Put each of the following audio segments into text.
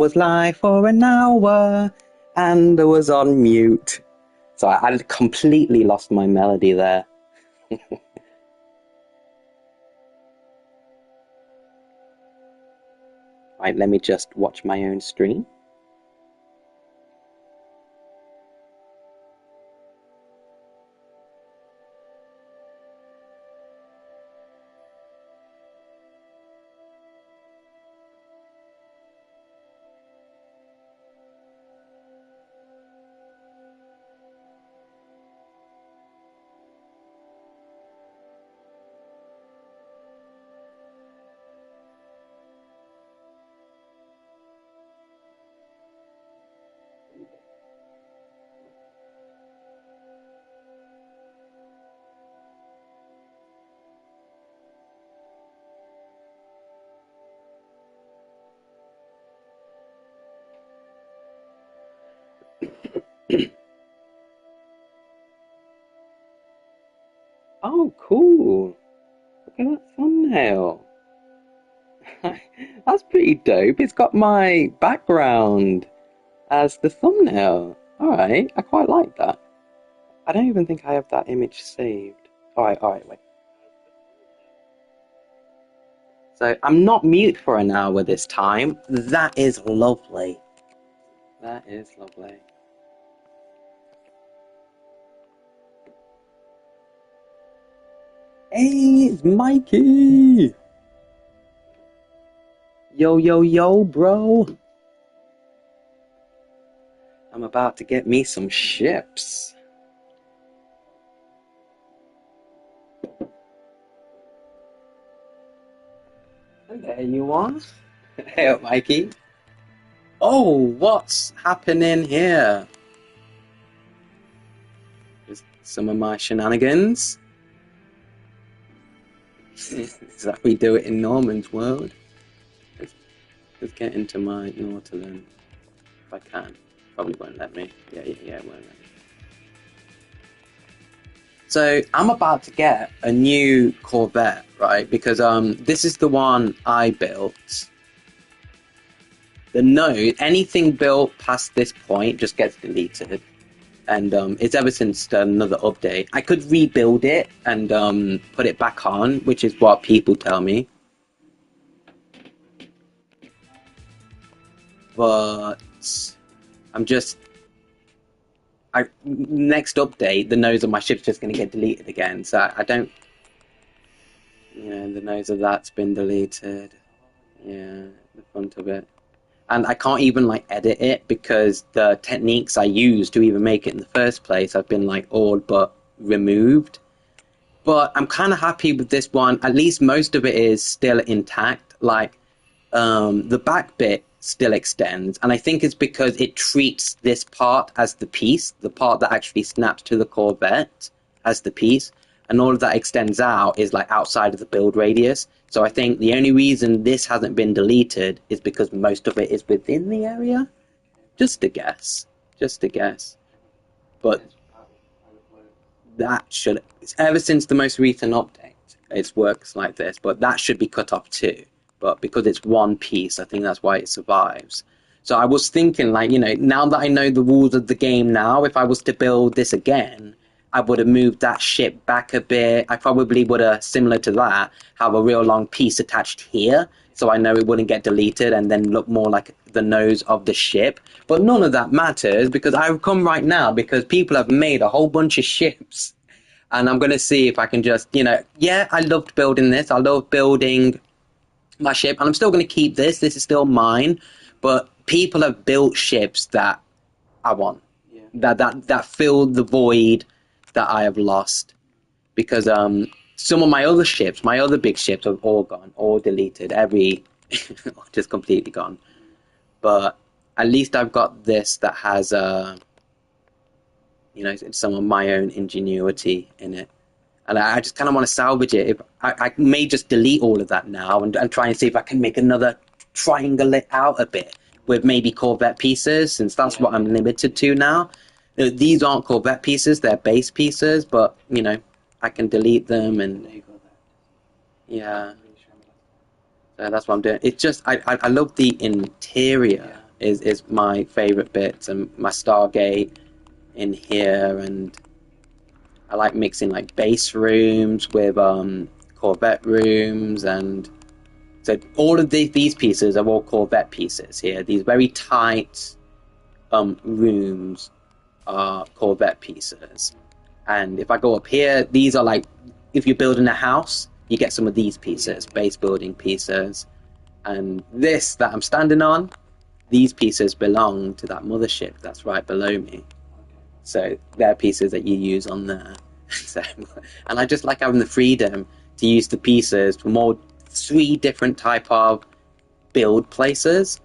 Was live for an hour and I was on mute. So I completely lost my melody there. Right, let me just watch my own stream. Oh, cool. Look at that thumbnail. That's pretty dope. It's got my background as the thumbnail. Alright, I quite like that. I don't even think I have that image saved. Alright, wait. So I'm not mute for an hour this time. That is lovely. That is lovely. Hey, it's Mikey! Yo, bro! I'm about to get me some ships. And there you are. Hey up, Mikey. Oh, what's happening here? Just some of my shenanigans. Is that we do it in Norman's world? Let's get into my Nautilus if I can. Probably won't let me. Yeah, it won't let me. So I'm about to get a new Corvette, right? Because this is the one I built. The node, anything built past this point just gets deleted. And it's ever since another update. I could rebuild it and put it back on, which is what people tell me. But next update, the nose of my ship's just going to get deleted again. So I don't, the nose of that's been deleted. Yeah, the front of it. And I can't even like edit it because the techniques I used to even make it in the first place have been like all but removed. But I'm kind of happy with this one. At least most of it is still intact. Like the back bit still extends, and I think it's because it treats this part as the piece, the part that actually snaps to the Corvette as the piece, and all of that extends out is like outside of the build radius. So I think the only reason this hasn't been deleted is because most of it is within the area. Just a guess. But that should, ever since the most recent update, it works like this, but that should be cut off too. But because it's one piece, I think that's why it survives. So I was thinking, like, now that I know the rules of the game now, if I was to build this again, I would have moved that ship back a bit. I probably would have, similar to that, have a real long piece attached here, so I know it wouldn't get deleted and then look more like the nose of the ship. But none of that matters because I've come right now because people have made a whole bunch of ships. And I'm going to see if I can just, yeah, I loved building this. I love building my ship, and I'm still going to keep this. This is still mine. But people have built ships that I want, that filled the void that I have lost. Because some of my other ships, my other big ships, are all gone, all deleted, just completely gone. But at least I've got this that has, some of my own ingenuity in it. And I just kind of want to salvage it. If I may just delete all of that now and try and see if I can make another, triangle it out a bit with maybe Corvette pieces, since that's what I'm limited to now. These aren't Corvette pieces, they're base pieces, but, I can delete them and... Yeah. So that's what I'm doing. It's just, I love the interior is my favourite bit, and my Stargate in here, and I like mixing like base rooms with Corvette rooms, and so all of these pieces are all Corvette pieces here. These very tight rooms are Corvette pieces. And if I go up here, these are like, if you're building a house, you get some of these pieces, base building pieces. And this that I'm standing on, these pieces belong to that mothership that's right below me. So they're pieces that you use on there. So, and I just like having the freedom to use the pieces for more 3 different type of build places.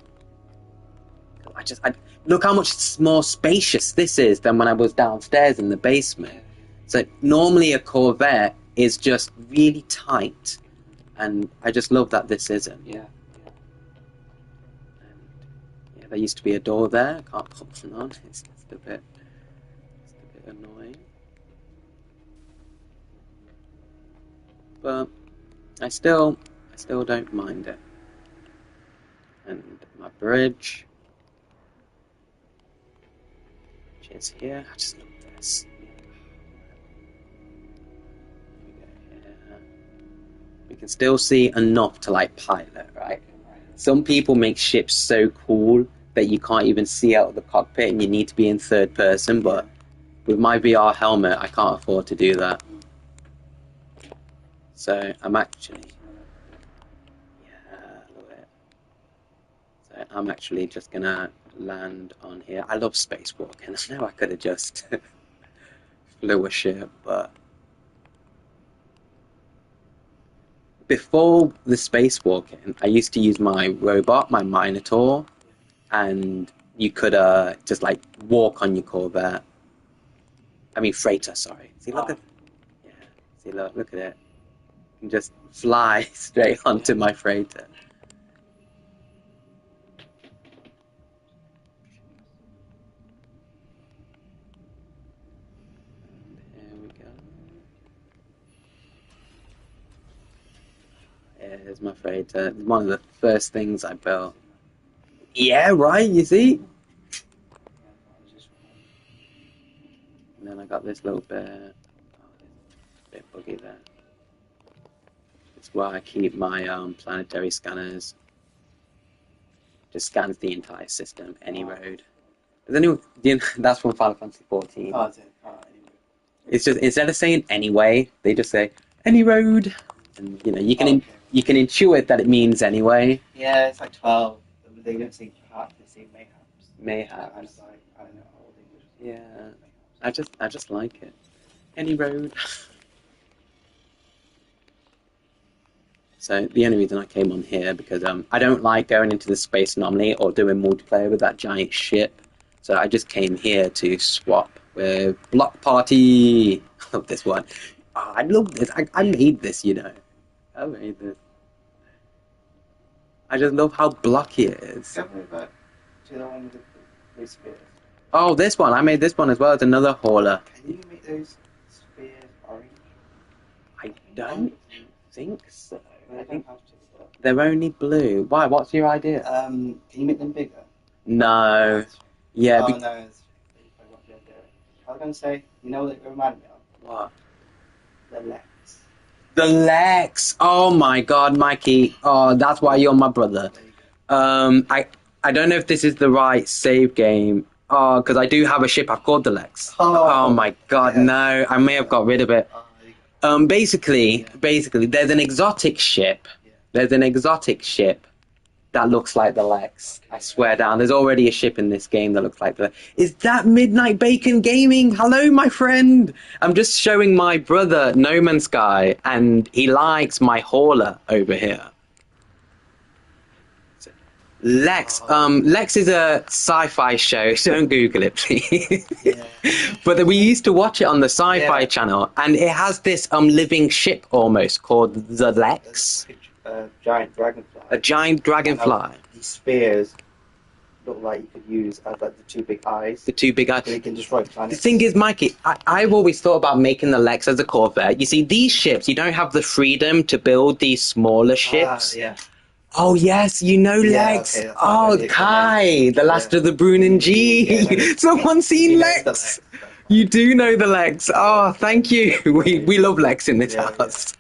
I look how much more spacious this is than when I was downstairs in the basement. So normally a Corvette is just really tight, and I just love that this isn't. Yeah. And, yeah, there used to be a door there. I can't pop it on. It's a bit annoying. But I still don't mind it. And my bridge, which is here. I just love this. We can still see enough to like pilot, right? Some people make ships so cool that you can't even see out of the cockpit, and you need to be in third person. But with my VR helmet, I can't afford to do that. So I'm actually, love it. So I'm actually just gonna land on here. I love spacewalking. I know I could have just flew a ship, but before the spacewalking, I used to use my robot, my Minotaur, and you could just like walk on your Corvette. I mean freighter, sorry. See, look at, yeah. See, look at it. You can just fly straight onto my freighter. And here we go. Yeah, here's my freighter. It's one of the first things I built. Yeah, right, you see? And then I got this little bit buggy there. It's where I keep my planetary scanners. Just scans the entire system, any road. That's from Final Fantasy 14. Oh, is it? Oh, anyway. It's just, instead of saying anyway, they just say any road, and you can you can intuit that it means anyway. Yeah, it's like 12. They don't say perhaps, they say mayhaps. Mayhaps. I just like, I don't know, old English. Yeah, I just like it. Any road. So the only reason I came on here because I don't like going into the space anomaly or doing multiplayer with that giant ship. So I just came here to swap with Block Party. I love this one. Oh, I love this. I made this, I made this. I just love how blocky it is. Tell me about the one with the blue spears. Oh, this one. I made this one as well. It's another hauler. Can you make those spears orange? I don't think so. I think they're only blue. Why? What's your idea? Can you make them bigger? No. Yeah. Oh, no. I was going to say, you know what it reminded me of? What? The Lex. The Lex. Oh my God, Mikey. Oh, that's why you're my brother. I don't know if this is the right save game. Oh, because I do have a ship I've called the Lex. Oh my God, no. I may have got rid of it. Basically, there's an exotic ship. There's an exotic ship that looks like the Lex. I swear down. There's already a ship in this game that looks like the... Is that Midnight Bacon Gaming? Hello, my friend. I'm just showing my brother No Man's Sky, and he likes my hauler over here. Lex. Lex is a sci-fi show. Don't Google it, please. But we used to watch it on the Sci-Fi channel, and it has this living ship almost called the Lex. A giant dragonfly. A giant dragonfly. These spears look like you could use as like the 2 big eyes. The 2 big eyes. So you can destroy planets. The thing is, Mikey, I've always thought about making the Lex as a Corvette. You see, these ships, you don't have the freedom to build these smaller ships. Oh yes, you know Yeah, Lex. okay, that's not Oh really Kai, the last Yeah. of the Brune and G. Yeah, that- Someone seen he knows the Lex? Lex. You do know the Lex. Oh, thank you. We love Lex in this Yeah, yeah. house.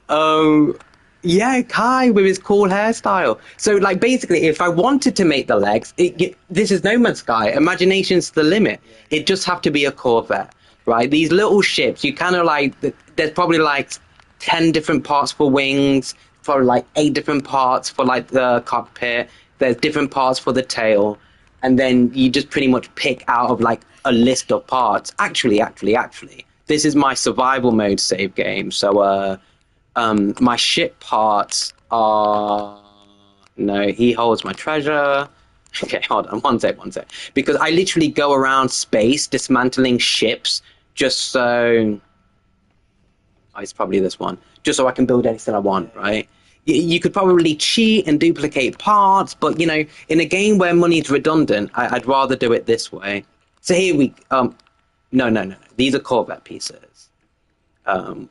Oh, yeah, Kai with his cool hairstyle. So, like, basically, if I wanted to make the legs, this is No Man's Sky. Imagination's the limit. It just have to be a Corvette, right? These little ships, you kind of like, there's probably like 10 different parts for wings, for like 8 different parts for like the cockpit. There's different parts for the tail. And then you just pretty much pick out of like a list of parts. Actually, this is my survival mode save game. So, my ship parts are no. He holds my treasure. Okay, hold on, one sec. Because I literally go around space dismantling ships just so. Oh, it's probably this one. Just so I can build anything I want, right? You could probably cheat and duplicate parts, but you know, in a game where money's redundant, I'd rather do it this way. So here we. No. These are Corvette pieces.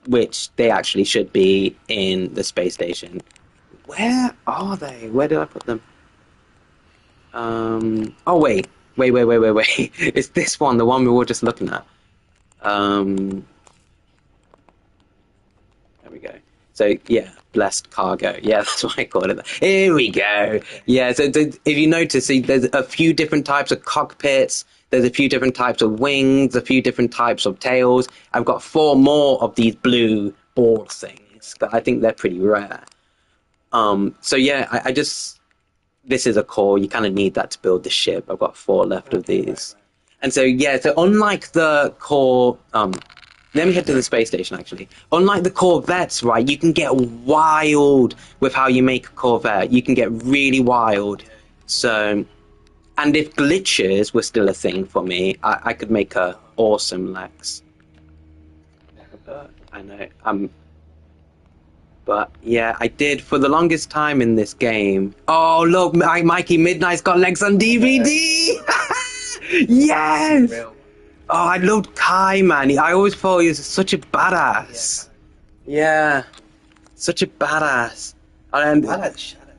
Which they actually should be in the space station. Where are they? Where did I put them? Oh wait. It's this one, the one we were just looking at. There we go. So yeah, blessed cargo. Yeah, that's what I call it. Here we go. Yeah. So if you notice, see, there's a few different types of cockpits. There's a few different types of wings, a few different types of tails. I've got 4 more of these blue ball things. I think they're pretty rare. So yeah, I just this is a core. You kind of need that to build the ship. I've got 4 left of these, and so yeah. So unlike the core, let me head to the space station. Actually, unlike the Corvettes, right? You can get wild with how you make a Corvette. You can get really wild. So. And if glitches were still a thing for me, I could make a awesome Lex. But I know. But yeah, I did for the longest time in this game. Oh look, Mikey Midnight's got Lex on DVD. Yes. Real. Oh, I loved Kai, man. I always thought he was such a badass. Yeah, such a badass. And I like the shadow.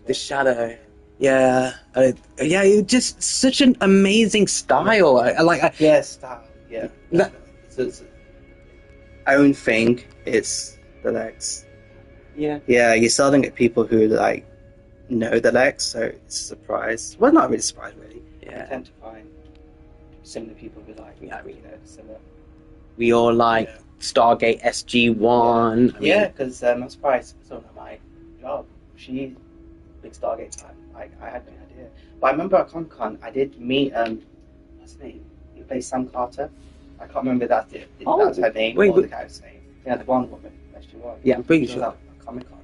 the shadow. Yeah, yeah, it just such an amazing style. Yeah, style. Yeah. That- It's own thing. It's the Lex. yeah, Yeah, you seldom get people who like know the Lex, so it's a surprise. Well, not really a surprise, really. yeah. You tend to find similar people who like, similar. We all like Yeah. Stargate SG-1. I mean, Yeah, because I'm surprised someone at my job, she's a big Stargate fan. I had no idea. But I remember at Comic Con, I did meet, what's his name? He plays Sam Carter. I can't remember that's her name or the guy's name. Yeah, the Bond woman, SG-1. Yeah, I'm pretty She was sure. at Comic Con.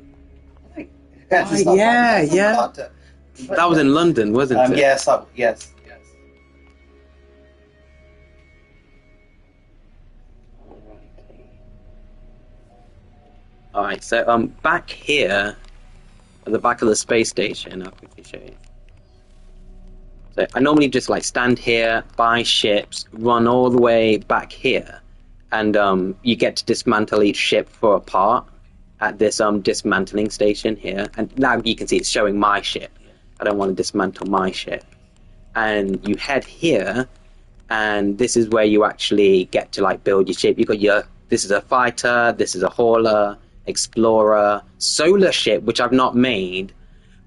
Like, yeah. Carter. That was in London, wasn't it? Yes. Alright, so back here at the back of the space station, I'll quickly show you. So I normally just like stand here, buy ships, run all the way back here, and you get to dismantle each ship for a part at this dismantling station here. And now you can see it's showing my ship. I don't want to dismantle my ship. And you head here, and this is where you actually get to like build your ship. You got this is a fighter, this is a hauler, explorer, solar ship, which I've not made,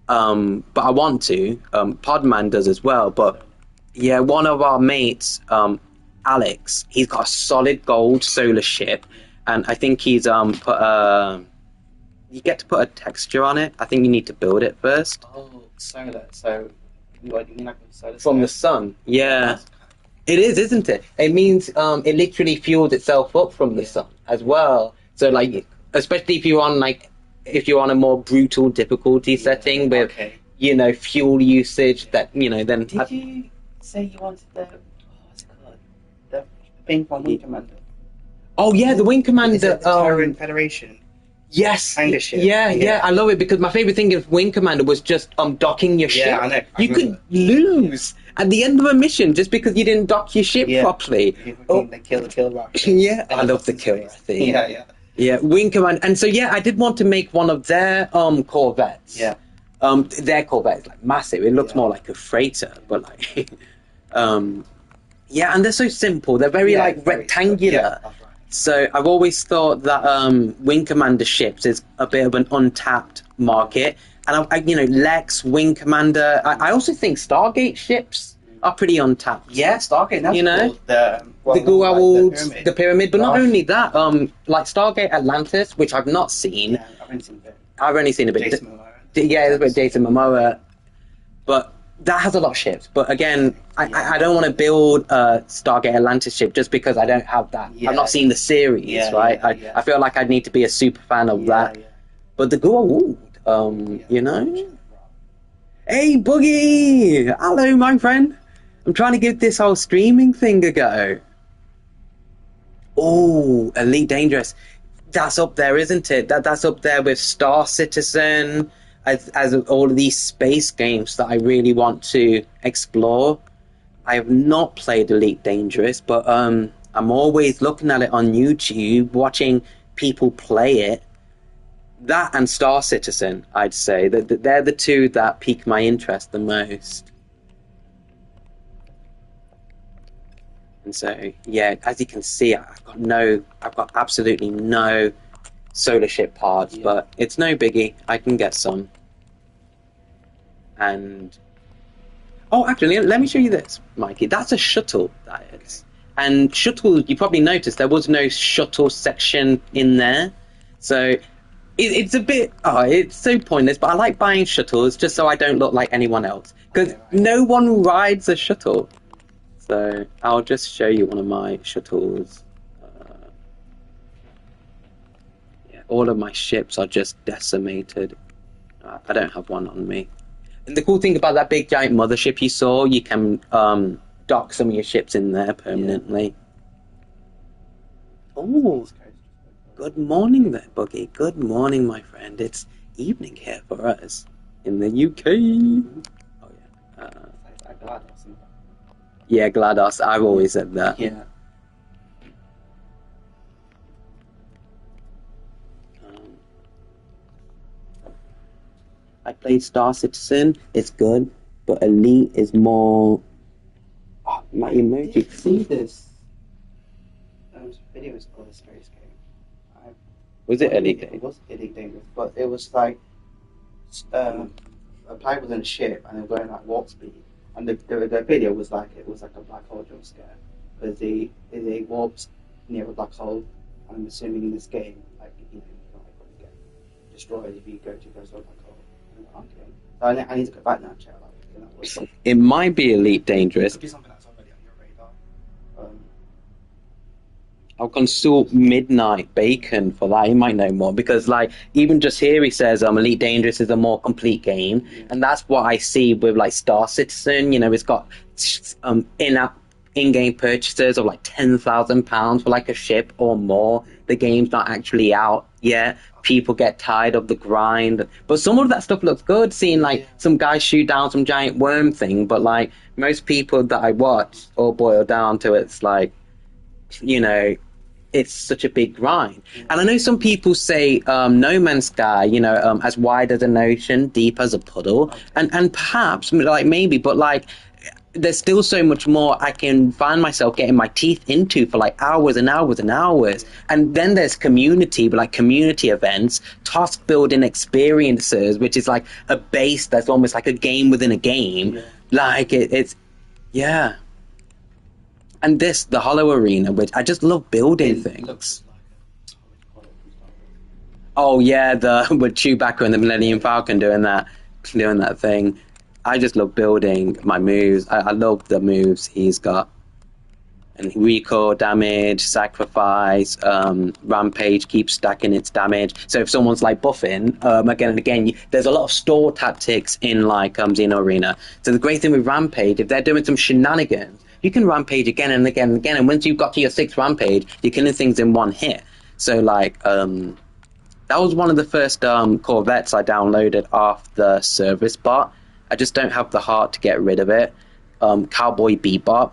but I want to. Podman does as well, but yeah, one of our mates, Alex, he's got a solid gold solar ship, and I think he's put you get to put a texture on it. I think you need to build it first. Oh, solar. So, what do you mean like a solar? From the sun. Yeah. It is, isn't it? It means it literally fuels itself up from the sun as well. So like, especially if you're on a more brutal difficulty setting with, fuel usage that, then... Did you say you wanted what's it called? The thing from Wing Commander? Oh yeah, the Wing Commander... Is it the Terran Federation? Yes. Kind of shit. Yeah, I love it because my favorite thing of Wing Commander was just docking your ship. Yeah, I know. You could lose at the end of a mission just because you didn't dock your ship properly. They kill rock. Yeah, I love the killer thing. Yeah. Yeah, Wing Commander. And so yeah, I did want to make one of their Corvettes. Yeah. Their Corvette is like massive. It looks more like a freighter, but like, yeah, and they're so simple. They're very like rectangular. Yeah, that's right. So I've always thought that Wing Commander ships is a bit of an untapped market, and Lex, Wing Commander. I also think Stargate ships are pretty untapped. Yeah, Stargate. That's cool. The Goa'uld, the pyramid, but not only that. Like Stargate Atlantis, which I've not seen. Yeah, I've only seen a bit. I've only seen a bit. Jason Momoa. Yeah, there's a bit of Jason Momoa, but that has a lot of ships. But again, I don't want to build a Stargate Atlantis ship just because I don't have that. I've not seen the series, right? I feel like I'd need to be a super fan of that. Yeah. But the Goa'uld, Hey, Boogie! Hello, my friend. I'm trying to give this whole streaming thing a go. Oh, Elite Dangerous. That's up there, isn't it? That's up there with Star Citizen, as all of these space games that I really want to explore. I have not played Elite Dangerous, but I'm always looking at it on YouTube, watching people play it. That and Star Citizen, I'd say. They're the two that pique my interest the most. And so, yeah, as you can see, I've got absolutely no solar ship parts, but it's no biggie. I can get some. And actually, let me show you this, Mikey. That's a shuttle, that is. And shuttle, you probably noticed there was no shuttle section in there, so it's a bit. It's so pointless. But I like buying shuttles just so I don't look like anyone else, because no one rides a shuttle. So I'll just show you one of my shuttles. All of my ships are just decimated. I don't have one on me. And the cool thing about that big giant mothership you saw, you can dock some of your ships in there permanently. Oh, good morning there, Buggy. Good morning, my friend. It's evening here for us in the UK. Oh yeah. Yeah, GLaDOS. I've always said that. Yeah. I played Star Citizen. It's good, but Elite is more. Oh, my emoji. Did you see this? Video was called a space game. Was it Elite Dangerous? It was Elite Dangerous, but it was like a player was in a ship and they were going like warp speed. And the video was like a black hole jump scare because they warped near a black hole. And I'm assuming in this game, like you can like get destroyed if you go to a black hole. Okay. So I need to go back now and check that. It might be Elite Dangerous. It could be something that's already on your radar. I'll consult Midnight Bacon for that. He might know more because, like, even just here he says Elite Dangerous is a more complete game, and that's what I see with like Star Citizen. It's got in-game purchases of like £10,000 for like a ship or more. The game's not actually out yet. People get tired of the grind, but some of that stuff looks good. Seeing like some guy shoot down some giant worm thing, but like most people that I watch all boil down to it's like, it's such a big grind. And I know some people say No Man's Sky, as wide as an ocean, deep as a puddle, and perhaps like maybe, but like there's still so much more I can find myself getting my teeth into for like hours and hours and hours. And then there's community, but like community events, task building experiences, which is like a base that's almost like a game within a game. Like it's and the Hollow Arena, which I just love building things. Oh yeah, with Chewbacca and the Millennium Falcon doing that thing. I just love building my moves. I love the moves he's got. And recoil damage, sacrifice, rampage keeps stacking its damage. So if someone's like buffing, again and again, there's a lot of store tactics in like Xeno Arena. So the great thing with rampage, if they're doing some shenanigans, you can rampage again and again and again. And once you've got to your 6th rampage, you're killing things in one hit. So like, that was one of the first Corvettes I downloaded off the service bot. I just don't have the heart to get rid of it. Cowboy Bebop.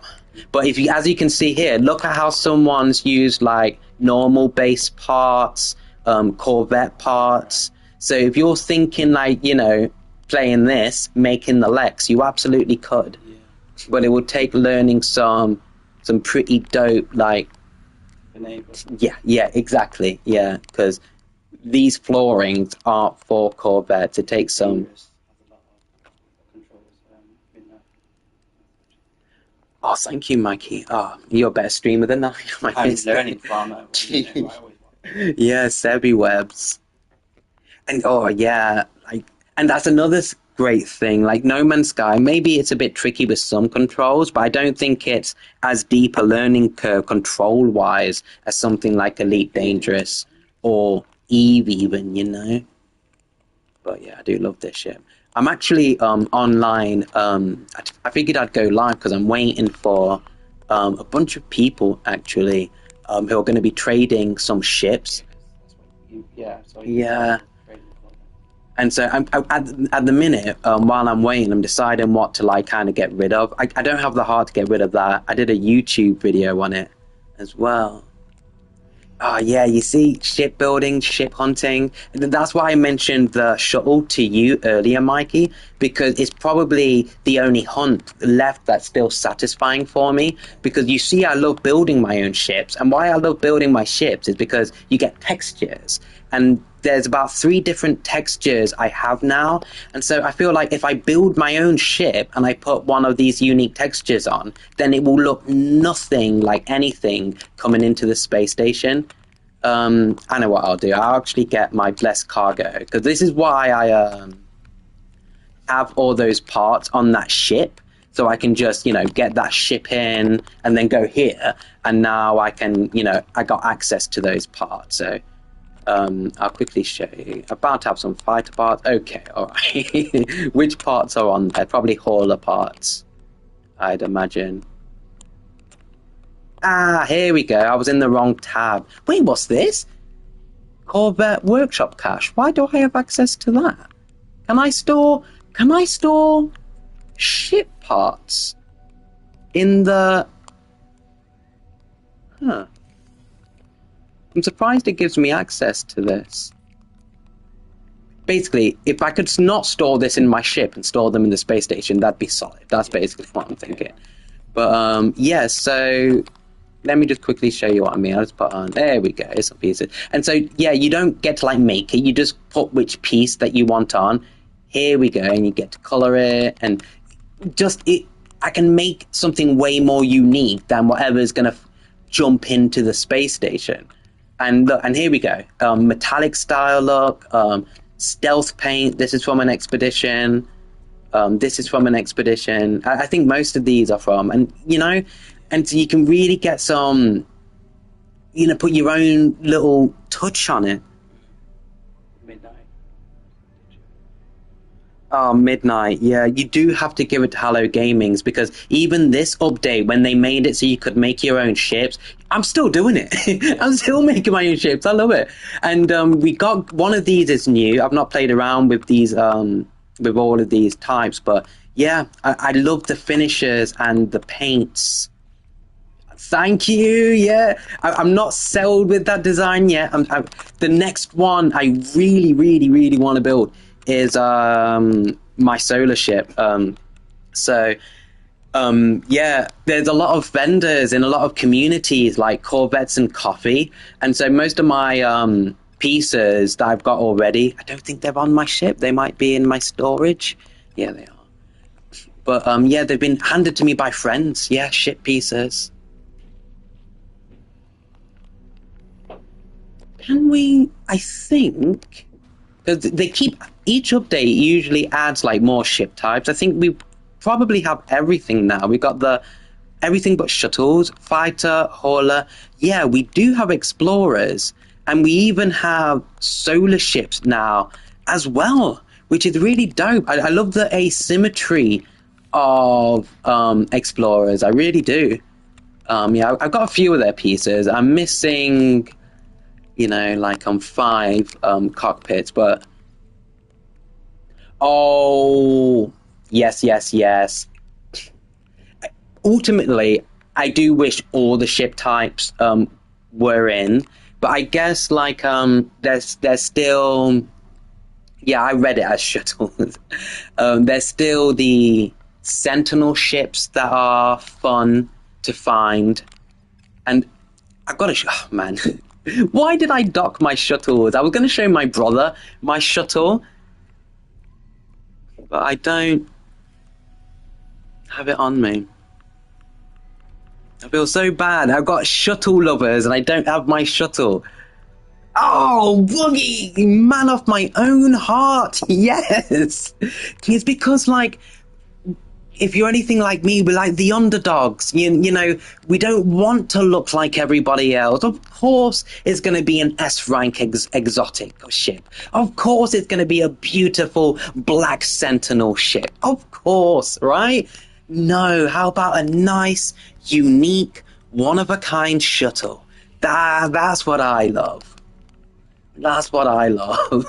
But as you can see here, look at how someone's used like normal base parts, Corvette parts. So if you're thinking like, playing this, making the Lex. You absolutely could. Yeah. But it would take learning some pretty dope, like, Enable. yeah, exactly, yeah, because these floorings aren't for Corvettes. It takes some. Has a lot of controls in that. Oh, thank you, Mikey. Oh, you're a better streamer than I am. I'm learning from it. I always want. Yeah, Sebi Webs. And oh yeah, like, and that's another great thing. Like No Man's Sky, maybe it's a bit tricky with some controls, but I don't think it's as deep a learning curve control wise as something like Elite Dangerous or Eve, even, you know. But yeah, I do love this ship. I'm actually online. I figured I'd go live because I'm waiting for a bunch of people actually who are going to be trading some ships. So Yeah. And so at the minute, while I'm waiting, I'm deciding what to like kind of get rid of. I don't have the heart to get rid of that. I did a YouTube video on it as well. Oh yeah, you see, shipbuilding, ship hunting. And that's why I mentioned the shuttle to you earlier, Mikey, because it's probably the only hunt left that's still satisfying for me. Because you see, I love building my own ships, and why I love building my ships is because you get textures, and there's about 3 different textures I have now. And so I feel like if I build my own ship and I put one of these unique textures on, then it will look nothing like anything coming into the space station. I know what I'll do. I'll actually get my blessed cargo, because this is why I have all those parts on that ship, so I can just, get that ship in and then go here, and now I can, I got access to those parts. So I'll quickly show you. About to have some fighter parts. Okay, all right. Which parts are on there? Probably hauler parts, I'd imagine. Ah, here we go. I was in the wrong tab. Wait, what's this? Corvette workshop cache. Why do I have access to that? Can I store ship parts in the... Huh. I'm surprised it gives me access to this. Basically, if I could not store this in my ship and store them in the space station, that'd be solid. That's basically what I'm thinking. But, yeah, so... Let me just quickly show you what I mean. I'll just put on... There we go. Some pieces. And so, yeah, you don't get to, make it. You just put which piece that you want on. Here we go. And you get to color it. And just... I can make something way more unique than whatever's going to jump into the space station. And look, and here we go. Metallic style look. Stealth paint. This is from an expedition. This is from an expedition. I think most of these are from... And, and so you can really get some, put your own little touch on it. Midnight. Oh, Midnight. Yeah, you do have to give it to Hello Gamings, because even this update, when they made it so you could make your own ships, I'm still doing it. I'm still making my own ships. I love it. And we got one of these is new. I've not played around with these, with all of these types, but yeah, I love the finishes and the paints. Thank you. Yeah, I'm not sold with that design yet. The next one I really, really, really want to build is my solar ship. Yeah, there's a lot of vendors in a lot of communities like Corvettes and Coffee, and so most of my pieces that I've got already, I don't think they're on my ship. They might be in my storage. Yeah, they are. But yeah, they've been handed to me by friends. Yeah, ship pieces. Can we, I think, because they keep, each update usually adds more ship types. I think we probably have everything now. We got everything but shuttles, fighter, hauler. Yeah, we do have explorers, and we even have solar ships now as well, which is really dope. I love the asymmetry of explorers. I really do. Yeah, I've got a few of their pieces. I'm missing... on 5 cockpits, but yes. Ultimately, I do wish all the ship types were in, but I guess there's still Yeah, I read it as shuttles. There's still the Sentinel ships that are fun to find, and I've got to. Oh, man, why did I dock my shuttles? I was going to show my brother my shuttle, but I don't have it on me. I feel so bad. I've got shuttle lovers, and I don't have my shuttle. Oh, Boogie, man of my own heart. Yes, it's because like if you're anything like me, we're like the underdogs. You know, we don't want to look like everybody else. Of course, it's going to be an S rank exotic ship. Of course, it's going to be a beautiful black sentinel ship. Of course, right? No, how about a nice, unique, one of a kind shuttle? That's what I love. That's what I love.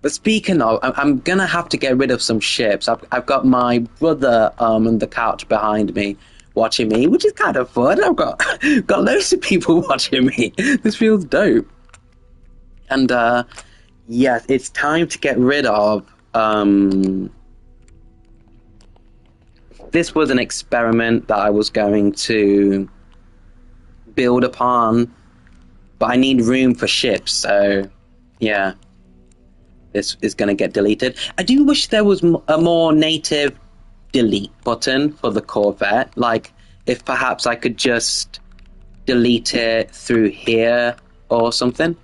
But speaking of, I'm gonna have to get rid of some ships. I've got my brother on the couch behind me, watching me, which is kind of fun. I've got got loads of people watching me. This feels dope. And yes, it's time to get rid of. This was an experiment that I was going to build upon, but I need room for ships, so yeah. This is going to get deleted. I do wish there was a more native delete button for the Corvette. Like, if perhaps I could just delete it through here or something.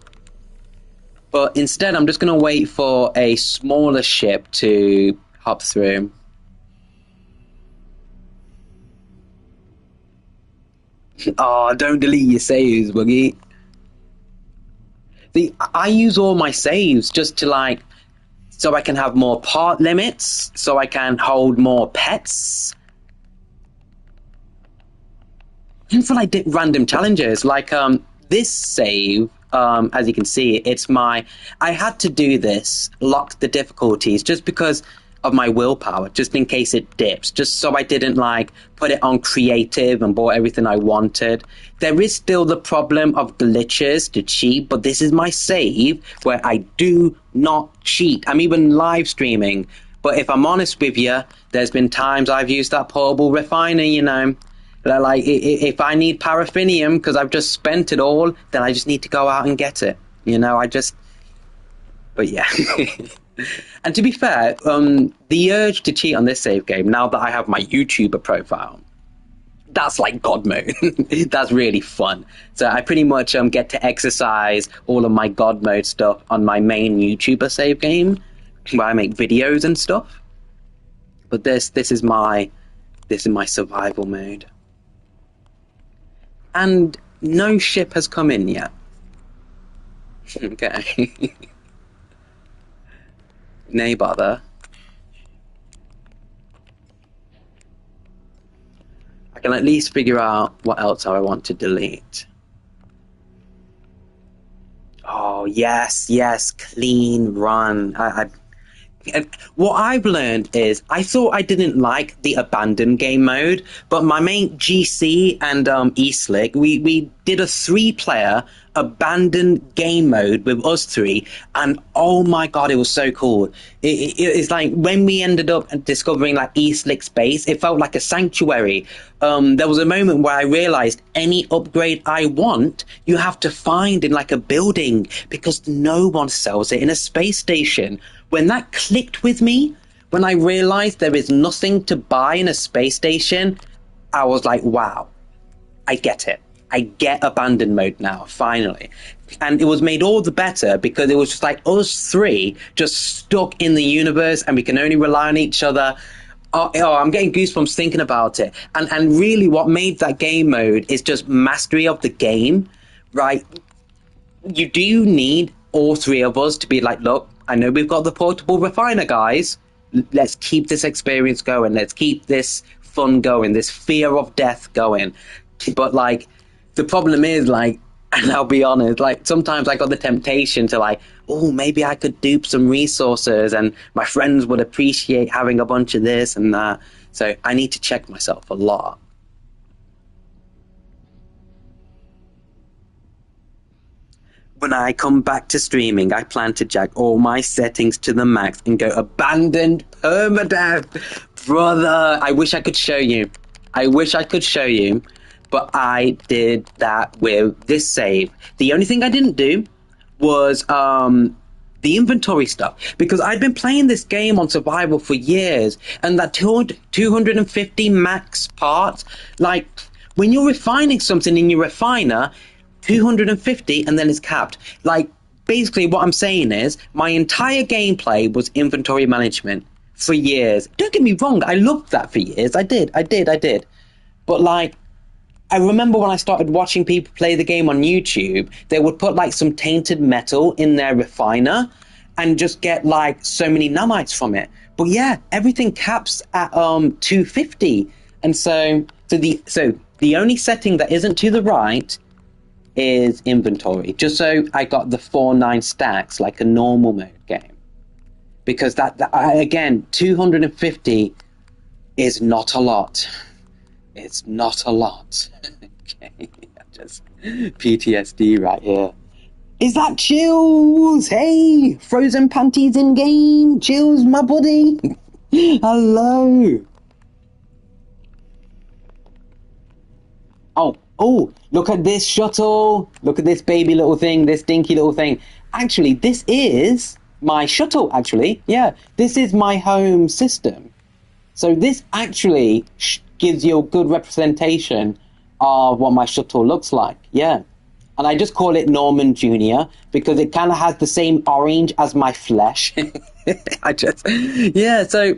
But instead, I'm just going to wait for a smaller ship to hop through. Oh, don't delete your saves, Boogie. I use all my saves just to like so I can have more part limits, so I can hold more pets, and for like random challenges. Like this save, as you can see, it's my. I had to do this, lock the difficulties, just because of my willpower, just in case it dips, just so I didn't like put it on creative and bought everything I wanted. There is still the problem of glitches to cheat, but this is my save where I do not cheat. I'm even live streaming, but if I'm honest with you, there's been times I've used that portable refiner, you know. Like, if I need paraffinium because I've just spent it all, then I just need to go out and get it. You know, but yeah. And to be fair, the urge to cheat on this save game, now that I have my YouTuber profile, that's like God mode. That's really fun. So I pretty much get to exercise all of my God mode stuff on my main YouTuber save game, where I make videos and stuff. But this is my survival mode. And no ship has come in yet. Okay. Nay bother. I can at least figure out what else I want to delete. Oh, yes, clean run. What I've learned is I thought I didn't like the abandoned game mode, but my mate GC and Eastlick, we did a 3-player abandoned game mode with us 3, and oh my god, it was so cool. It's like when we ended up discovering like Eastlick's base, it felt like a sanctuary. There was a moment where I realized any upgrade I want, you have to find in like a building because no one sells it in a space station. When that clicked with me, when I realized there is nothing to buy in a space station, I was like, wow, I get it. I get abandoned mode now, finally. And it was made all the better because it was just like us 3 just stuck in the universe and we can only rely on each other. Oh, I'm getting goosebumps thinking about it. And really what made that game mode is just mastery of the game, right? You do need all 3 of us to be like, look, I know we've got the portable refiner, guys. Let's keep this experience going. Let's keep this fun going, this fear of death going. But like, the problem is like, and I'll be honest, like sometimes I got the temptation to like, oh, maybe I could dupe some resources and my friends would appreciate having a bunch of this and that. So I need to check myself a lot. When I come back to streaming, I plan to jack all my settings to the max and go abandoned permadeath. Brother, I wish I could show you. I wish I could show you, but I did that with this save. The only thing I didn't do was the inventory stuff, because I'd been playing this game on survival for years, and that 250 max parts, like when you're refining something in your refiner, 250 and then it's capped. Like, basically what I'm saying is my entire gameplay was inventory management for years. Don't get me wrong, I loved that for years. I did. But like, I remember when I started watching people play the game on YouTube, they would put like some tainted metal in their refiner and just get like so many nanites from it. But yeah, everything caps at 250. And so the only setting that isn't to the right is inventory, just so I got the 4-9 stacks like a normal mode game. Because again, 250 is not a lot. It's not a lot. Okay, just PTSD right here. Is that Chills? Hey, frozen panties in game. Chills, my buddy. Hello. Oh, look at this shuttle. Look at this baby little thing, this dinky little thing. Actually, this is my shuttle, actually. Yeah, this is my home system. So this actually gives you a good representation of what my shuttle looks like. Yeah. And I just call it Norman Jr. because it kind of has the same orange as my flesh. Yeah, so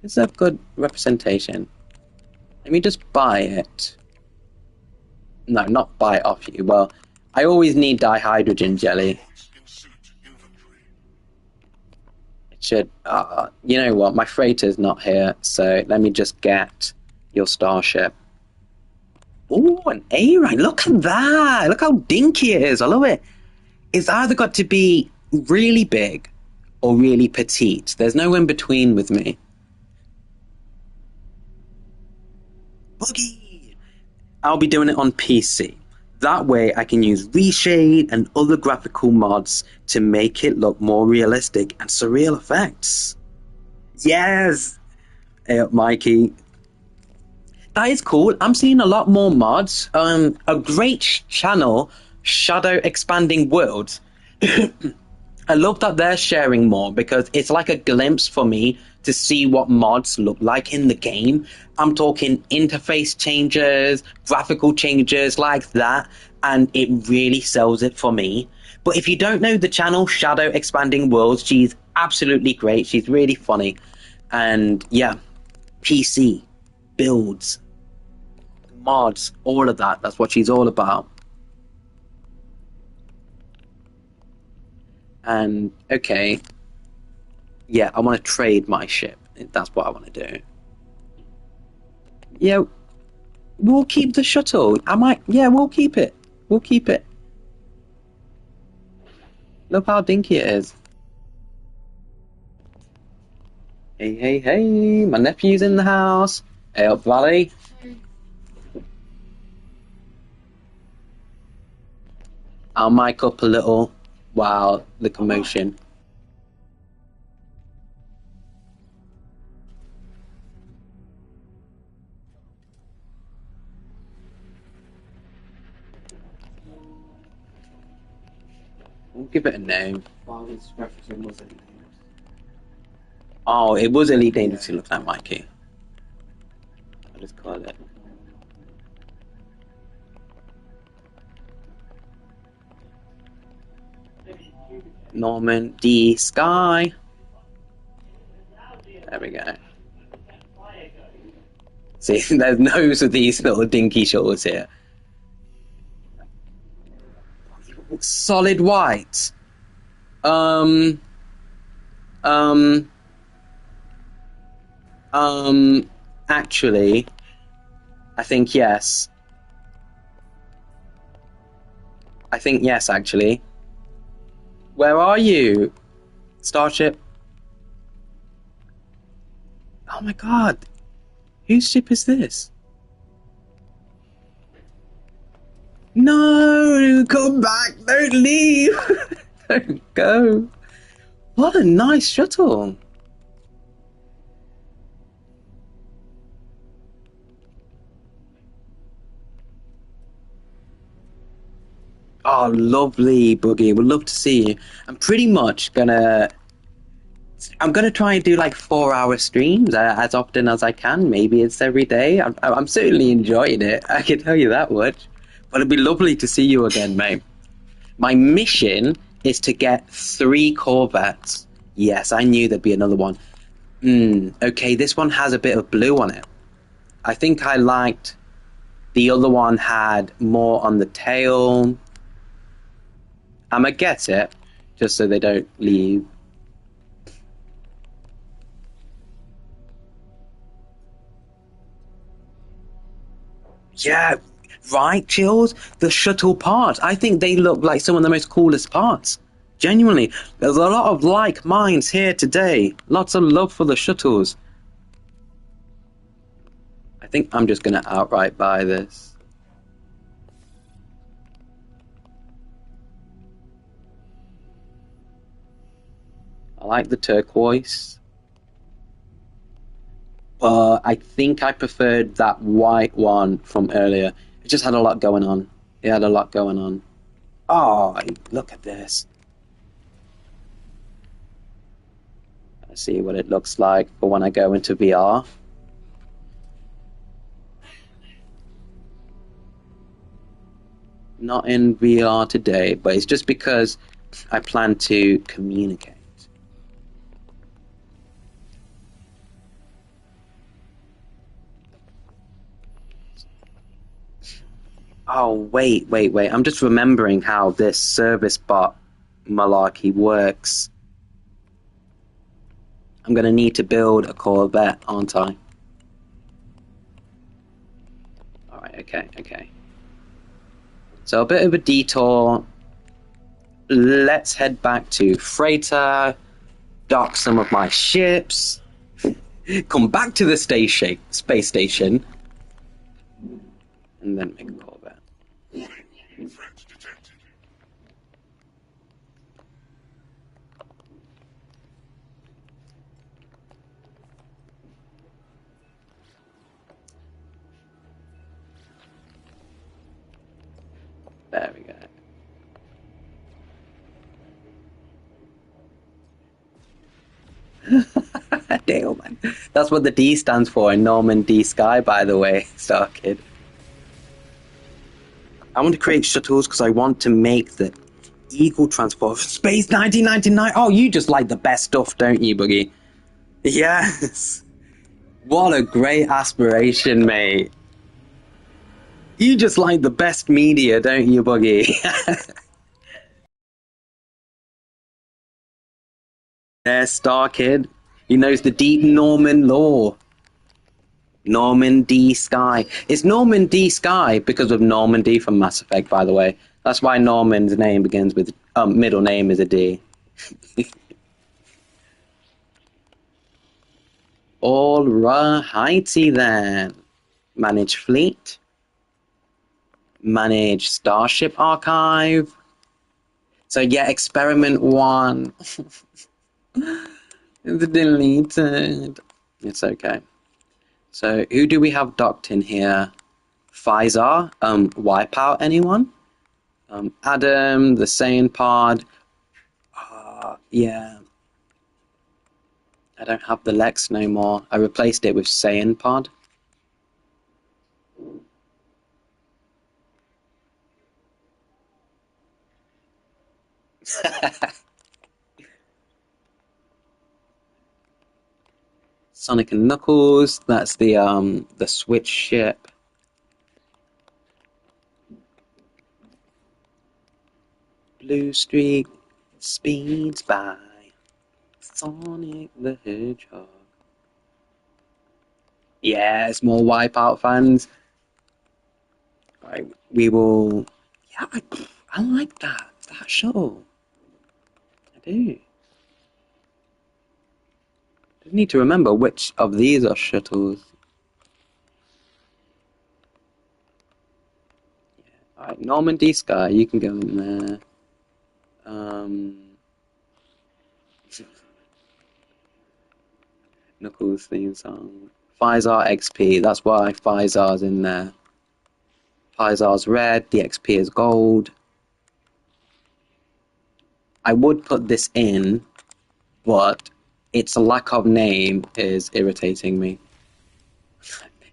it's a good representation. Let me just buy it. No, not buy it off you. Well, I always need dihydrogen jelly. It should... you know what? My freighter's not here, so let me just get your starship. Oh, an A-Ride. Look at that. Look how dinky it is. I love it. It's either got to be really big or really petite. There's no in between with me. Boogie! I'll be doing it on PC. That way I can use reshade and other graphical mods to make it look more realistic and surreal effects. Yes! Hey up, Mikey. That is cool. I'm seeing a lot more mods. A great channel, Shadow Expanding Worlds. I love that they're sharing more because it's like a glimpse for me to see what mods look like in the game. I'm talking interface changes, graphical changes like that, and it really sells it for me. But if you don't know the channel Shadow Expanding Worlds, she's absolutely great. She's really funny. And yeah, PC, builds, mods, all of that. That's what she's all about. And okay, yeah, I want to trade my ship. That's what I want to do. Yeah, we'll keep the shuttle. Yeah, we'll keep it. We'll keep it. Look how dinky it is. Hey, my nephew's in the house. Hey up, Valley. I'll mic up a little. Wow, the commotion. We'll give it a name. While it's referencing was it? Oh, it was Elite Dangerous to look like Mikey. I'll just call it. Norman D. Sky. There we go. See, there's no of these little dinky shuttles here. Solid white. Actually, I think yes. I think yes, actually. Where are you? Starship? Oh my god. Whose ship is this? No, come back! Don't leave! Don't go! What a nice shuttle! Oh, lovely, Boogie. Would love to see you. I'm pretty much gonna. I'm gonna try and do like 4 hour streams as often as I can. Maybe it's every day. I'm certainly enjoying it. I can tell you that much. But it'd be lovely to see you again, mate. My mission is to get 3 Corvettes. Yes, I knew there'd be another one. Okay, this one has a bit of blue on it. I think I liked the other one had more on the tail. I'ma get it, just so they don't leave. Yeah, right, Chills? The shuttle parts. I think they look like some of the most coolest parts. Genuinely, there's a lot of like minds here today. Lots of love for the shuttles. I think I'm just gonna outright buy this. I like the turquoise. But I think I preferred that white one from earlier. It just had a lot going on. It had a lot going on. Oh, look at this. Let's see what it looks like for when I go into VR. Not in VR today, but it's just because I plan to communicate. Oh, wait. I'm just remembering how this service bot malarkey works. I'm going to need to build a Corvette, aren't I? Alright, okay. So a bit of a detour. Let's head back to Freighter, dock some of my ships, come back to the space station, and then make a Corvette. There we go. Damn, man. That's what the D stands for in Norman D Sky, by the way, Star Kid. I want to create shuttles because I want to make the Eagle transport. Space 1999. Oh, you just like the best stuff, don't you, Boogie? Yes. What a great aspiration, mate. You just like the best media, don't you, Boogie? There's Star Kid. He knows the deep Norman lore. Norman D Sky. It's Norman D Sky because of Normandy from Mass Effect, by the way. That's why Norman's name begins with middle name is a D. All righty then. Manage fleet. Manage Starship Archive. So yeah, experiment 1. It's deleted. It's okay. So who do we have docked in here? Pfizer. Wipeout anyone? Adam, the Saiyan pod. Yeah. I don't have the Lex no more. I replaced it with Saiyan pod. Sonic and Knuckles. That's the Switch ship. Blue Streak speeds by. Sonic the Hedgehog. Yes, more Wipeout fans. Right, we will. Yeah, I like that shuttle. I do. Just need to remember which of these are shuttles. Alright, Normandy Sky, you can go in there. Um, Knuckles theme song. Fizar XP, that's why Fizar's in there. Fizar's red, the XP is gold. I would put this in, but its lack of name is irritating me.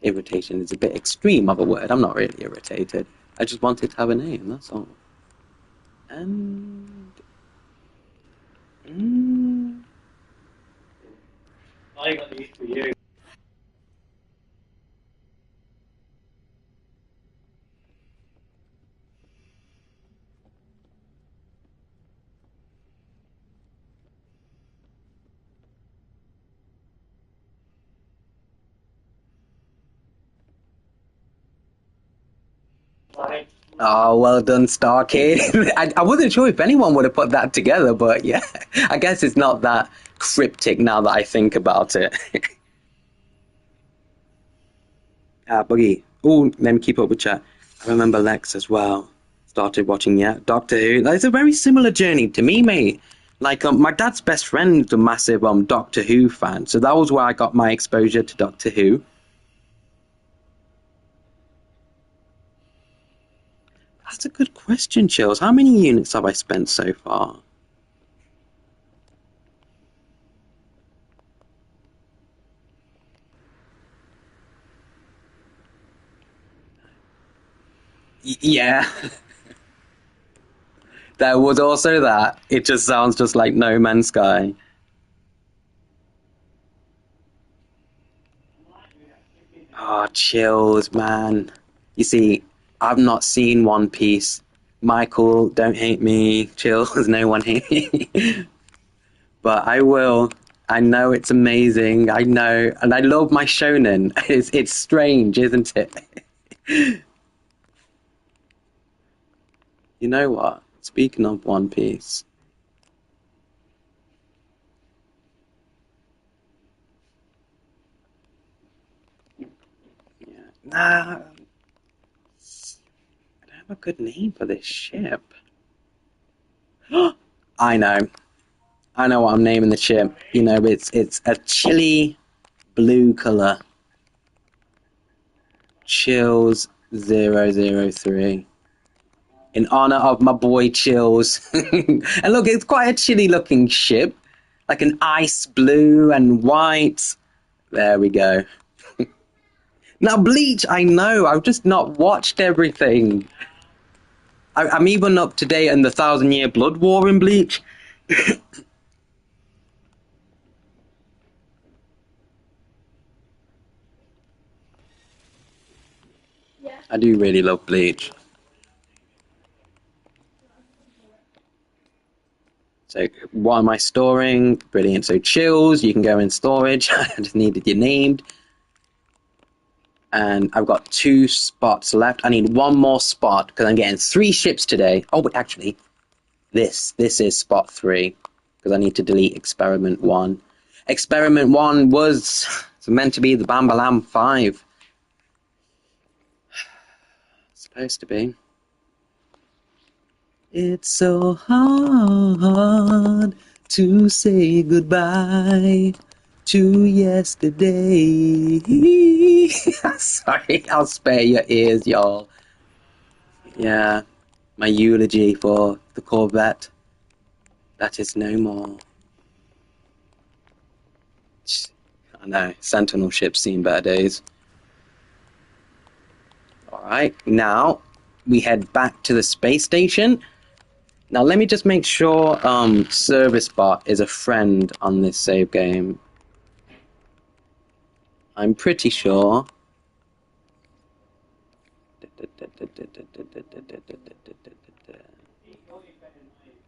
Irritation is a bit extreme of a word. I'm not really irritated. I just want it to have a name, that's all. And... I got these for you. Oh, well done, Starkey. I wasn't sure if anyone would have put that together, but yeah, I guess it's not that cryptic now that I think about it. Boogie. Oh, let me keep up with chat. I remember Lex as well. Started watching, Doctor Who. It's a very similar journey to me, mate. Like, my dad's best friend is a massive Doctor Who fan, so that was where I got my exposure to Doctor Who. That's a good question, Chills. How many units have I spent so far? Yeah. There was also that. It just sounds just like No Man's Sky. Oh, Chills, man. You see, I've not seen One Piece. Michael, don't hate me. Chills, no one hate me. But I will. I know it's amazing. I know. And I love my shonen. It's strange, isn't it? You know what? Speaking of One Piece. Yeah. Nah. I don't have a good name for this ship. I know. I know what I'm naming the ship. You know, it's a chilly blue color. Chills 003. In honor of my boy Chills. And look, it's quite a chilly looking ship. Like an ice blue and white. There we go. Now, Bleach, I know. I've just not watched everything. I'm even up to date on the 1,000-Year Blood War in Bleach. I do really love Bleach. So what am I storing? Brilliant. So Chills, you can go in storage. I just needed you named. And I've got 2 spots left. I need 1 more spot because I'm getting 3 ships today. Oh, but actually, this is spot 3 because I need to delete Experiment 1. Experiment 1 was meant to be the Bambalam 5. Supposed to be. It's so hard to say goodbye to yesterday. Sorry, I'll spare your ears, y'all. Yeah, my eulogy for the Corvette. That is no more. I know, Sentinel ships seen better days. Alright, now we head back to the space station. Now let me just make sure Service Bot is a friend on this save game. I'm pretty sure.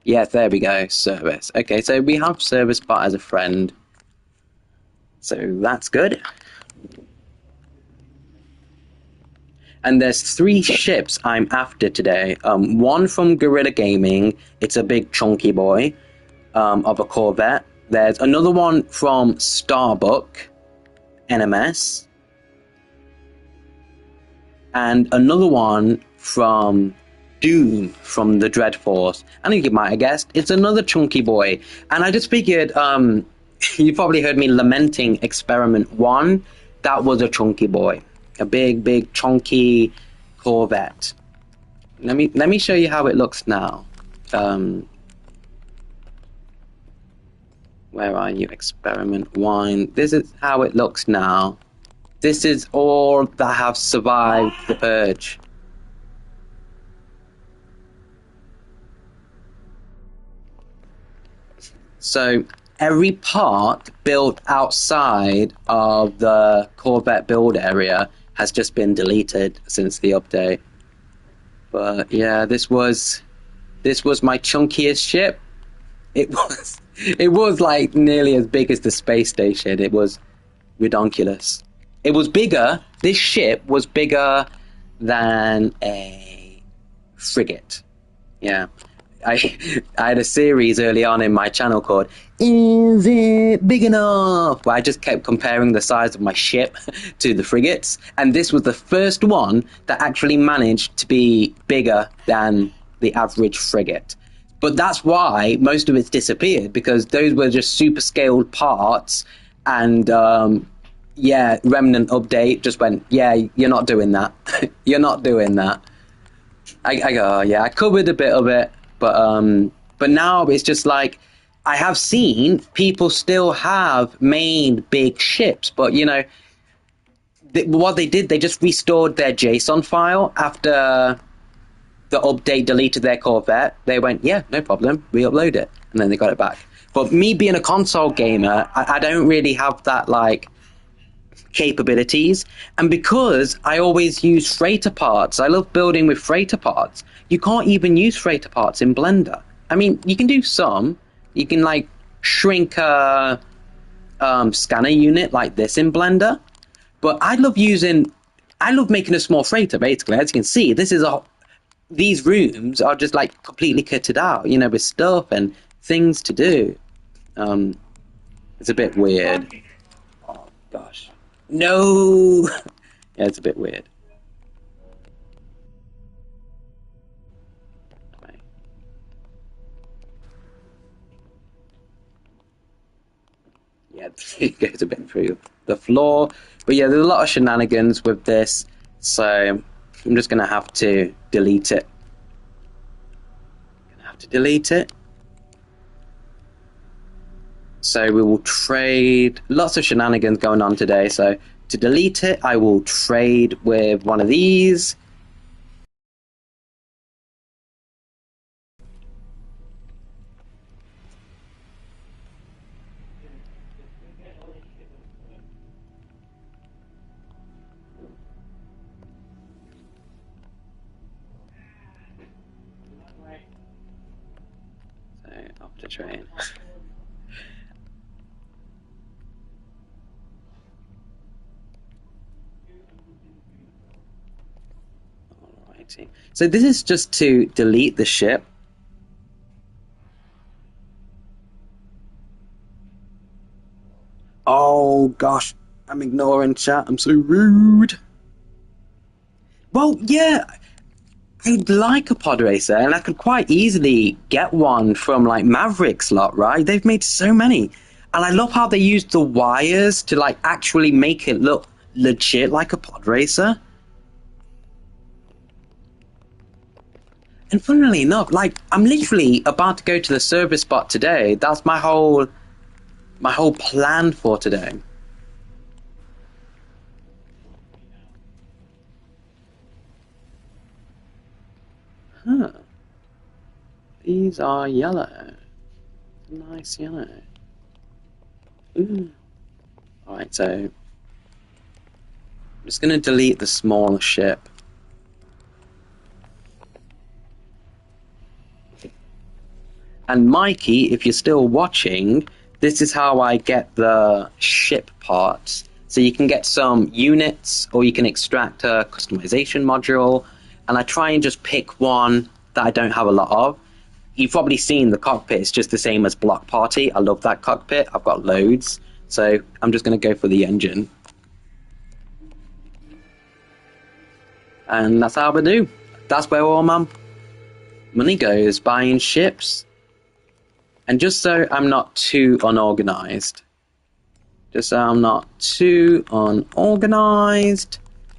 Yes, there we go, Service. Okay, so we have Service Bot as a friend. So that's good. And there's 3 ships I'm after today. One from Guerrilla Gaming. It's a big chunky boy of a Corvette. There's another one from Starbuck, NMS. And another one from Doom from the Dread Force. I think you might have guessed. It's another chunky boy. And I just figured, you probably heard me lamenting Experiment 1. That was a chunky boy. A big, chunky Corvette. Let me show you how it looks now. Where are you? Experiment 1. This is how it looks now. This is all that have survived the purge. So every part built outside of the Corvette build area has just been deleted since the update. But yeah, this was my chunkiest ship. It was like nearly as big as the space station. It was redonkulous. It was bigger. This ship was bigger than a frigate. Yeah. I had a series early on in my channel called "Is It Big Enough?" where I just kept comparing the size of my ship to the frigates, and this was the first one that actually managed to be bigger than the average frigate. But that's why most of it's disappeared, because those were just super scaled parts, and yeah, Remnant update just went, yeah, you're not doing that. You're not doing that. I go, yeah, I covered a bit of it. But now it's just like, I have seen people still have made big ships, but you know, what they did, they just restored their JSON file after the update deleted their Corvette. They went, yeah, no problem, re-upload it, and then they got it back. But me being a console gamer, I don't really have that like capabilities, and because I always use freighter parts, I love building with freighter parts. You can't even use freighter parts in Blender. I mean, you can do some. You can like shrink a scanner unit like this in Blender, but I love making a small freighter. Basically, as you can see, these rooms are just like completely kitted out, you know, with stuff and things to do. It's a bit weird. Oh gosh. No! Yeah, it's a bit weird. Right. Yeah, it goes a bit through the floor. But yeah, there's a lot of shenanigans with this, so I'm just going to have to delete it. So we will trade. Lots of shenanigans going on today. So to delete it, I will trade with one of these. So off to train. So this is just to delete the ship. Oh gosh, I'm ignoring chat. I'm so rude. Well, yeah, I'd like a pod racer, and I could quite easily get one from like Maverick's lot, right? They've made so many, and I love how they use the wires to like actually make it look legit like a pod racer. And funnily enough, like I'm literally about to go to the service spot today. That's my whole plan for today. Huh. These are yellow. Nice yellow. Ooh. Alright, so I'm just gonna delete the small ship. And Mikey, if you're still watching, this is how I get the ship parts. So you can get some units, or you can extract a customization module, and I try and just pick one that I don't have a lot of. You've probably seen the cockpit, it's just the same as Block Party. I love that cockpit, I've got loads. So I'm just going to go for the engine. And that's how I do. That's where all man. money goes buying ships. And just so I'm not too unorganized,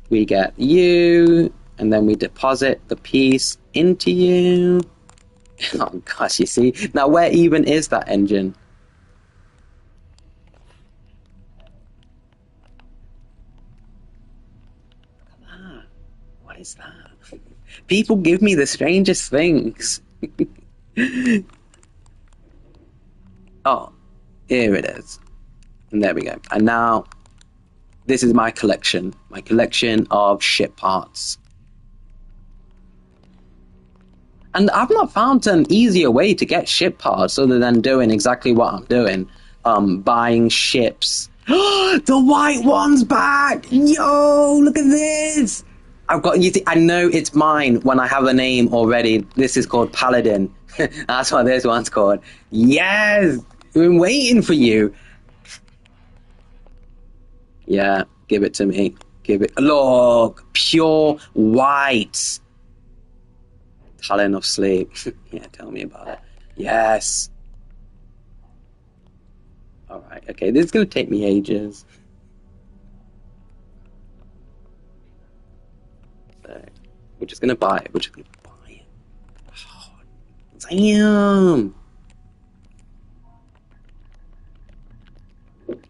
we get you, and then we deposit the piece into you. Oh gosh, you see? Now where even is that engine? Ah, what is that? People give me the strangest things. Oh, here it is. And there we go. And now, this is my collection of ship parts. And I've not found an easier way to get ship parts other than doing exactly what I'm doing. Buying ships. The white one's back! Yo, look at this! I know it's mine when I have a name already. This is called Paladin. That's what this one's called. Yes! We've been waiting for you. Yeah, give it to me. Look, pure white. Talon of Sleep. Yeah, tell me about it. Yes. Alright, okay, this is going to take me ages. So, we're just going to buy it. Oh, damn.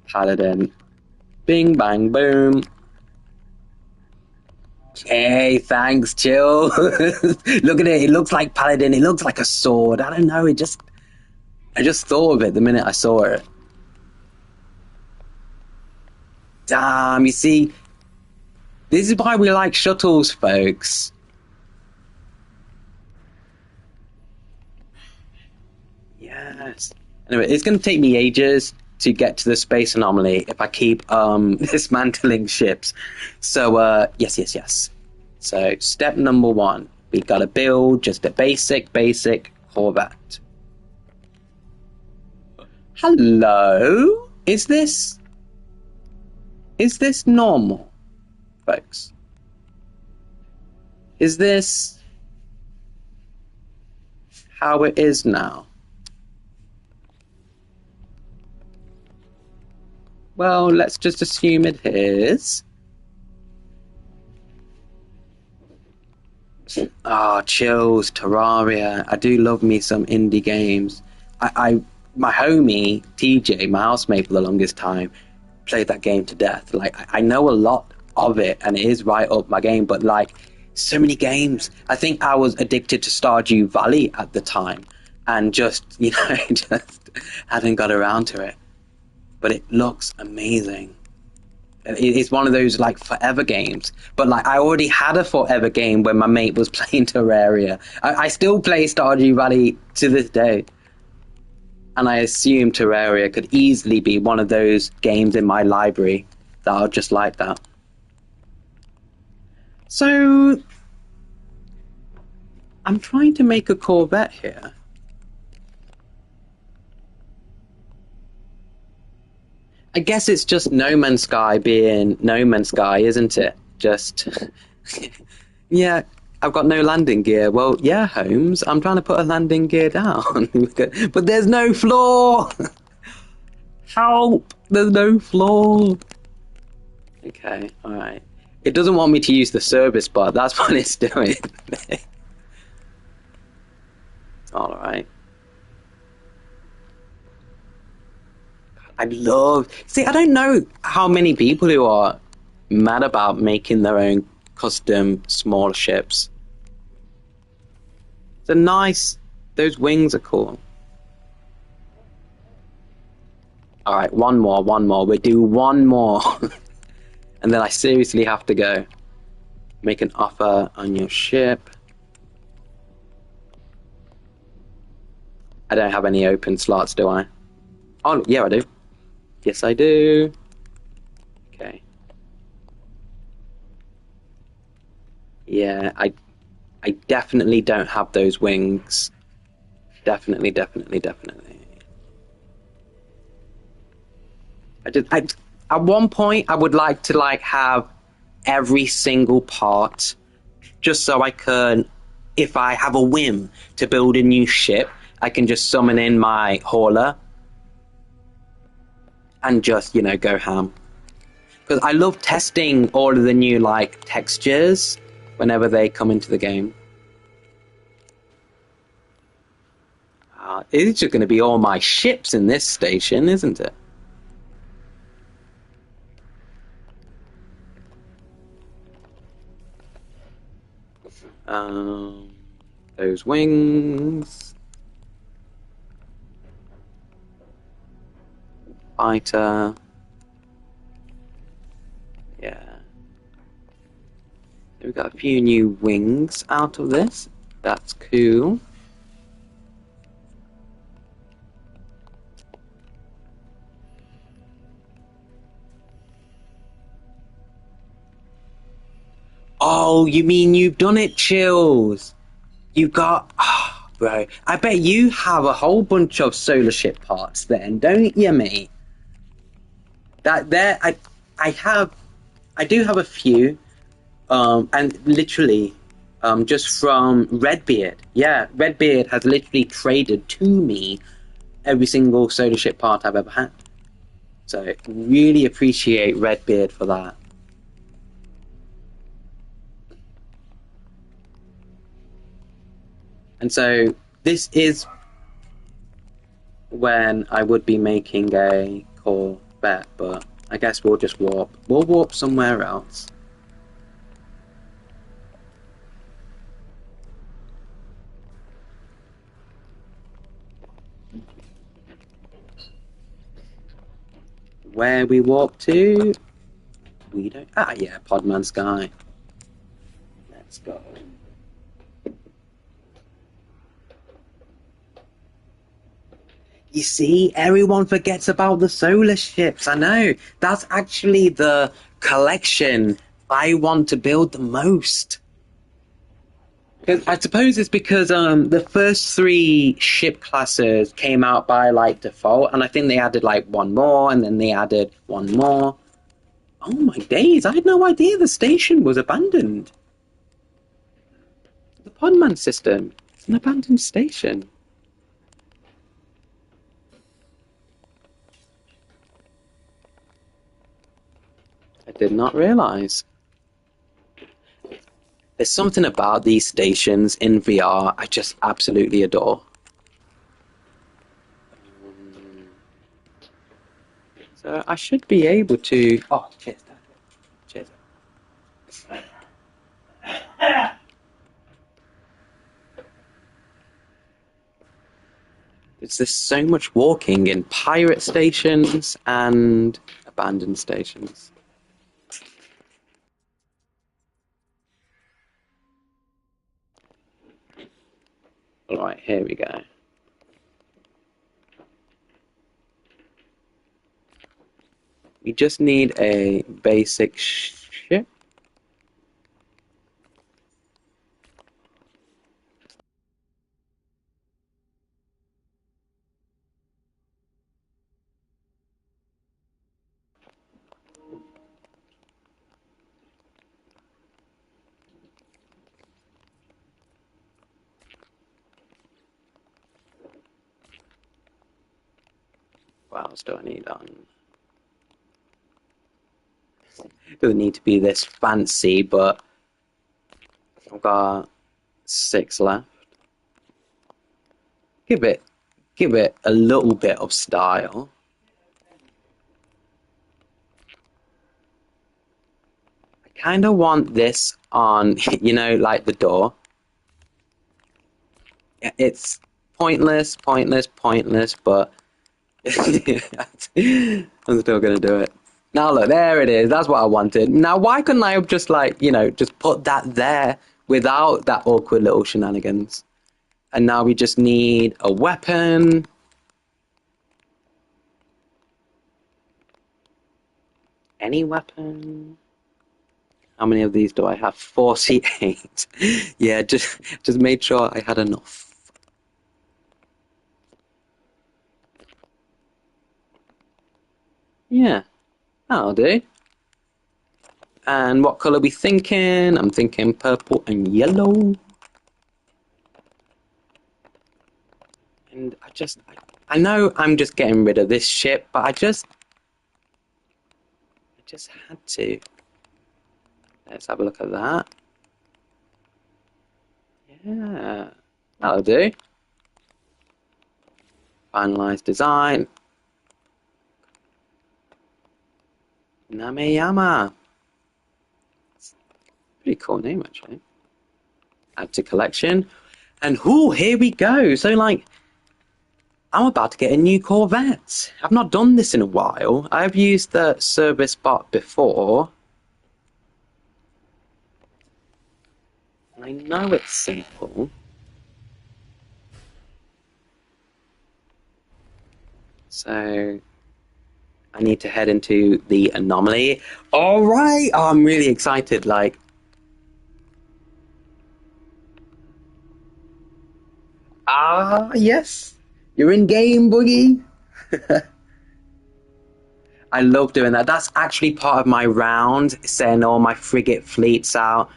Paladin. Bing, bang, boom. Hey, thanks, chill. Look at it. It looks like Paladin. It looks like a sword. I don't know. I just thought of it the minute I saw it. Damn, you see, this is why we like shuttles, folks. Yes. Anyway, it's going to take me ages to get to the space anomaly if I keep dismantling ships. So, yes. So, step number 1, we got to build just a basic Corvette. Hello? Is this normal, folks? Is this how it is now? Well, let's just assume it is. Ah, chills, Terraria. I do love me some indie games. My homie, TJ, my housemate for the longest time, played that game to death. Like, I know a lot of it, and it is right up my game, but like, so many games. I think I was addicted to Stardew Valley at the time, and just, just hadn't got around to it. But it looks amazing. It's one of those like forever games. But like I already had a forever game when my mate was playing Terraria. I still play Stardew Valley to this day. And I assume Terraria could easily be one of those games in my library that are just like that. So I'm trying to make a Corvette here. I guess it's just No Man's Sky being No Man's Sky, isn't it? Just, yeah, I've got no landing gear. Well, yeah, Holmes, I'm trying to put a landing gear down. But there's no floor! Help! There's no floor! Okay, alright. It doesn't want me to use the service bar. That's what it's doing. Alright. I don't know how many people who are mad about making their own custom small ships. They're nice. Those wings are cool. Alright, one more. We'll do one more. And then I seriously have to go. Make an offer on your ship. I don't have any open slots, do I? Oh, yeah, I do. Yes, I do. Okay. Yeah, I definitely don't have those wings. Definitely. At one point, I would like to have every single part, just so I can if I have a whim to build a new ship, I can just summon in my hauler and just, go ham. Because I love testing all of the new, like, textures whenever they come into the game. It's just going to be all my ships in this station, isn't it? Those wings. Fighter. Yeah. We've got a few new wings out of this. That's cool. Oh, you mean you've done it, Chills? You've got... Oh, bro. I bet you have a whole bunch of solar ship parts then, don't you, mate? I do have a few, and literally, just from Redbeard. Yeah, Redbeard has literally traded to me every single solar ship part I've ever had. So really appreciate Redbeard for that. And so this is when I would be making a Corvette, but I guess we'll just warp. We'll warp somewhere else. Where we warp to, we don't... Ah, yeah, Podman Sky. Let's go. You see, everyone forgets about the solar ships. I know. That's actually the collection I want to build the most. I suppose it's because the first 3 ship classes came out by like default, and I think they added like one more, and then they added one more. Oh my days! I had no idea the station was abandoned. The Podman system. It's an abandoned station. I did not realize. There's something about these stations in VR I just absolutely adore. So I should be able to... Oh, cheers, Dad. Cheers. There's so much walking in pirate stations and abandoned stations. Alright, here we go. We just need a basic ship. What else do I need on? Doesn't need to be this fancy, but I've got 6 left. Give it a little bit of style. I kind of want this on, like the door. It's pointless, but I'm still gonna do it. Now look, there it is. That's what I wanted. Now why couldn't I have just just put that there without that awkward little shenanigans? And now we just need a weapon. Any weapon? How many of these do I have? 48. Yeah, just made sure I had enough. Yeah, that'll do. And what colour are we thinking? I'm thinking purple and yellow. I know I'm just getting rid of this ship, but I just had to. Let's have a look at that. Yeah, that'll do. Finalize design. Nameyama. Pretty cool name, actually. Add to collection. And here we go. So, like, I'm about to get a new Corvette. I've not done this in a while. I've used the service bot before. And I know it's simple. So, I need to head into the anomaly. All right. Oh, I'm really excited. Like, yes. You're in game, Boogie. I love doing that. That's actually part of my round, setting all my frigate fleets out.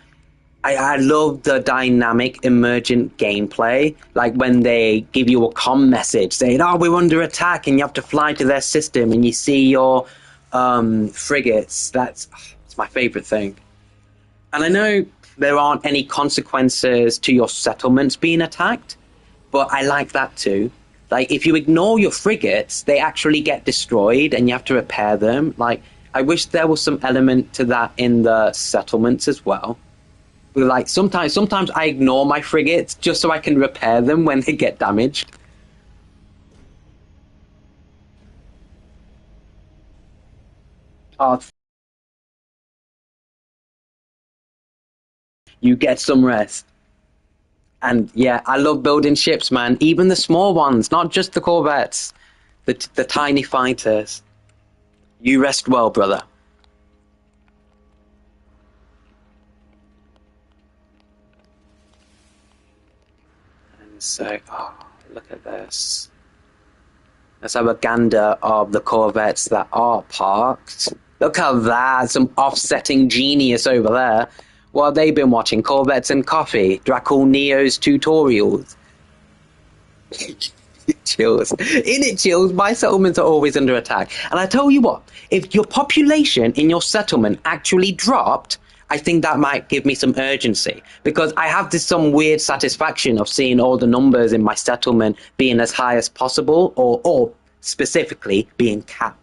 I love the dynamic, emergent gameplay. Like when they give you a comm message saying, "Oh, we're under attack," and you have to fly to their system, and you see your frigates. It's my favorite thing. And I know there aren't any consequences to your settlements being attacked, but I like that too. Like, if you ignore your frigates, they actually get destroyed and you have to repair them. Like, I wish there was some element to that in the settlements as well. Like, sometimes I ignore my frigates just so I can repair them when they get damaged. Oh, you get some rest. And yeah, I love building ships, man. Even the small ones, not just the Corvettes, the tiny fighters. You rest well, brother. And so, look at this. Let's have a gander of the Corvettes that are parked. Look at that, some offsetting genius over there. What have they been watching? Corvettes and Coffee, Dracul Neo's tutorials. Chills. In it, chills. My settlements are always under attack. And I tell you what, if your population in your settlement actually dropped, I think that might give me some urgency, because I have some weird satisfaction of seeing all the numbers in my settlement being as high as possible, or specifically being capped.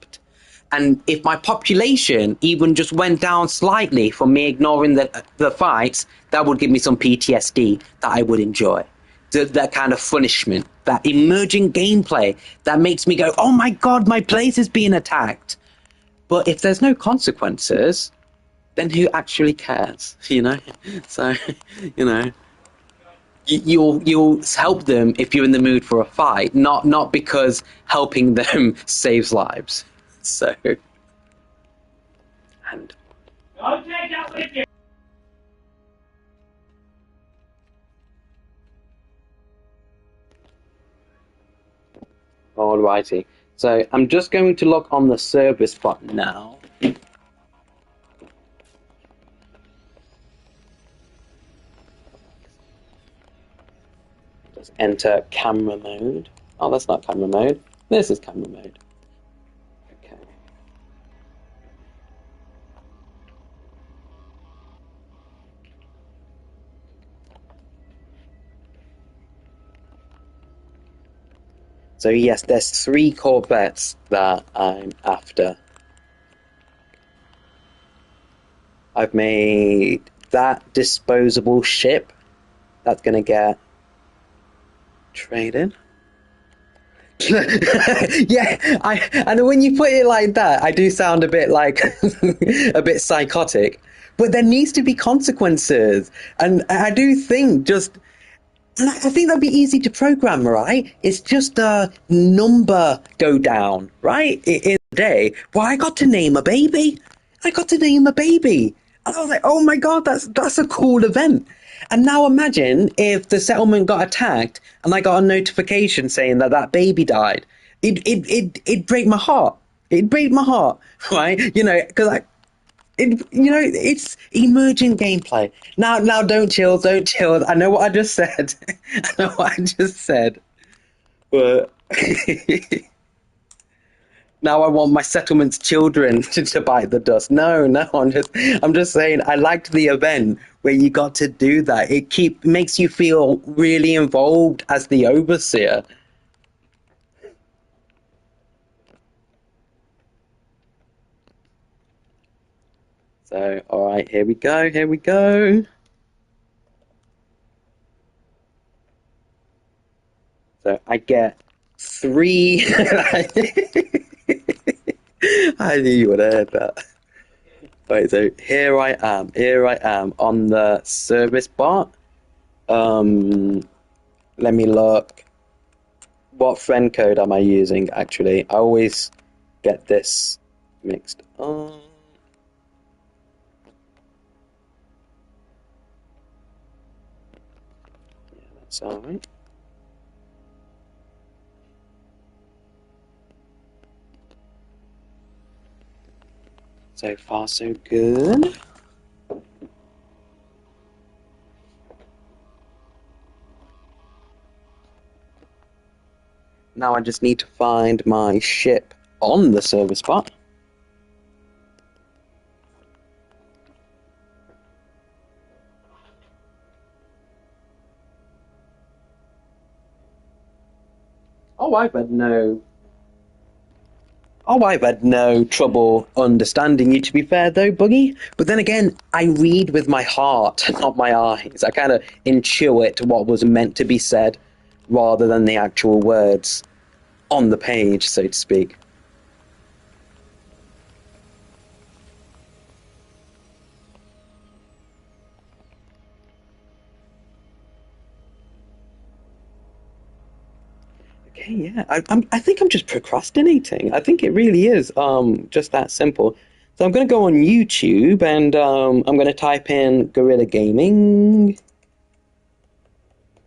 And if my population even just went down slightly for me ignoring the fights, that would give me some PTSD that I would enjoy. That kind of punishment, that emerging gameplay that makes me go, oh my god, my place is being attacked. But if there's no consequences, then who actually cares, you know? So, you know, you'll help them if you're in the mood for a fight, not because helping them saves lives. So, and Don't take that with you. alrighty. So I'm just going to look on the service button now. Just enter camera mode. Oh, that's not camera mode. This is camera mode. Okay. So yes, there's 3 Corvettes that I'm after. I've made that disposable ship that's going to get traded. Yeah, and when you put it like that, I do sound a bit like a bit psychotic. But there needs to be consequences, and I do think and I think that'd be easy to program, right? It's just a number go down, right? In the day. Well, I got to name a baby. I got to name a baby. And I was like, oh my god, that's a cool event. And now imagine if the settlement got attacked and I got a notification saying that baby died. It'd break my heart. It'd break my heart, right? You know, because it's emerging gameplay. Now, don't chill. I know what I just said. I know what I just said. But Now I want my settlement's children to bite the dust. No, no, I'm just saying I liked the event where you got to do that. Makes you feel really involved as the overseer. So, all right, here we go, here we go. So I get three. I knew you would have heard that. Right, so here I am on the service bot. Let me look. What friend code am I using, actually? I always get this mixed up. Yeah, that's alright. So far, so good. Now I just need to find my ship on the service bot. Oh, I've had no Oh, I've had no trouble understanding you, to be fair, though, Buggy. But then again, I read with my heart, not my eyes. I kind of intuit what was meant to be said rather than the actual words on the page, so to speak. Okay, yeah, I think I'm just procrastinating. I think it really is just that simple. So I'm going to go on YouTube and I'm going to type in Guerrilla Gaming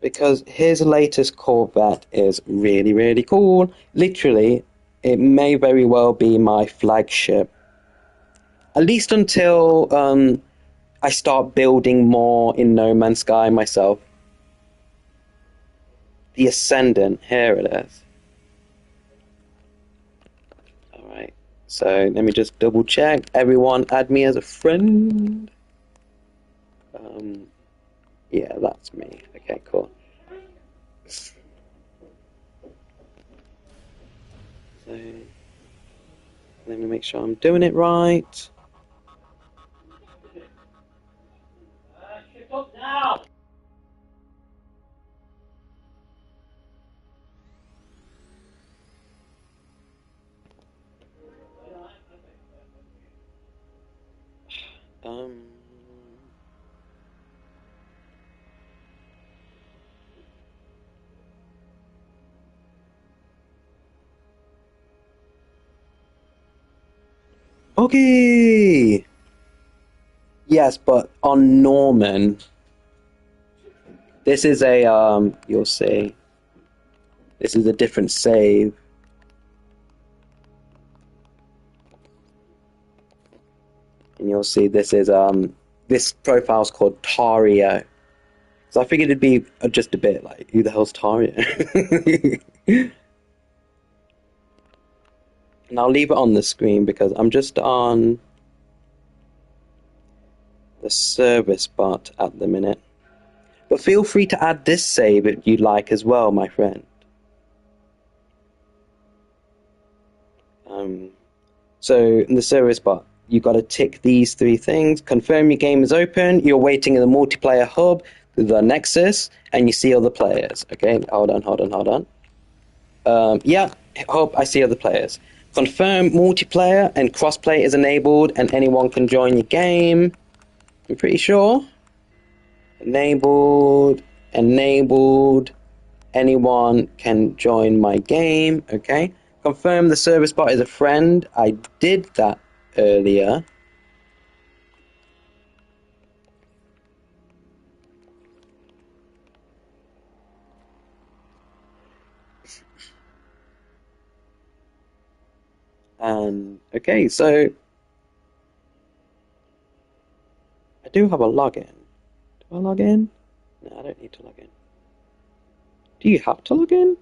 because his latest Corvette is really, really cool. Literally, it may very well be my flagship. At least until I start building more in No Man's Sky myself. The Ascendant, here it is. Alright, so let me just double check. Everyone add me as a friend. Yeah, that's me. Okay, cool. So, let me make sure I'm doing it right. Um, okay. Yes, but on Norman, this is a you'll see. This is a different save. And you'll see this profile's called Tario. So I figured it'd be just a bit like, who the hell's Tario? And I'll leave it on the screen because I'm just on the service bot at the minute. But feel free to add this save if you'd like as well, my friend. So in the service bot, you got to tick these three things. Confirm your game is open. You're waiting in the multiplayer hub, the Nexus, and you see other players. Okay, hold on. Yeah, hub, I see other players. Confirm multiplayer and crossplay is enabled, and anyone can join your game. I'm pretty sure. Enabled. Anyone can join my game. Okay. Confirm the service bot is a friend. I did that earlier. And okay, so I do have a login. Do I log in? No, I don't need to log in. Do you have to log in?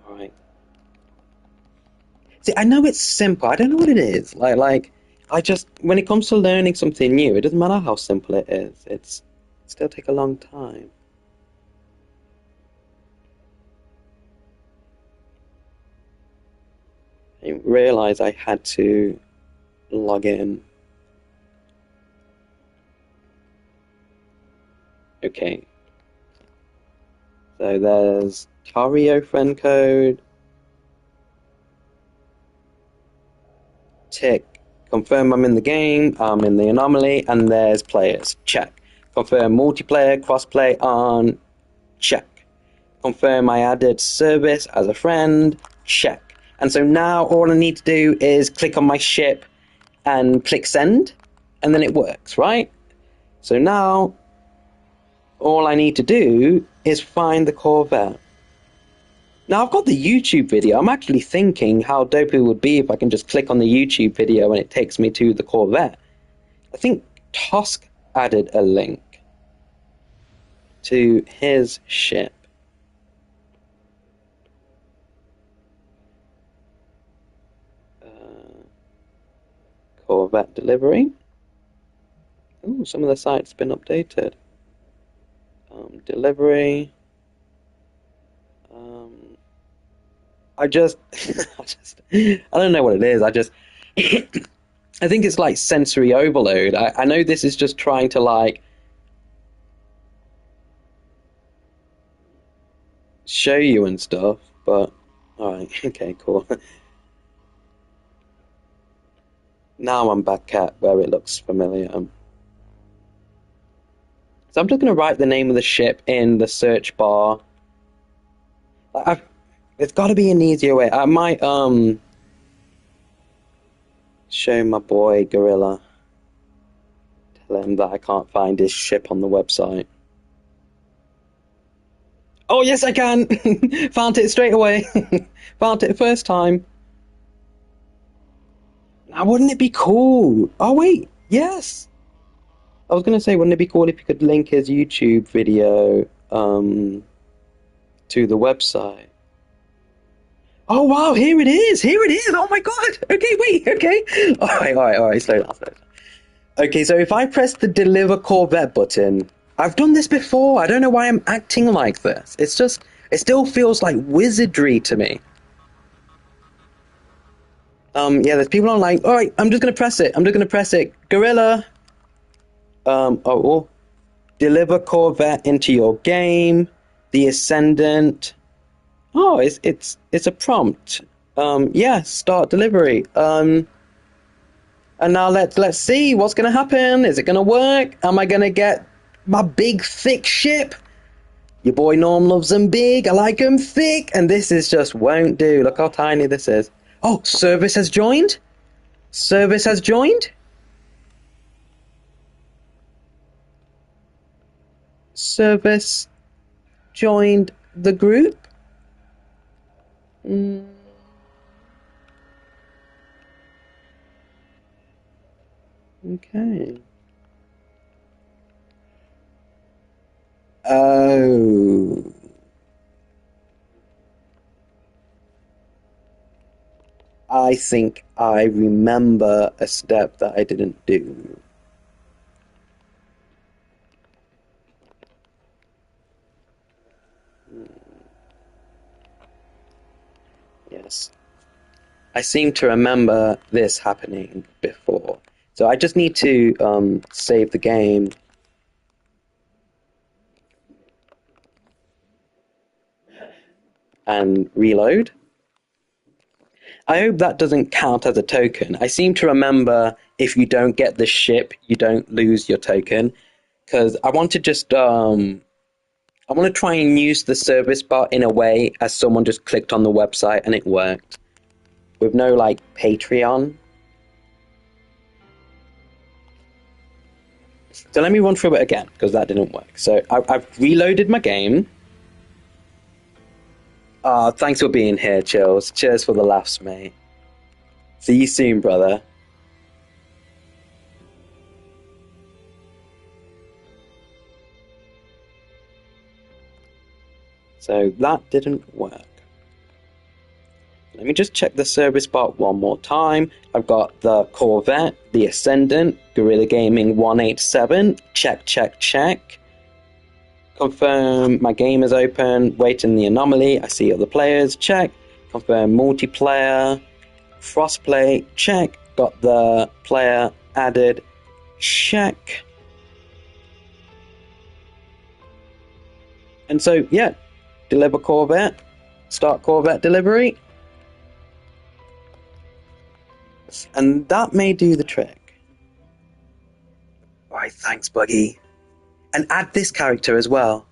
Alright. See, I know it's simple. I don't know what it is. I just, when it comes to learning something new, it doesn't matter how simple it is. It still take a long time. I didn't realize I had to log in. Okay. So there's Tario friend code. Tick. Confirm I'm in the game. I'm in the anomaly. And there's players. Check. Confirm multiplayer, crossplay on. Check. Confirm I added service as a friend. Check. And so now all I need to do is click on my ship and click send. And then it works, right? So now all I need to do is find the Corvette. Now, I've got the YouTube video. I'm actually thinking how dope it would be if I can just click on the YouTube video and it takes me to the Corvette. I think Tosk added a link to his ship. Corvette delivery. Ooh, some of the sites been updated. Delivery. I don't know what it is. I think it's like sensory overload. I know this is just trying to like show you and stuff, but alright, okay, cool. Now I'm back at where it looks familiar. So I'm just going to write the name of the ship in the search bar. It's got to be an easier way. I might show my boy Gorilla. Tell him that I can't find his ship on the website. Oh yes, I can. Found it straight away. Found it the first time. Now, wouldn't it be cool? Oh wait, yes. I was gonna say, wouldn't it be cool if you could link his YouTube video to the website? Oh wow, here it is! Here it is! Oh my god! Okay, wait, okay. Alright, slow down. Okay, so if I press the deliver Corvette button, I've done this before. I don't know why I'm acting like this. It's just, it still feels like wizardry to me. Yeah, there's people online. Alright, I'm just gonna press it. Gorilla. Deliver Corvette into your game. The Ascendant. Oh, it's a prompt. Yeah, start delivery. And now let's see what's gonna happen. Is it gonna work? Am I gonna get my big thick ship? Your boy Norm loves them big. I like them thick. And this is just won't do. Look how tiny this is. Oh, service has joined. Service has joined. Service joined the group. Okay. Oh. I think I remember a step that I didn't do. Yes. I seem to remember this happening before. So I just need to save the game. And reload. I hope that doesn't count as a token. I seem to remember if you don't get the ship, you don't lose your token. Because I want to just, I want to try and use the service bar in a way as someone just clicked on the website and it worked. With no, like, Patreon. So let me run through it again, because that didn't work. So I've reloaded my game. Thanks for being here, Chills. Cheers for the laughs, mate. See you soon, brother. So that didn't work. Let me just check the service bot one more time. I've got the Corvette, the Ascendant, Guerrilla Gaming 187. Check, check, check. Confirm my game is open. Waiting the anomaly. I see other players. Check. Confirm multiplayer. Crossplay. Check. Got the player added. Check. And so, yeah. Deliver Corvette. Start Corvette delivery. And that may do the trick. Alright, thanks, Buggy. And add this character as well.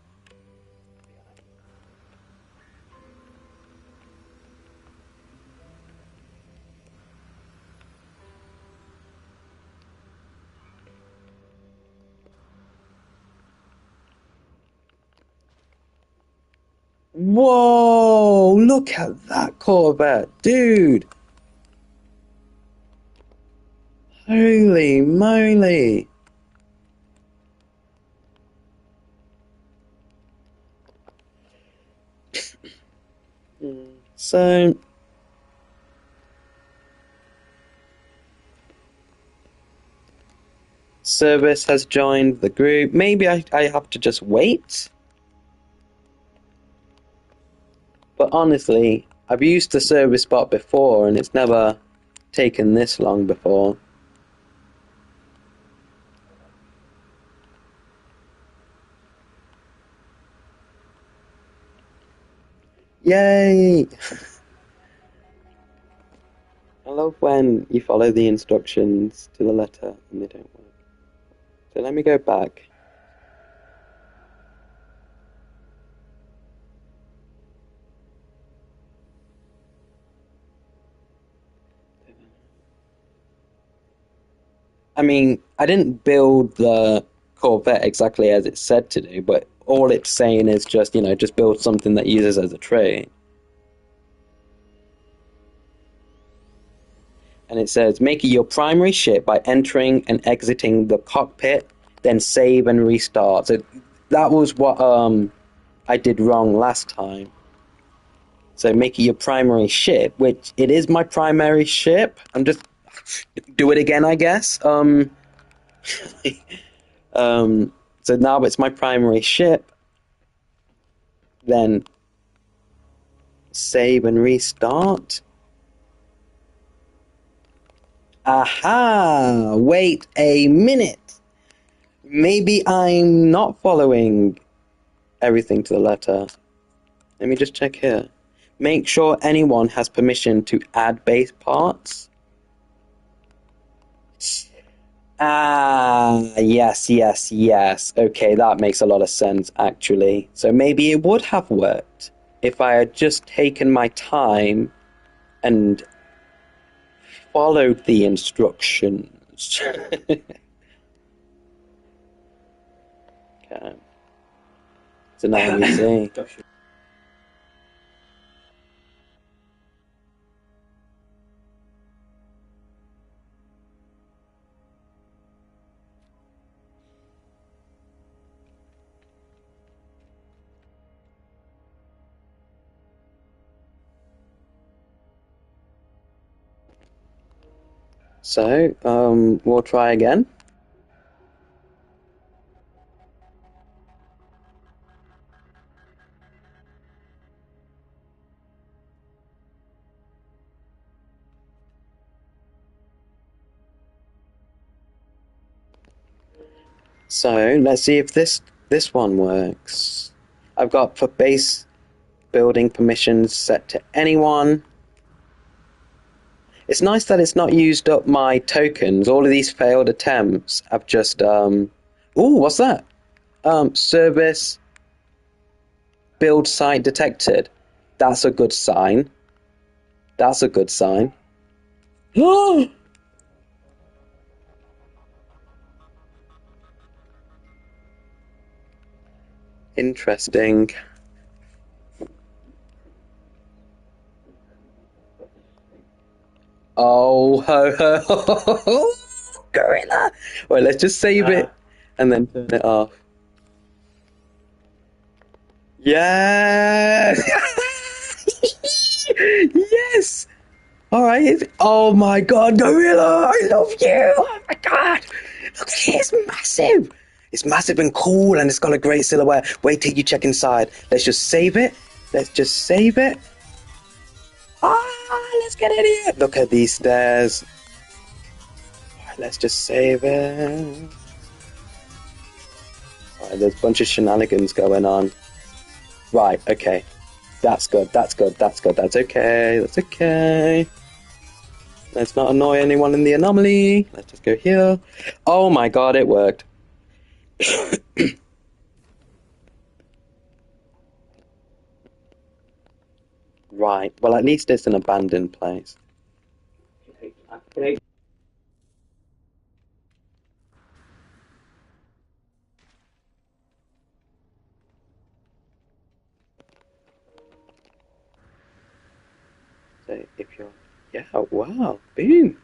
Whoa! Look at that Corvette, dude! Holy moly! So, Service has joined the group. Maybe I have to just wait? But honestly, I've used the service bot before and it's never taken this long before. Yay! I love when you follow the instructions to the letter and they don't work. So let me go back. I mean, I didn't build the Corvette exactly as it said to do, but all it's saying is just, just build something that uses as a trait. And it says, make it your primary ship by entering and exiting the cockpit, then save and restart. So that was what I did wrong last time. So make it your primary ship, which it is my primary ship. I'm just do it again, I guess. So now it's my primary ship. Then save and restart. Aha! Wait a minute. Maybe I'm not following everything to the letter. Let me just check here. Make sure anyone has permission to add base parts. Ah, yes. Okay, that makes a lot of sense, actually. So maybe it would have worked if I had just taken my time and followed the instructions. Okay. So now we see. So, we'll try again. So, let's see if this one works. I've got for base building permissions set to anyone. It's nice that it's not used up my tokens. All of these failed attempts have just ooh, what's that? Service build site detected. That's a good sign. That's a good sign. Interesting. Oh, ho, ho, ho, ho, ho. Gorilla. Well, let's just save it and then turn it off. Yes! Yes! Yes! Alright. Oh my god, Gorilla! I love you! Oh my god! Look at it, it's massive! It's massive and cool, and it's got a great silhouette. Wait till you check inside. Let's just save it. Let's just save it. Ah, let's get in here! Look at these stairs. Alright, let's just save it. Alright, there's a bunch of shenanigans going on. Right, okay. That's good, that's good, that's good, that's okay, that's okay. Let's not annoy anyone in the anomaly. Let's just go here. Oh my god, it worked. Right, well at least it's an abandoned place. So if you're... Yeah, wow, boom.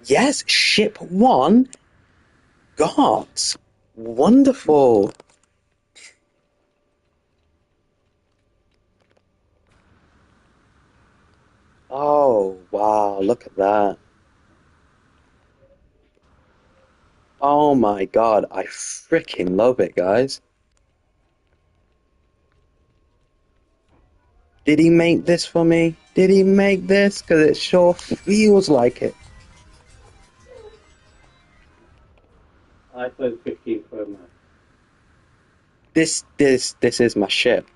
Yes, ship 1 got. Wonderful. Oh, wow, look at that. Oh my god, I freaking love it, guys. Did he make this for me? Did he make this? Because it sure feels like it. iPhone 15 Pro Max. This is my ship.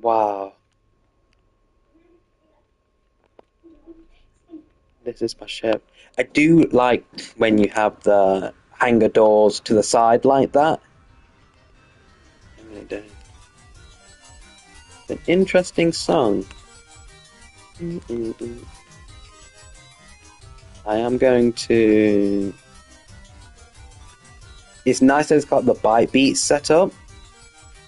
Wow. This is my ship. I do like when you have the hangar doors to the side like that. I really do. It's an interesting song. I am going to... It's nice that it's got the bite beats set up.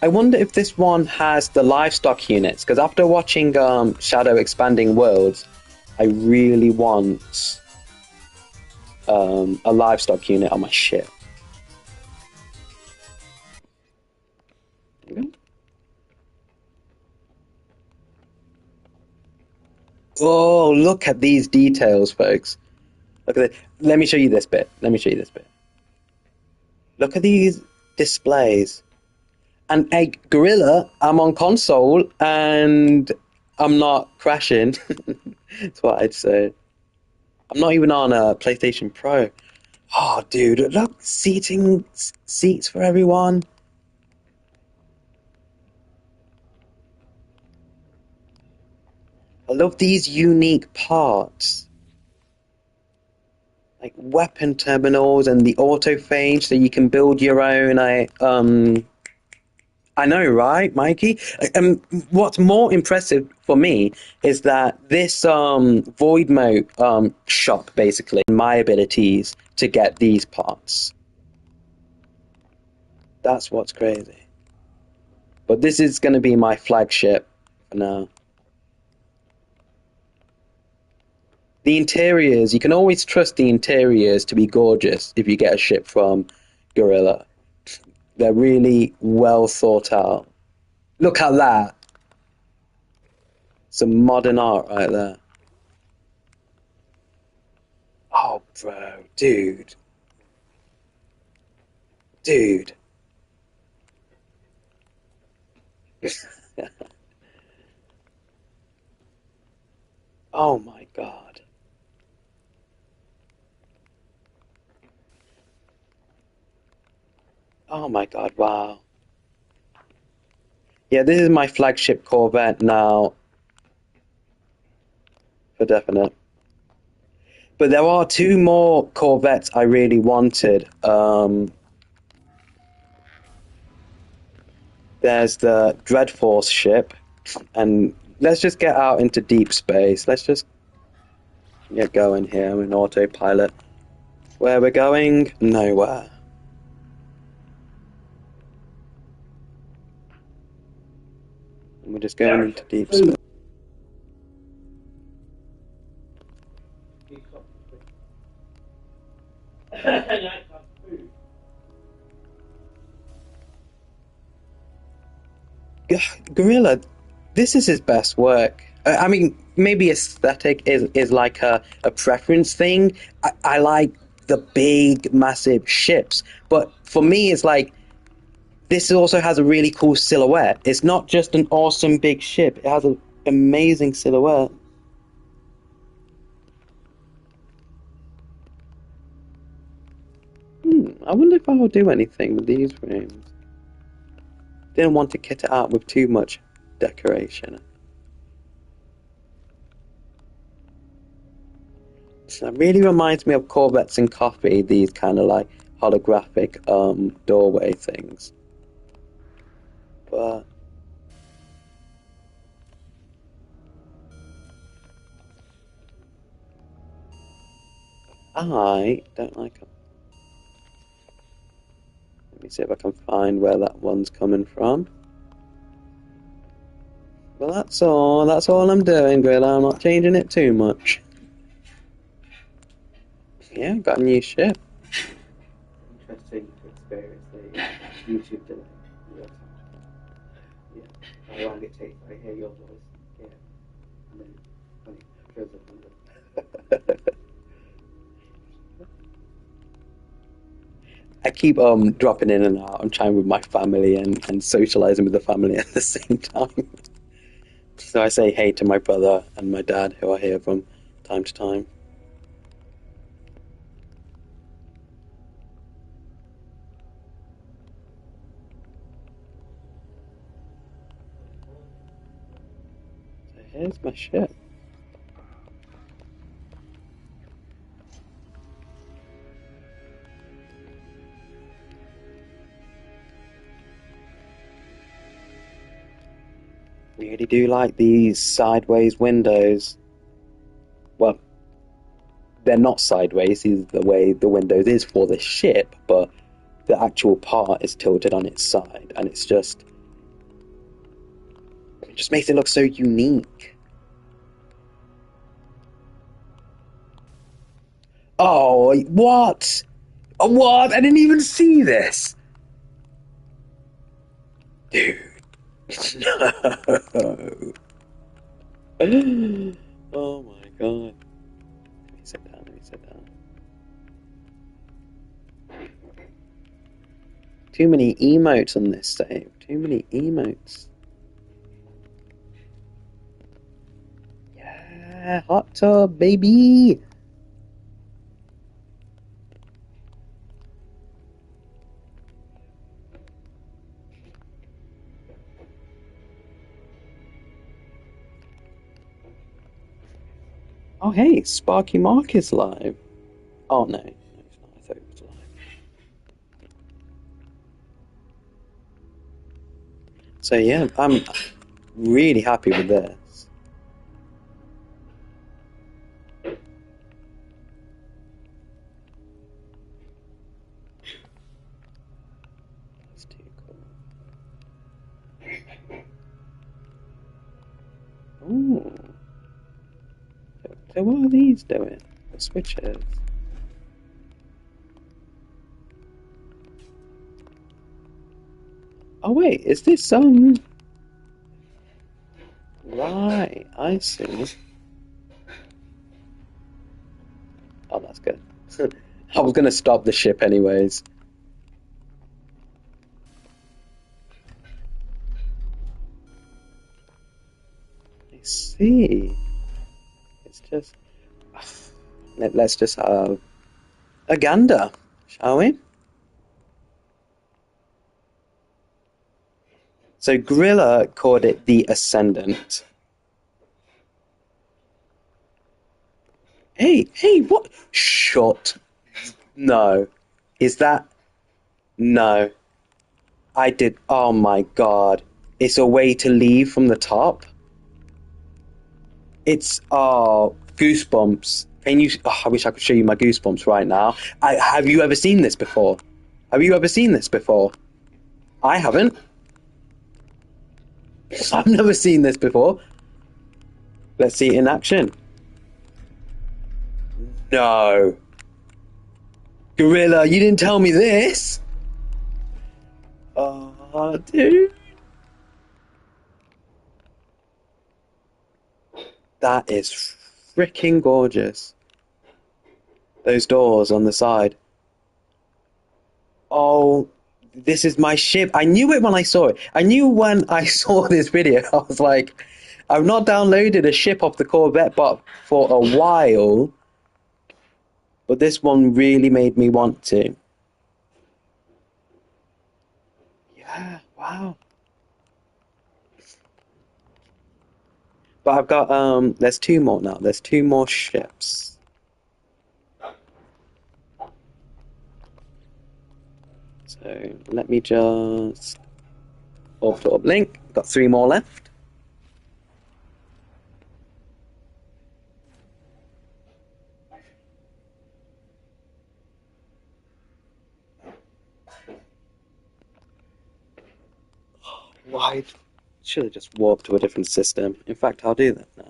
I wonder if this one has the livestock units, because after watching Shadow Expanding Worlds, I really want a livestock unit on my ship. Oh, look at these details, folks. Look at it. Let me show you this bit. Let me show you this bit. Look at these displays. And hey, Gorilla, I'm on console and I'm not crashing. That's what I'd say. I'm not even on a PlayStation Pro. Oh, dude, look, seats for everyone. I love these unique parts. Like weapon terminals and the autophage so you can build your own. I know, right, Mikey? What's more impressive for me is that this void mode shop basically my abilities to get these parts. That's what's crazy. But this is going to be my flagship for now. The interiors, you can always trust the interiors to be gorgeous if you get a ship from Gorilla. They're really well thought out. Look at that. Some modern art right there. Oh, bro, dude. Dude. Oh my god. Oh my god, wow. Yeah, this is my flagship Corvette now. For definite. But there are 2 more Corvettes I really wanted. There's the Dreadforce ship. And let's just get out into deep space. Let's just get going here in autopilot. Where we're going? Nowhere. And we're just going into deep space. Gorilla, this is his best work. I mean, maybe aesthetic is like a preference thing. I like the big, massive ships, but for me, it's like this also has a really cool silhouette. It's not just an awesome big ship; it has an amazing silhouette. I wonder if I'll do anything with these rooms. Didn't want to kit it out with too much decoration. So it really reminds me of Corvettes and Coffee, these kind of like holographic doorway things. But I don't like them. Let me see if I can find where that one's coming from. Well, that's all. That's all I'm doing, Grilla. I'm not changing it too much. Yeah, I've got a new ship. Interesting to experience the YouTube delay. Yeah. Yeah. How long it takes. I hear your voice. Yeah. And then when it goes up on the I keep dropping in and out. I'm trying with my family and socializing with the family at the same time. So I say hey to my brother and my dad, who I hear from time to time. So here's my ship. Really do like these sideways windows. Well, they're not sideways, this is the way the windows is for the ship, but the actual part is tilted on its side, and it just makes it look so unique. Oh, what? What? I didn't even see this. Dude. No. Oh my god. Let me sit down, let me sit down. Too many emotes on this save. Too many emotes. Yeah, hot tub, baby. Oh, hey, Sparky Mark is live. Oh, no, it's not. I thought it was live. So, yeah, I'm really happy with this. That's too cool. Ooh. So what are these doing? The switches. Oh, wait, is this Right, I see. Oh, that's good. I was gonna stop the ship anyways. I see. It's just let's just have a gander, shall we? So Grilla called it the Ascendant. Hey, what? Shut. No. Is that? No. I did. Oh my god. It's a way to leave from the top. It's goosebumps. Can you? Oh, I wish I could show you my goosebumps right now. Have you ever seen this before? Have you ever seen this before? I haven't. I've never seen this before. Let's see it in action. No. Gorilla, you didn't tell me this. Oh, dude. That is freaking gorgeous. Those doors on the side. Oh, this is my ship. I knew it when I saw it. I knew when I saw this video. I was like, I've not downloaded a ship off the Corvette bot for a while. But this one really made me want to. Yeah, wow. But I've got, there's two more now. There's two more ships. So let me just auto uplink. Got three more left. Why? Should have just warped to a different system. In fact, I'll do that now.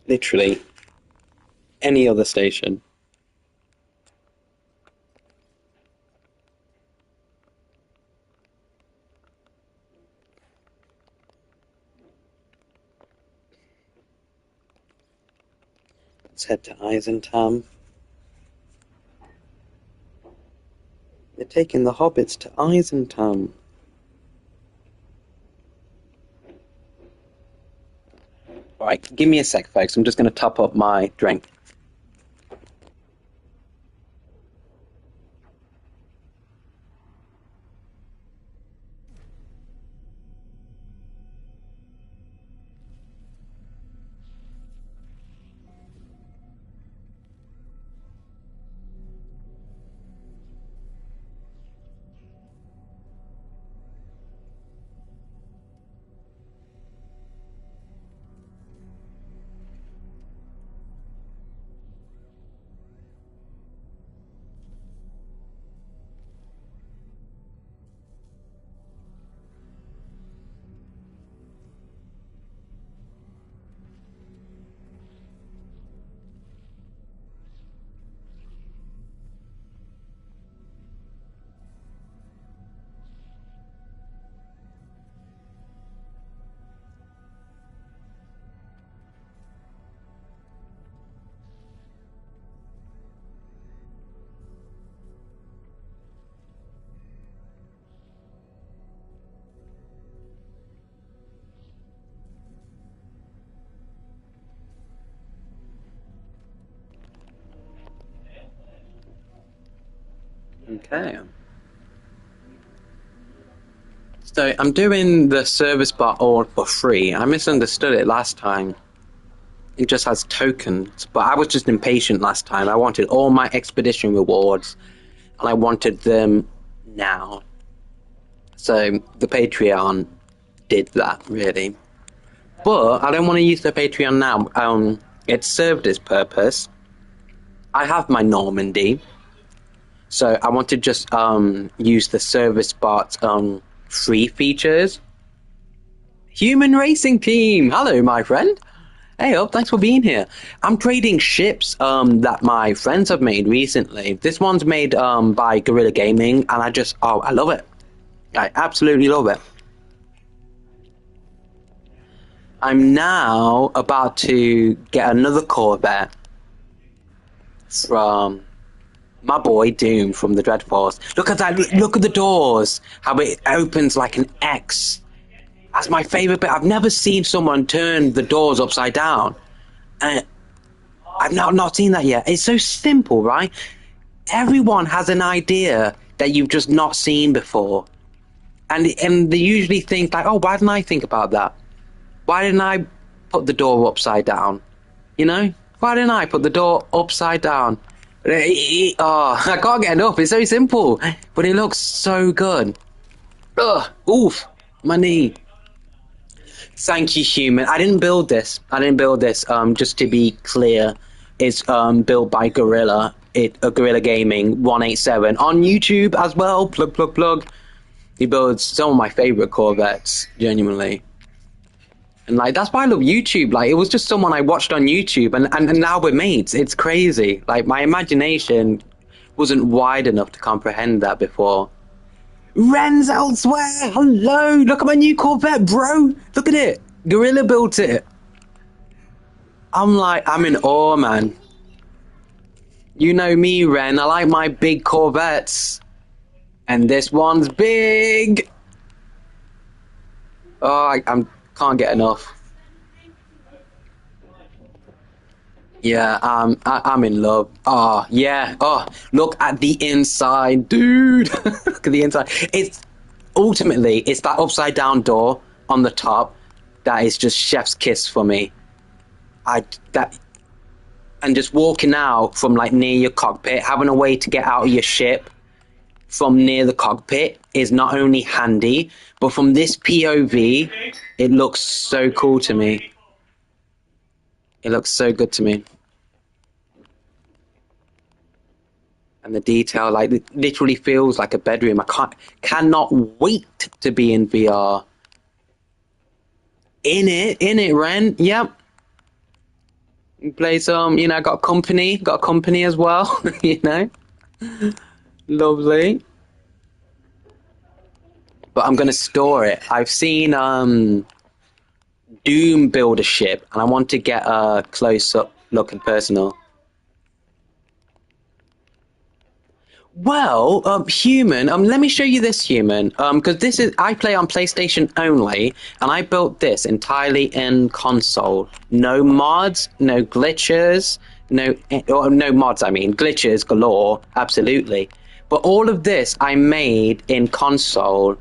Literally any other station. Let's head to Eisentam. They're taking the hobbits to Eisentam. Right, give me a sec, folks. I'm just going to top up my drink. Okay. So I'm doing the service bot all for free. I misunderstood it last time. It just has tokens, but I was just impatient last time. I wanted all my expedition rewards, and I wanted them now. So the Patreon did that, really. But I don't want to use the Patreon now. It served its purpose. I have my Normandy. So I want to just use the service bot free features. Human racing team! Hello, my friend. Hey up, thanks for being here. I'm trading ships that my friends have made recently. This one's made by Guerrilla Gaming, and I love it. I absolutely love it. I'm now about to get another Corvette from my boy Doom from the Dreadforce. Look at that, look at the doors, how it opens like an X. That's my favourite bit. I've never seen someone turn the doors upside down. And I've not seen that yet. It's so simple, right? Everyone has an idea that you've just not seen before. And they usually think like, oh, why didn't I think about that? Why didn't I put the door upside down? You know? Why didn't I put the door upside down? Oh, I can't get enough. It's so simple. But it looks so good. Ugh, oof, my knee. Thank you, human. I didn't build this. Just to be clear, it's built by Guerrilla. Guerrilla Gaming 187 on YouTube as well. Plug, plug, plug. He builds some of my favorite Corvettes, genuinely. And like that's why I love YouTube. Like it was just someone I watched on YouTube, and now we're mates. It's crazy. Like my imagination wasn't wide enough to comprehend that before. Ren's elsewhere. Hello, look at my new Corvette, bro. Look at it. Gorilla built it. I'm in awe, man. You know me, Ren. I like my big Corvettes, and this one's big. Oh, I'm can't get enough. Yeah, I'm in love. Oh, yeah. Oh, look at the inside, dude. Look at the inside. It's ultimately it's that upside down door on the top that is just chef's kiss for me. I that and just walking out from like near your cockpit, having a way to get out of your ship from near the cockpit is not only handy, but from this POV, it looks so cool to me. It looks so good to me. And the detail, like, it literally feels like a bedroom. Cannot wait to be in VR. In it, Ren. Yep. Play some, got company as well, Lovely. But I'm gonna store it. I've seen Doom build a ship, and I want to get a close-up look and personal. Well, human. Let me show you this human. Because I play on PlayStation only, and I built this entirely in console. No mods, no glitches, no mods. I mean, glitches galore, absolutely. But all of this I made in console,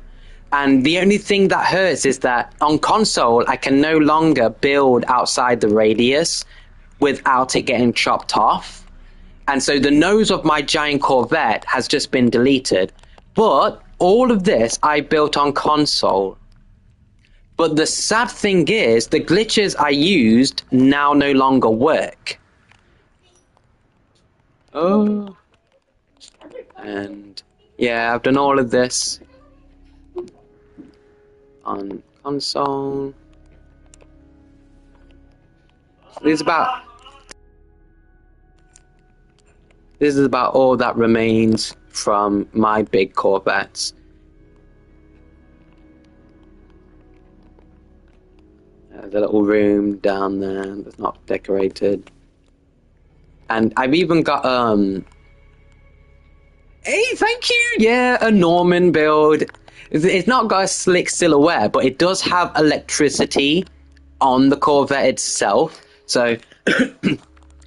and the only thing that hurts is that on console I can no longer build outside the radius without it getting chopped off. And so the nose of my giant Corvette has just been deleted. But all of this I built on console. But the sad thing is, the glitches I used now no longer work. Oh. And yeah, I've done all of this on console. This is about all that remains from my big Corvettes. There's a little room down there that's not decorated. And I've even got, hey, thank you! Yeah, a Norman build. It's not got a slick silhouette, but it does have electricity on the Corvette itself. So...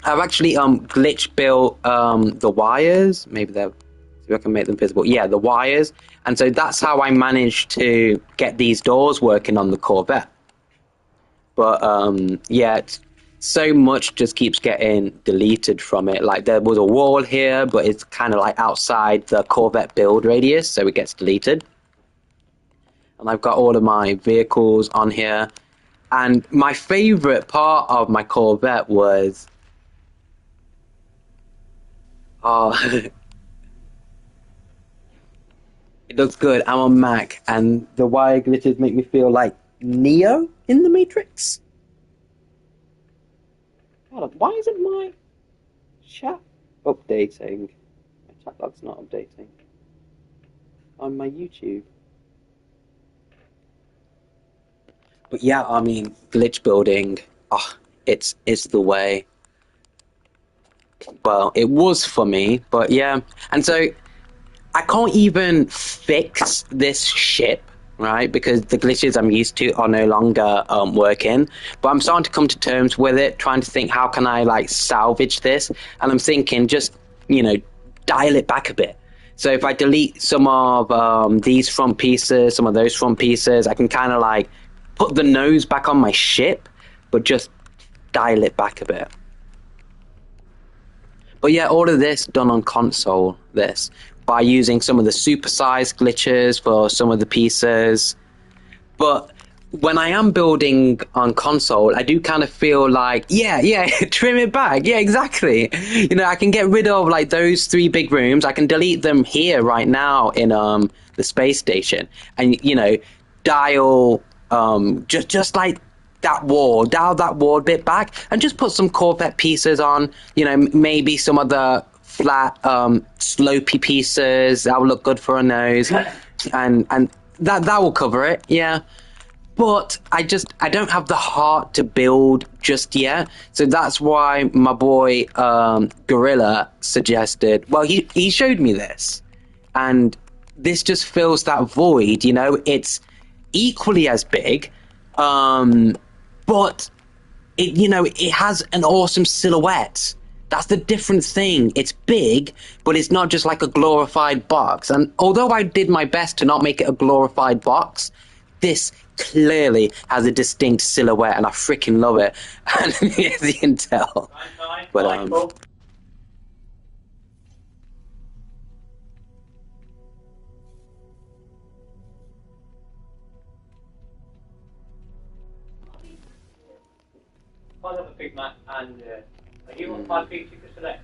I've actually glitch built the wires. Maybe see if I can make them visible. Yeah, the wires. And so that's how I managed to get these doors working on the Corvette. But yeah, so much just keeps getting deleted from it. Like there was a wall here, but it's kind of like outside the Corvette build radius, so it gets deleted. And I've got all of my vehicles on here. And my favorite part of my Corvette was... Oh, it looks good. I'm on Mac, and the wire glitches make me feel like Neo in the Matrix. Hold on, why isn't my chat updating? My chat log's not updating on my YouTube. But yeah, I mean, glitch building. Oh, it's the way. Well, it was for me, but yeah. And so I can't even fix this ship, right? Because the glitches I'm used to are no longer working. But I'm starting to come to terms with it, trying to think, how can I like salvage this? And I'm thinking, just, dial it back a bit. So if I delete some of these front pieces, some of those front pieces, I can kind of like put the nose back on my ship, but just dial it back a bit. But yeah, all of this done on console, by using some of the supersized glitches for some of the pieces. But when I am building on console, I do kind of feel like, yeah, trim it back. Yeah, exactly. I can get rid of like those 3 big rooms. I can delete them here right now in the space station. And, dial just like that wall, dial that wall bit back, and just put some Corvette pieces on. You know, maybe some of the flat, slopey pieces that will look good for a nose, and that will cover it. Yeah. But I don't have the heart to build just yet. So that's why my boy Gorilla suggested. Well, he showed me this, and this just fills that void. You know, it's equally as big, but it has an awesome silhouette. That's the different thing. It's big, but it's not just like a glorified box. And although I did my best to not make it a glorified box, this clearly has a distinct silhouette, and I freaking love it. And as you can tell, but I'll have a Big Mac and are you on 5 feet tickets today?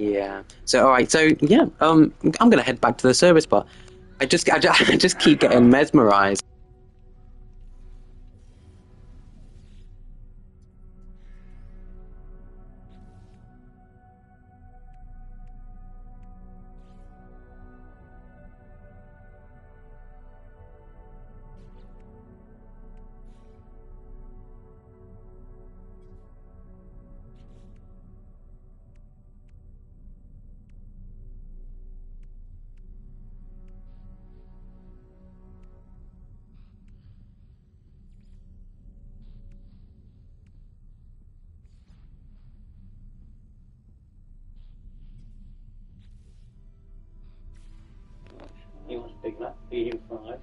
yeah. So all right. So yeah. I'm gonna head back to the service bar. I just keep getting mesmerized. He wants Big Mac, medium fries.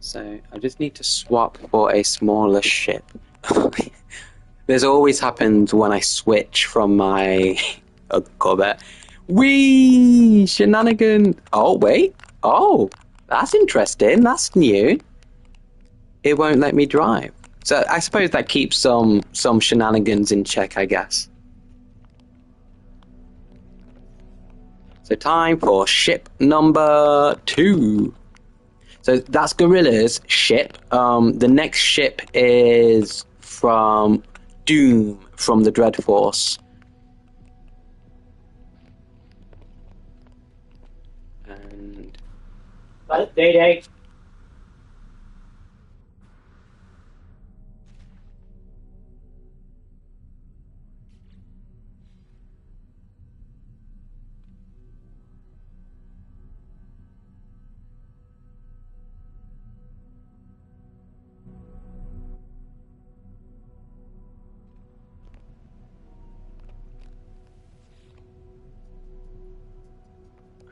So I just need to swap for a smaller ship. This always happens when I switch from my Corvette. Wee shenanigan. Oh wait. Oh, that's interesting. That's new. It won't let me drive. So I suppose that keeps some shenanigans in check, I guess. So time for ship number 2. So that's Gorilla's ship. The next ship is from Doom from the Dread Force. And Day.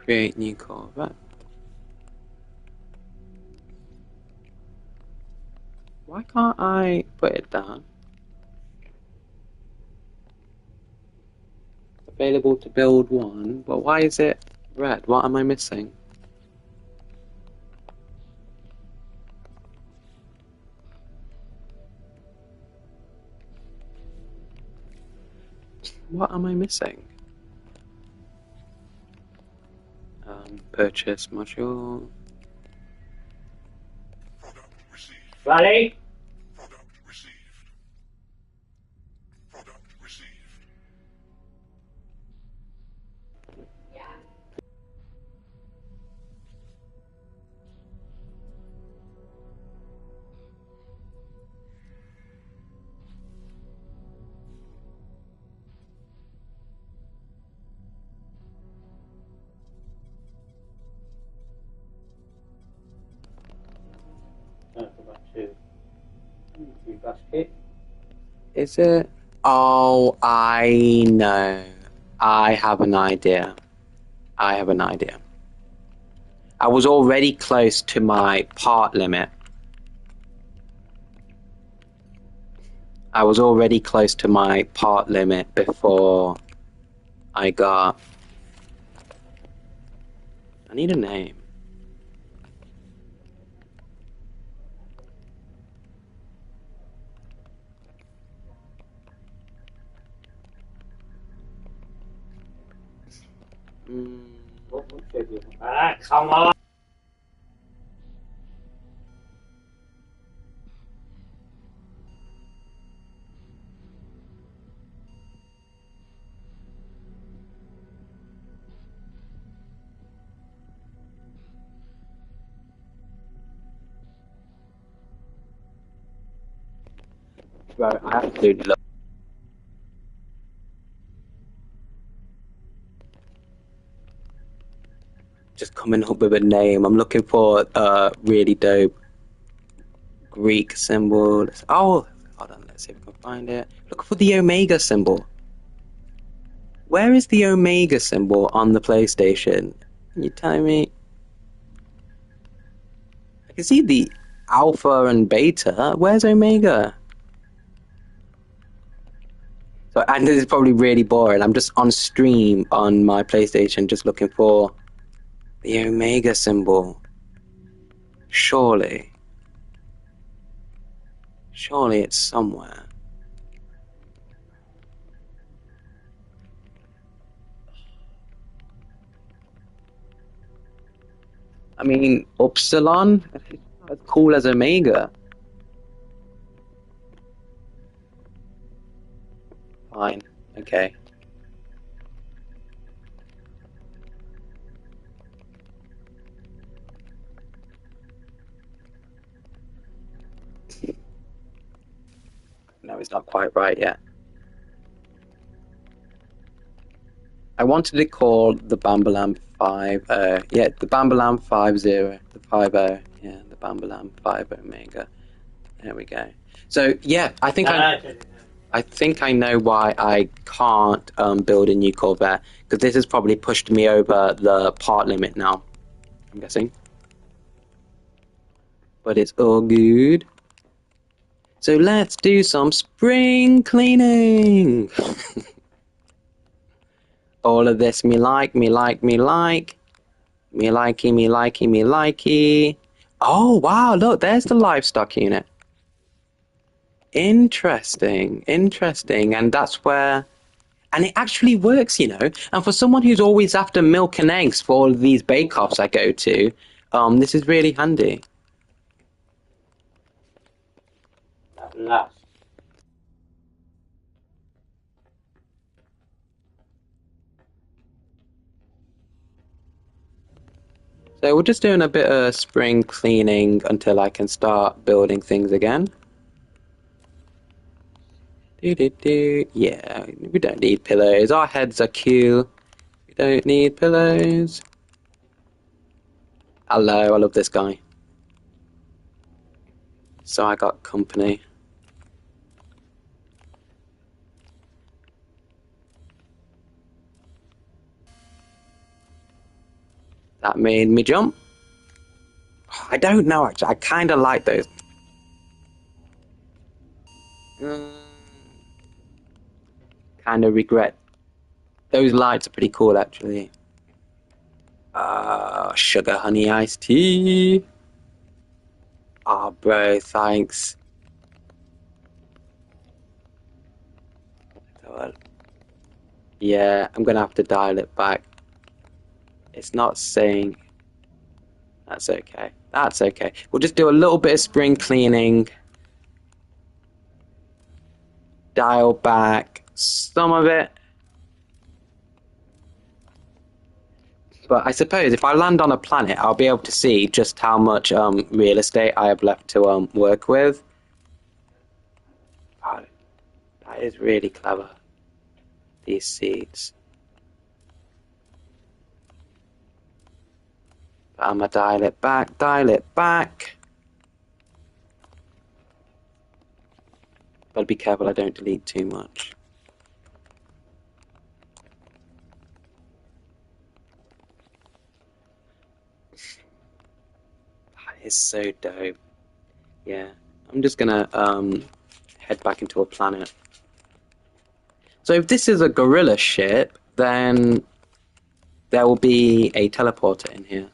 create new Corvette. Why can't I put it down? Available to build 1, but why is it red? What am I missing? What am I missing? Purchase module. Ready? Basket. Is it? Oh, I know. I have an idea. I have an idea. I was already close to my part limit. I was already close to my part limit before I got... I need a name. Relax. Come on. Bro, I absolutely love. Just coming up with a name. I'm looking for a really dope Greek symbol. Oh, hold on. Let's see if we can find it. Look for the Omega symbol. Where is the Omega symbol on the PlayStation? Can you tell me? I can see the Alpha and Beta. Where's Omega? So, and this is probably really boring. I'm just on stream on my PlayStation, just looking for the Omega symbol. Surely it's somewhere. I mean, Upsilon? As cool as Omega. Fine. Okay. No, it's not quite right yet. I wanted to call the Bambalam 5. Yeah, the Bambalam 50. The 50. Yeah, the Bambalam 5 Omega. There we go. So, yeah, I think I know why I can't build a new Corvette, because this has probably pushed me over the part limit now, I'm guessing. But it's all good. So let's do some spring cleaning. All of this me like, me like, me like. Me likey, me likey, me likey. Oh, wow, look, there's the livestock unit. Interesting. And that's where... And it actually works, you know. And for someone who's always after milk and eggs for all of these bake-offs I go to, this is really handy. At last. So we're just doing a bit of spring cleaning until I can start building things again. Yeah, we don't need pillows. Our heads are cool. We don't need pillows. Hello, I love this guy. So I got company. That made me jump. I don't know, actually. I kind of like those. Kind of regret. Those lights are pretty cool, actually. Sugar honey iced tea. Oh, bro, thanks. Yeah, I'm gonna have to dial it back. It's not saying... That's okay. That's okay. We'll just do a little bit of spring cleaning. Dial back some of it. But I suppose if I land on a planet, I'll be able to see just how much real estate I have left to work with. Oh, that is really clever. These seeds. But I'm gonna dial it back, dial it back. But be careful I don't delete too much. That is so dope. Yeah, I'm just gonna head back into a planet. So if this is a gorilla ship, then there will be a teleporter in here.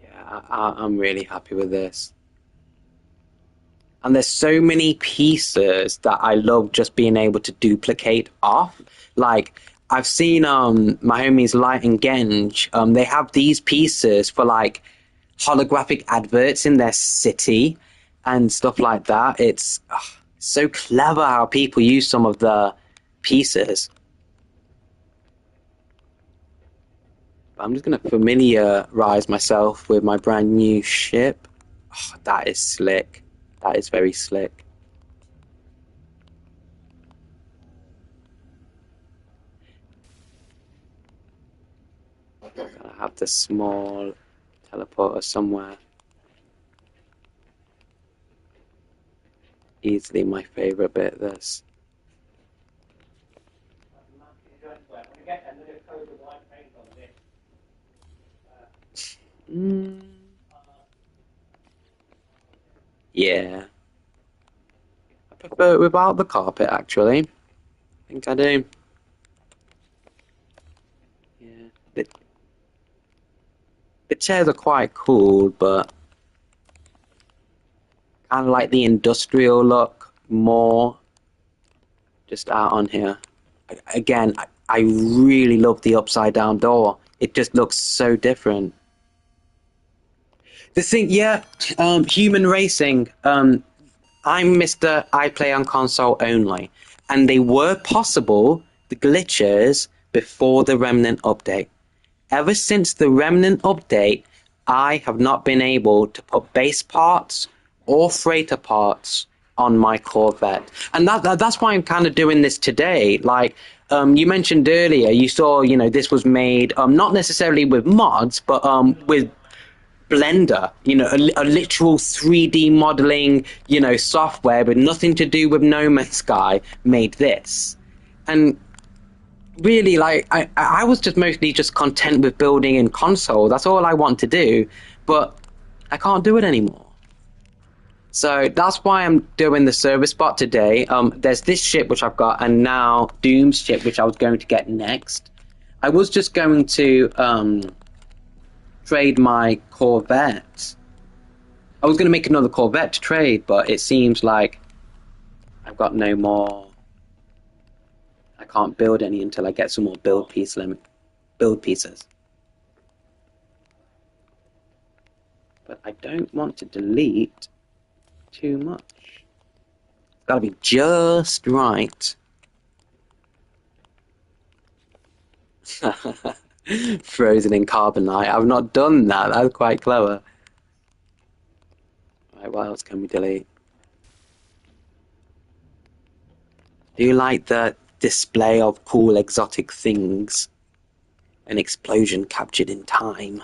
Yeah, I'm really happy with this. And there's so many pieces that I love just being able to duplicate off. Like I've seen my homies Light and Genge, they have these pieces for like holographic adverts in their city and stuff like that. It's so clever how people use some of the pieces. But I'm just gonna familiarize myself with my brand new ship. Oh, that is slick. That is very slick. Gotta have the small teleporter somewhere. Easily my favorite bit. This. Yeah. I prefer it without the carpet, actually. I think I do. Yeah. The chairs are quite cool, but kind of like the industrial look more just out on here. Again, I really love the upside down door. It just looks so different. The thing, yeah, human racing. I'm Mr. I play on console only, and they were possible, the glitches, before the Remnant update. Ever since the Remnant update, I have not been able to put base parts or freighter parts on my Corvette. And that's why I'm kind of doing this today. Like, you mentioned earlier, you saw, this was made, not necessarily with mods, but with Blender, a literal 3D modeling, software with nothing to do with No Man's Sky made this. And really, like, I was just mostly just content with building in console. That's all I want to do, but I can't do it anymore. So that's why I'm doing the service bot today. There's this ship which I've got, and now Doom's ship which I was going to get next. I was just going to trade my Corvette. I was going to make another Corvette to trade, but it seems like I've got no more. I can't build any until I get some more build pieces. But I don't want to delete too much. It's got to be just right. Frozen in carbonite. I've not done that. That's quite clever. Right, what else can we delete? Do you like the display of cool exotic things? An explosion captured in time.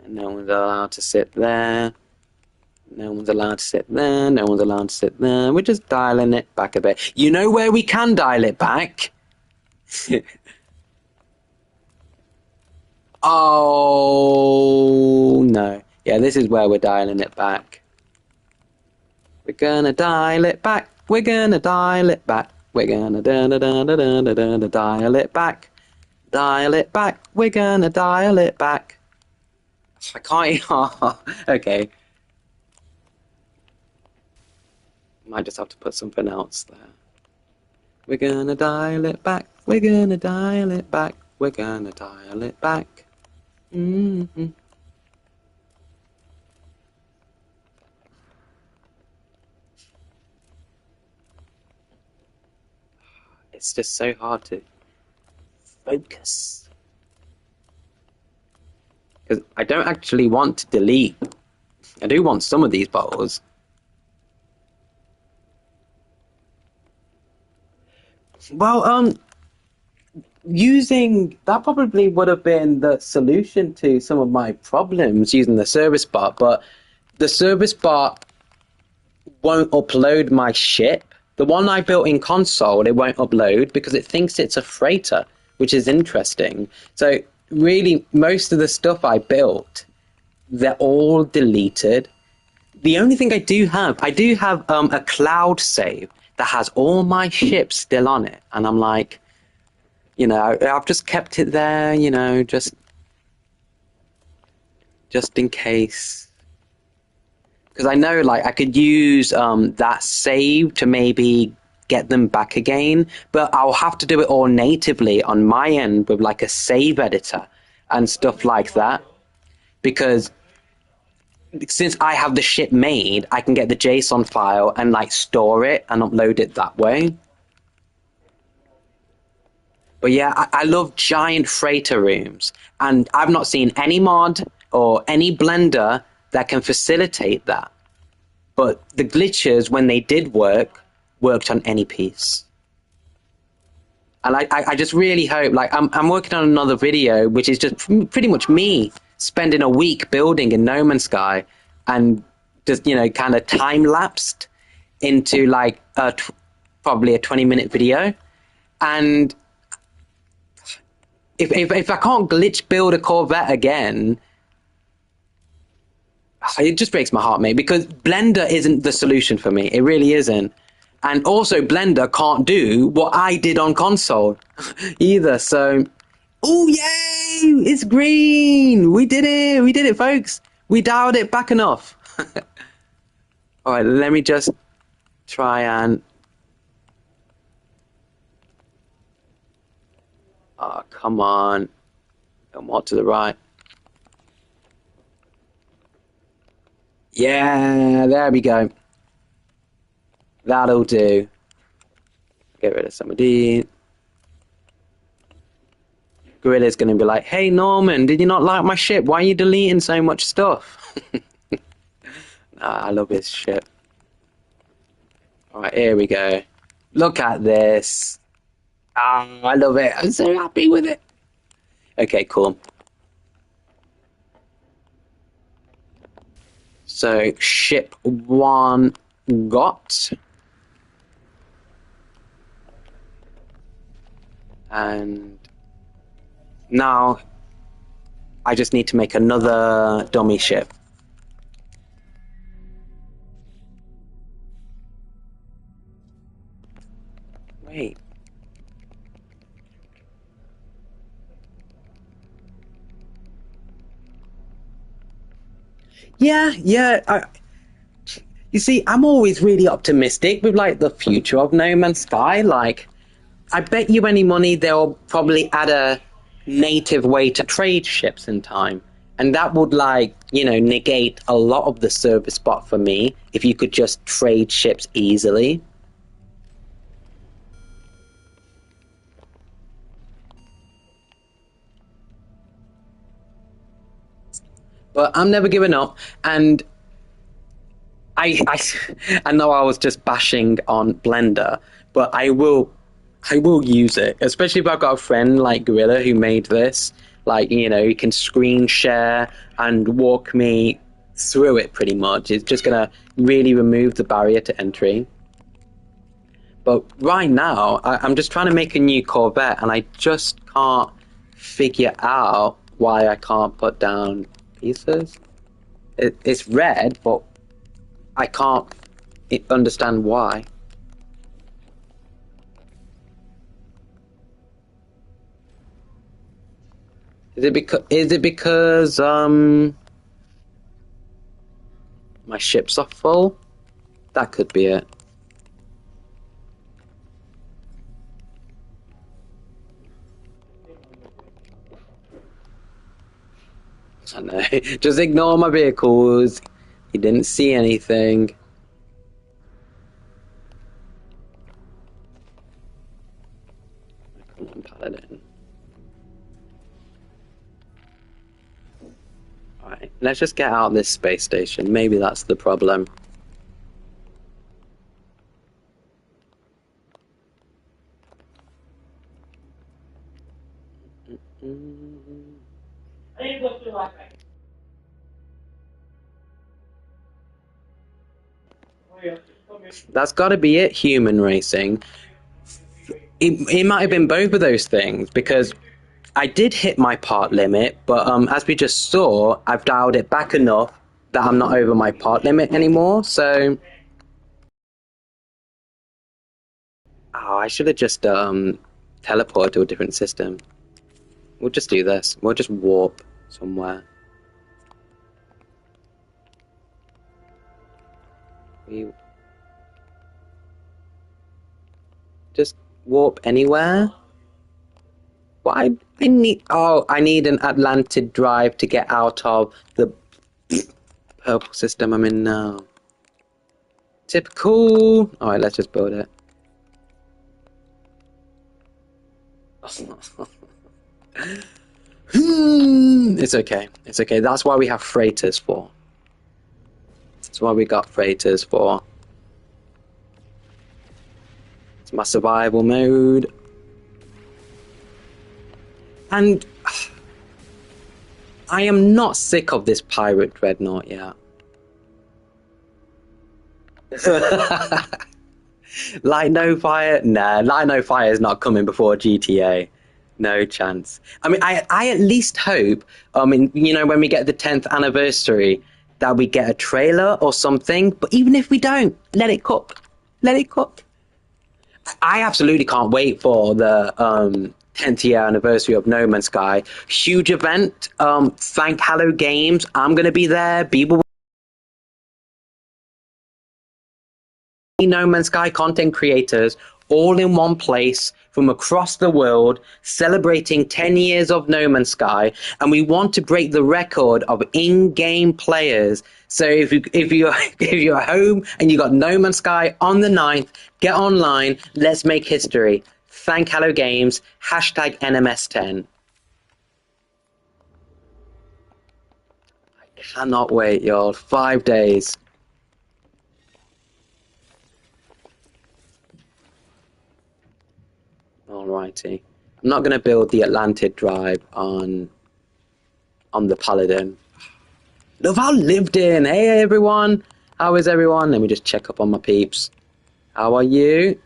No one's allowed to sit there. No one's allowed to sit there. No one's allowed to sit there. We're just dialing it back a bit. You know where we can dial it back? Oh, no. Yeah, this is where we're dialing it back. We're gonna dial it back. We're gonna dial it back. We're gonna dial it back. Dial it back. We're gonna dial it back. I can't. Okay. Might just have to put something else there. We're gonna dial it back. We're gonna dial it back. We're gonna dial it back. Mm-hmm. It's just so hard to focus. Because I don't actually want to delete. I do want some of these bottles. Well, using that probably would have been the solution to some of my problems using the service bot, but the service bot won't upload my ship. The one I built in console, it won't upload because it thinks it's a freighter, which is interesting. So really, most of the stuff I built, they're all deleted. The only thing I do have a cloud save that has all my ships still on it. And I'm like, I've just kept it there, just just in case. Because I know, like, I could use that save to maybe get them back again, but I'll have to do it all natively on my end with, like, a save editor and stuff like that. Because since I have the ship made, I can get the JSON file and, like, store it and upload it that way. But yeah, I love giant freighter rooms, and I've not seen any mod or any blender that can facilitate that. But the glitches, when they did work, worked on any piece. And I just really hope, like, I'm working on another video, which is just pretty much me spending a week building in No Man's Sky, and just, you know, kind of time-lapsed into, like, probably a 20-minute video. And if I can't glitch build a Corvette again, it just breaks my heart, mate, because Blender isn't the solution for me. It really isn't. And also, Blender can't do what I did on console either. So, oh, yay! It's green! We did it! We did it, folks! We dialed it back enough. All right, let me just try and... Oh, come on. And what to the right? Yeah, there we go. That'll do. Get rid of some of these. Gorilla's going to be like, hey, Norman, did you not like my ship? Why are you deleting so much stuff? I love his ship. Alright, here we go. Look at this. I love it. I'm so happy with it. Okay, cool. So, ship 1 got. And now I just need to make another dummy ship. Wait. Yeah. You see, I'm always really optimistic with, like, the future of No Man's Sky. Like, I bet you any money they'll probably add a native way to trade ships in time. And that would, like, you know, negate a lot of the service bot for me if you could just trade ships easily. But I'm never giving up, and I know I was just bashing on Blender, but I will use it, especially if I've got a friend like Gorilla who made this. Like, you know, he can screen share and walk me through it pretty much. It's just going to really remove the barrier to entry. But right now, I'm just trying to make a new Corvette, and I just can't figure out why I can't put down pieces. It's red, but I can't understand why. Is it because my ships are full? That could be it. I know. Just ignore my vehicles. You didn't see anything. Come on, Paladin. Alright, let's just get out of this space station. Maybe that's the problem. I didn't go through last night. That's got to be it, human racing. It might have been both of those things, because I did hit my part limit, but as we just saw, I've dialed it back enough that I'm not over my part limit anymore, so... Oh, I should have just teleported to a different system. We'll just do this. We'll just warp somewhere. We just warp anywhere. Why? I need. Oh, I need an Atlantid drive to get out of the purple system I'm in now. Typical. All right, let's just build it. It's okay. It's okay. That's why we have freighters for. That's why we got freighters for. It's my survival mode. And I am not sick of this pirate dreadnought yet. Light No Fire? Nah, Light No Fire is not coming before GTA. No chance. I mean, I at least hope, when we get the 10th anniversary, that we get a trailer or something. But even if we don't, let it cook. Let it cook. I absolutely can't wait for the 10th year anniversary of No Man's Sky. Huge event. Thank Hello Games. I'm going to be there. People No Man's Sky content creators all in one place from across the world celebrating 10 years of No Man's Sky, and we want to break the record of in-game players. So if you're home and you got No Man's Sky on the 9th, get online, let's make history. Thank Hello Games, hashtag NMS10. I cannot wait, y'all. 5 days. Alrighty. I'm not going to build the Atlantid drive on the Paladin. Love how lived in. Hey everyone. How is everyone? Let me just check up on my peeps. How are you?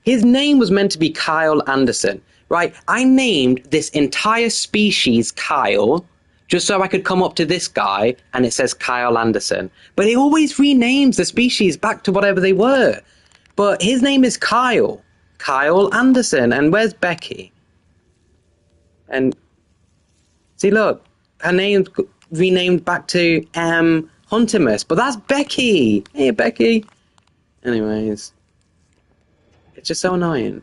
His name was meant to be Kyle Anderson, right? I named this entire species Kyle just so I could come up to this guy and it says Kyle Anderson. But it always renames the species back to whatever they were. But his name is Kyle. Kyle Anderson. And where's Becky? And see, look, her name's renamed back to Huntimus, but that's Becky. Hey, Becky. Anyways, it's just so annoying.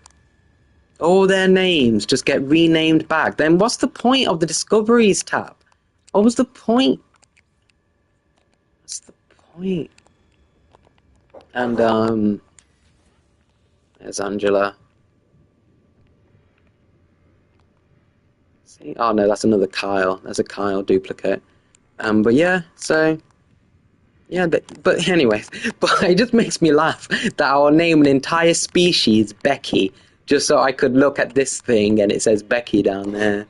All their names just get renamed back. Then what's the point of the Discoveries tab? What was the point? What's the point? And there's Angela. See? Oh no, that's another Kyle. That's a Kyle duplicate. But yeah, so yeah, but anyways, but it just makes me laugh that I'll name an entire species Becky just so I could look at this thing and it says Becky down there.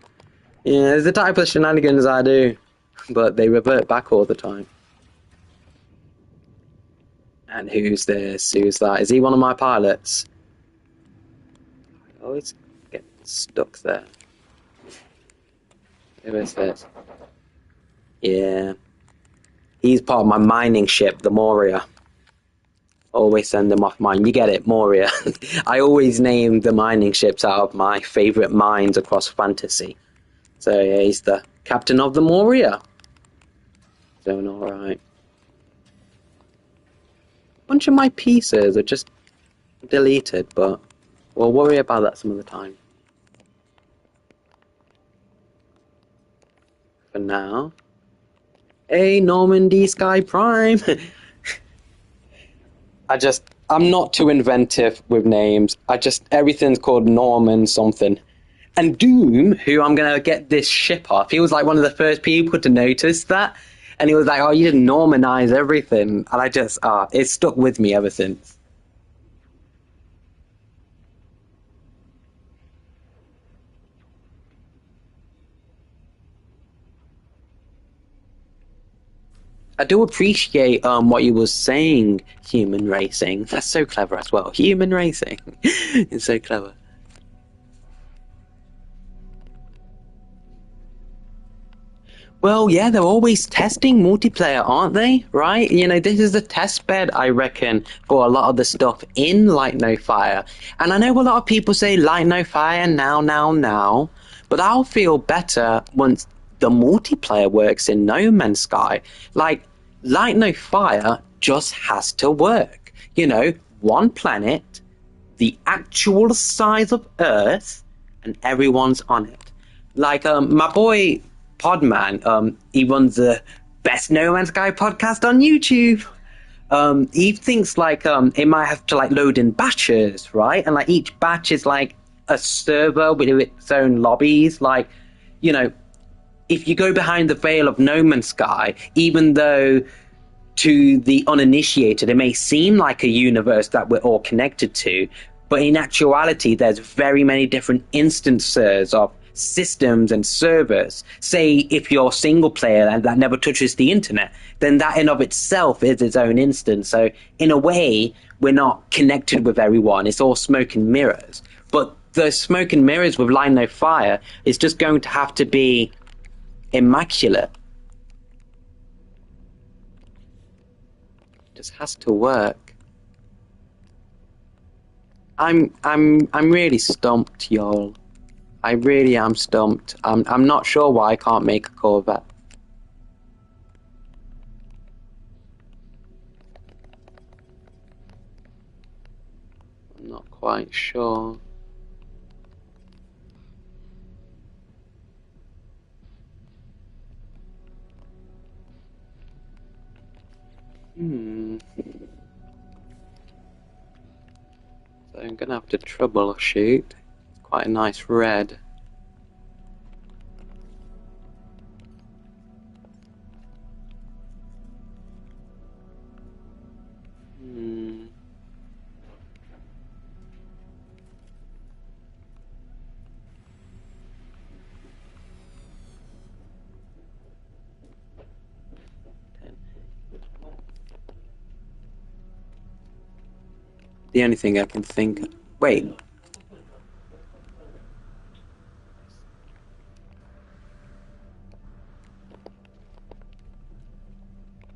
Yeah, it's the type of shenanigans I do, but they revert back all the time. And who's this? Who's that? Is he one of my pilots? I always get stuck there. Who is this? Yeah. He's part of my mining ship, the Moria. Always send them off mine. You get it, Moria. I always name the mining ships out of my favourite mines across fantasy. So yeah, he's the captain of the Moria. Doing alright. A bunch of my pieces are just deleted, but we'll worry about that some other time. For now. Hey, Normandy Sky Prime! I'm not too inventive with names. Everything's called Norman something. And Doom, who I'm going to get this ship off, he was like one of the first people to notice that. And he was like, oh, you didn't Normanize everything. And it's stuck with me ever since. I do appreciate what you were saying, human racing. That's so clever as well. Human racing. It's so clever. Well, yeah, they're always testing multiplayer, aren't they? Right? You know, this is the test bed, I reckon, for a lot of the stuff in Light No Fire. And I know a lot of people say Light No Fire now. But I'll feel better once the multiplayer works in No Man's Sky. Like, Light No Fire just has to work. You know, one planet, the actual size of Earth, and everyone's on it. Like my boy Podman, he runs the Best No Man's Sky podcast on YouTube. He thinks like it might have to like load in batches, right? And like each batch is like a server with its own lobbies. Like, you know, if you go behind the veil of No Man's Sky, even though to the uninitiated it may seem like a universe that we're all connected to, but in actuality there's very many different instances of systems and servers. Say if you're single player and that never touches the internet, then that in of itself is its own instance. So in a way, we're not connected with everyone. It's all smoke and mirrors. But the smoke and mirrors with Line No Fire is just going to have to be immaculate. It just has to work. I'm really stumped, y'all. I really am stumped. I'm not sure why I can't make a Corvette. I'm not quite sure. So I'm gonna have to troubleshoot. It's quite a nice red. The only thing I can think of... Wait.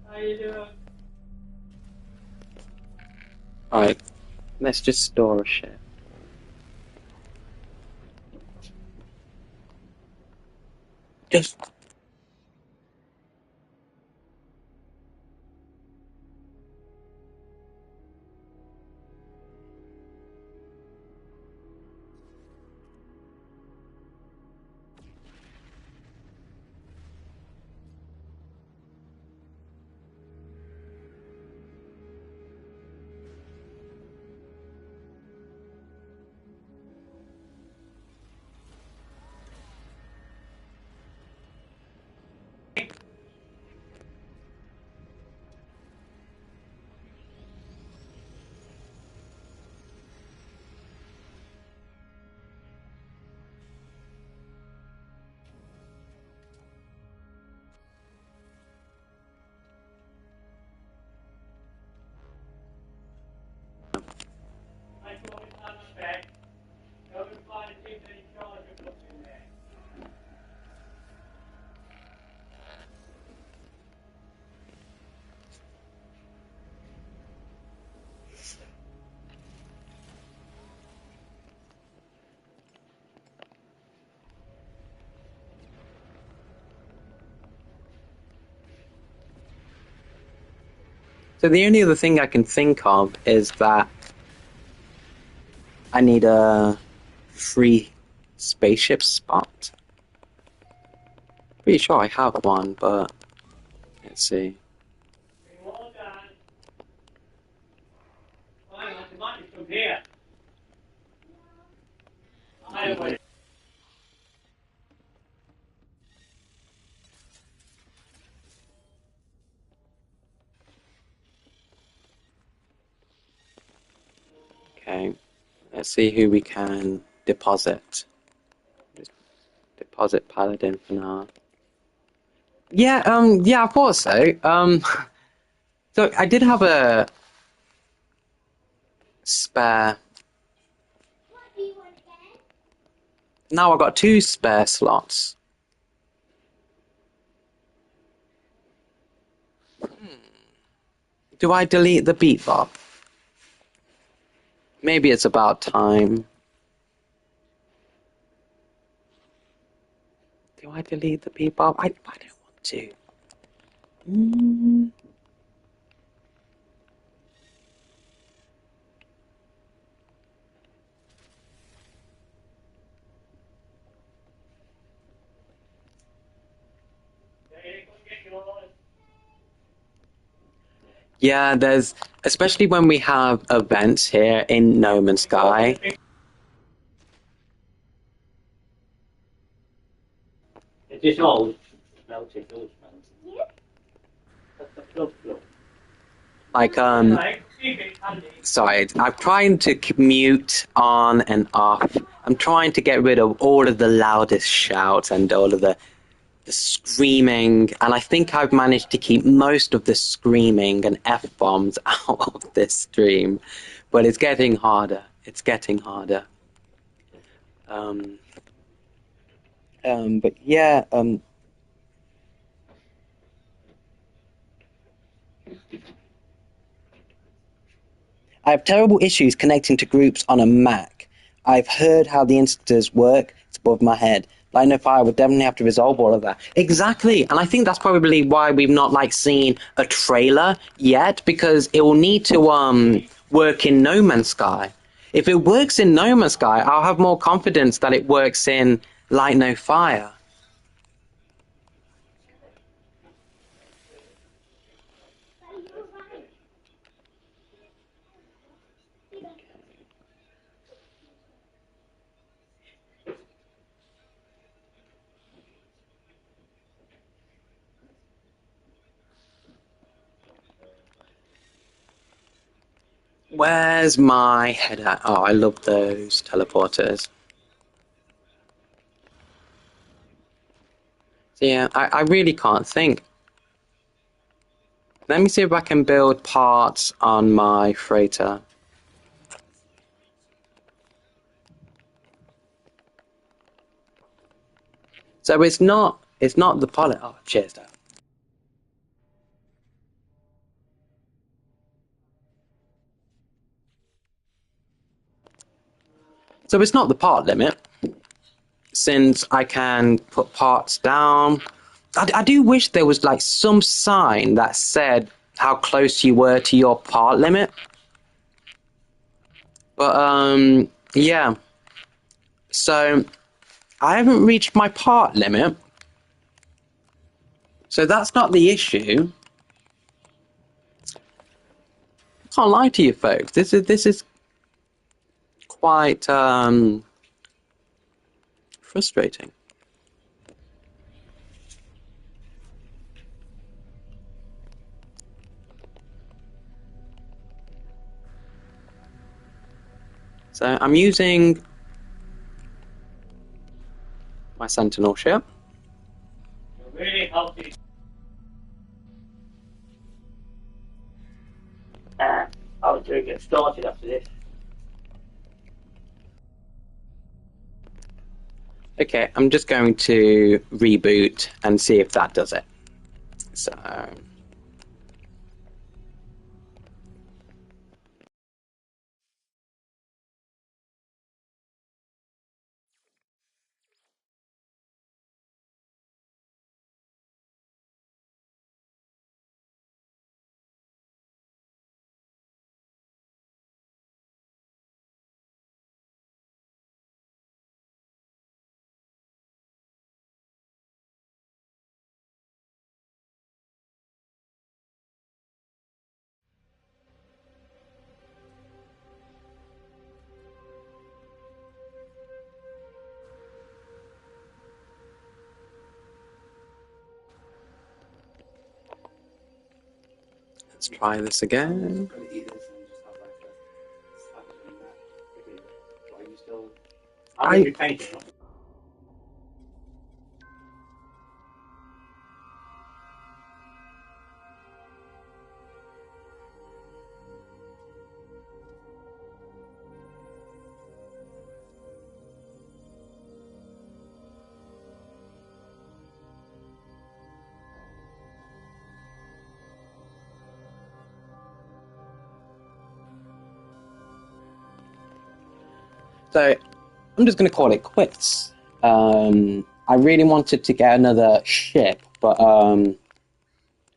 How you doing? Alright. Let's just store a ship. Just... I told him on the back. Go and find a thing that he charged him looking there. So the only other thing I can think of is that I need a free spaceship spot. Pretty sure I have one, but let's see. Bring them all down. Hang on, the money's from here. I wait. Okay, let's see who we can deposit. Just deposit Paladin for now. Yeah, I thought so. So I did have a spare. Now I've got 2 spare slots. Do I delete the beatbop? Maybe it's about time. Do I delete the beatbop? I don't want to. Yeah, there's especially when we have events here in No Man's Sky. Is this all melted gold smells? Yeah. That's the flow. Like Right, keep it handy. sorry, I'm trying to mute on and off. I'm trying to get rid of all of the loudest shouts and all of the screaming, and I think I've managed to keep most of the screaming and F-bombs out of this stream, but it's getting harder. It's getting harder. But yeah, I have terrible issues connecting to groups on a Mac. I've heard how the instances work. It's above my head. Line of Fire would definitely have to resolve all of that. Exactly, and I think that's probably why we've not like seen a trailer yet, because it will need to work in No Man's Sky. If it works in No Man's Sky, I'll have more confidence that it works in Light No Fire. Where's my head at? Oh, I love those teleporters. So yeah, I really can't think. Let me see if I can build parts on my freighter. So it's not the pilot. Oh, cheers, Dad. So it's not the part limit, since I can put parts down. I do wish there was like some sign that said how close you were to your part limit. But yeah. So I haven't reached my part limit. So that's not the issue. Can't lie to you folks. This is quite frustrating. So I'm using my Sentinel ship. You're really healthy. I'll get started after this. Okay, I'm just going to reboot and see if that does it. So let's try this again. I'll be painting. So I'm just going to call it quits. I really wanted to get another ship, but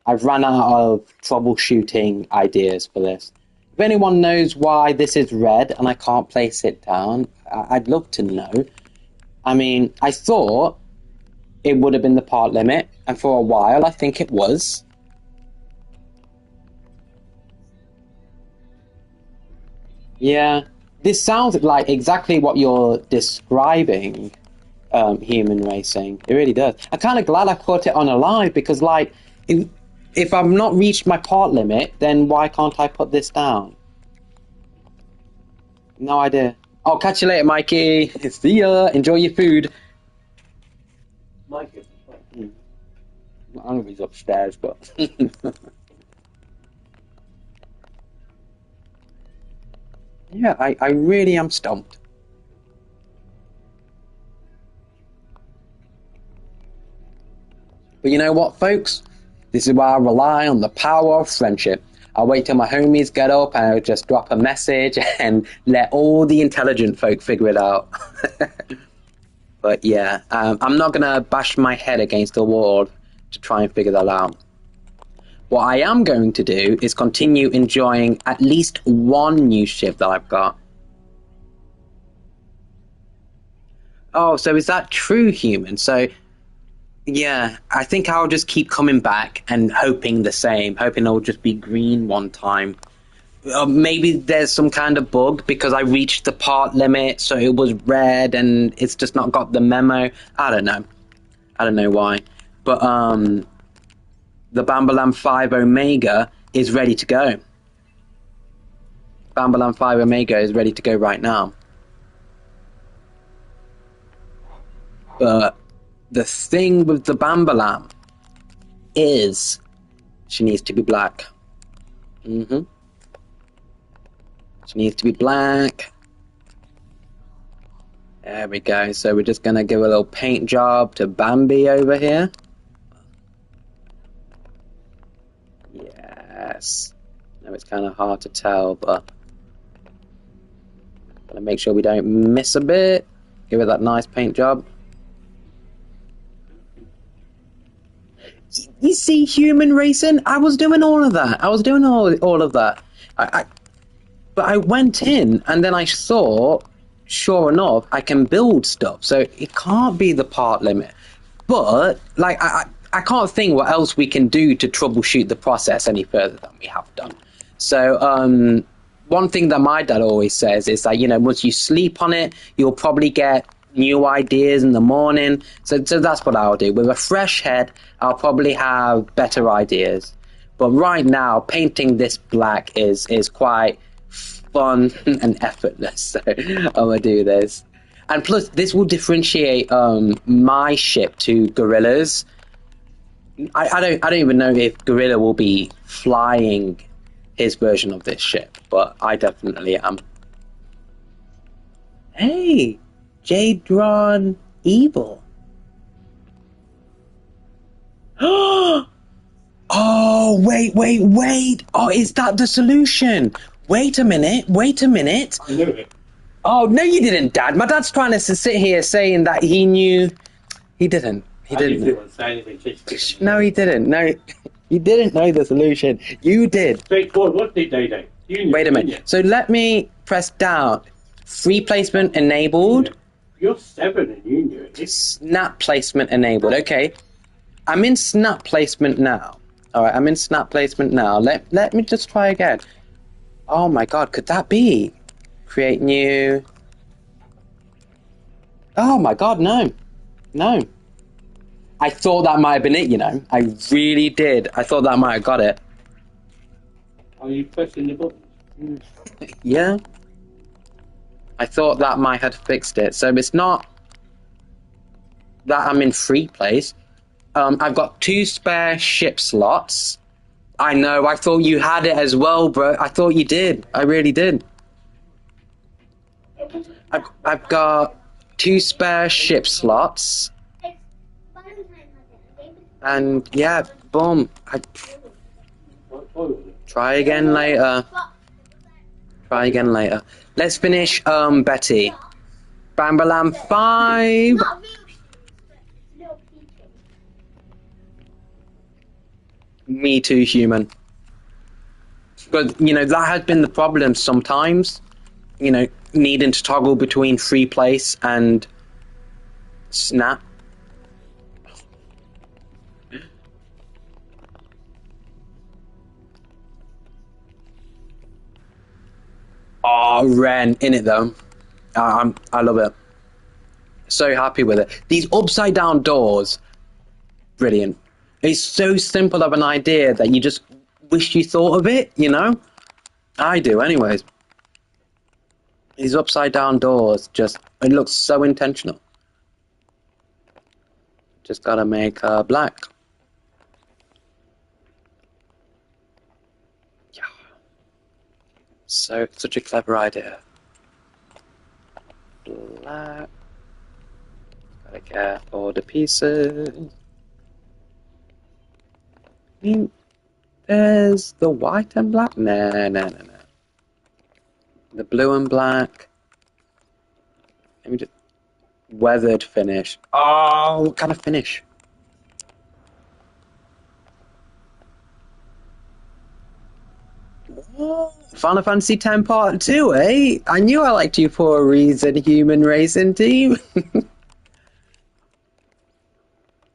I've run out of troubleshooting ideas for this. If anyone knows why this is red and I can't place it down, I'd love to know. I mean, I thought it would have been the part limit, and for a while I think it was. Yeah, this sounds like exactly what you're describing, human racing. It really does. I'm kind of glad I caught it on a live because, like, if I've not reached my part limit, then why can't I put this down? No idea. I'll catch you later, Mikey. See ya. Enjoy your food. Mikey. I don't know if he's upstairs, but. Yeah, I really am stumped. But you know what, folks? This is why I rely on the power of friendship. I'll wait till my homies get up and I'll just drop a message and let all the intelligent folk figure it out. But yeah, I'm not going to bash my head against the wall to try and figure that out. What I am going to do is continue enjoying at least one new ship that I've got. Oh, so is that true, human? So, yeah, I think I'll just keep coming back and hoping the same, hoping it'll just be green one time. Maybe there's some kind of bug because I reached the part limit, so it was red and it's just not got the memo. I don't know. I don't know why. But the Bambalam 5 Omega is ready to go. Bambalam 5 Omega is ready to go right now. But the thing with the Bambalam is she needs to be black. She needs to be black. There we go. So we're just going to give a little paint job to Bambi over here. Yes. I know it's kind of hard to tell, but gotta make sure we don't miss a bit. Give it that nice paint job. You see, human racing? I was doing all of that. I was doing all of that. But I went in and then I saw, sure enough, I can build stuff. So it can't be the part limit. But, like, I can't think what else we can do to troubleshoot the process any further than we have done. So, one thing that my dad always says is that, you know, once you sleep on it, you'll probably get new ideas in the morning. So that's what I'll do. With a fresh head, I'll probably have better ideas. But right now, painting this black is quite fun and effortless. So I'm gonna do this. And plus, this will differentiate my ship to Gorilla's. I don't even know if Gorilla will be flying his version of this ship, but I definitely am. Hey, Jadron Evil. Oh, wait. Oh, is that the solution? Wait a minute. I knew it. Oh, no, you didn't, Dad. My dad's trying to sit here saying that he knew. He didn't. He I didn't. didn't say anything. No, he didn't. No, you didn't know the solution. You did. Straightforward. What did they do? You knew, Wait a minute. So let me press down. Free placement enabled. You're 7 and you knew it. Snap placement enabled. Okay. I'm in snap placement now. All right, I'm in snap placement now. Let me just try again. Oh my God, could that be? Create new. Oh my God, no. I thought that might have been it, you know. I really did. I thought that might have got it. Are you pressing the button? Yeah. I thought that might have fixed it. So it's not that I'm in free place. I've got 2 spare ship slots. I know, I thought you had it as well, bro. I thought you did. I really did. I've got 2 spare ship slots. And yeah, boom. Try again later. Let's finish Betty. Bambalam 5. Me too, human. But, you know, that has been the problem sometimes. You know, needing to toggle between free place and snap. Oh, Ren in it though. I love it. So happy with it. These upside down doors, brilliant. It's so simple of an idea that you just wish you thought of it. You know, I do. Anyways, these upside down doors just it looks so intentional. Just gotta make black. Yeah. So such a clever idea. Black. Gotta get all the pieces. I mean, there's the white and black. No. The blue and black. Let me just weathered finish. Oh, what kind of finish? Oh, Final Fantasy X Part 2, eh? I knew I liked you for a reason, human racing team.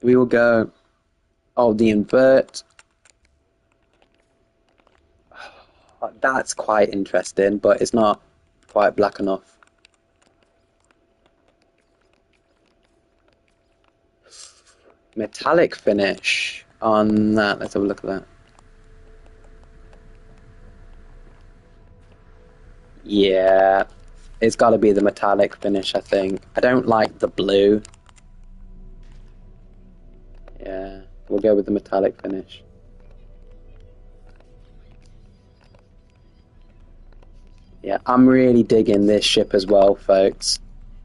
We will go. Oh, the invert. That's quite interesting, but it's not quite black enough. Metallic finish on that. Let's have a look at that. Yeah, it's got to be the metallic finish, I think. I don't like the blue. Yeah, we'll go with the metallic finish. Yeah, I'm really digging this ship as well, folks.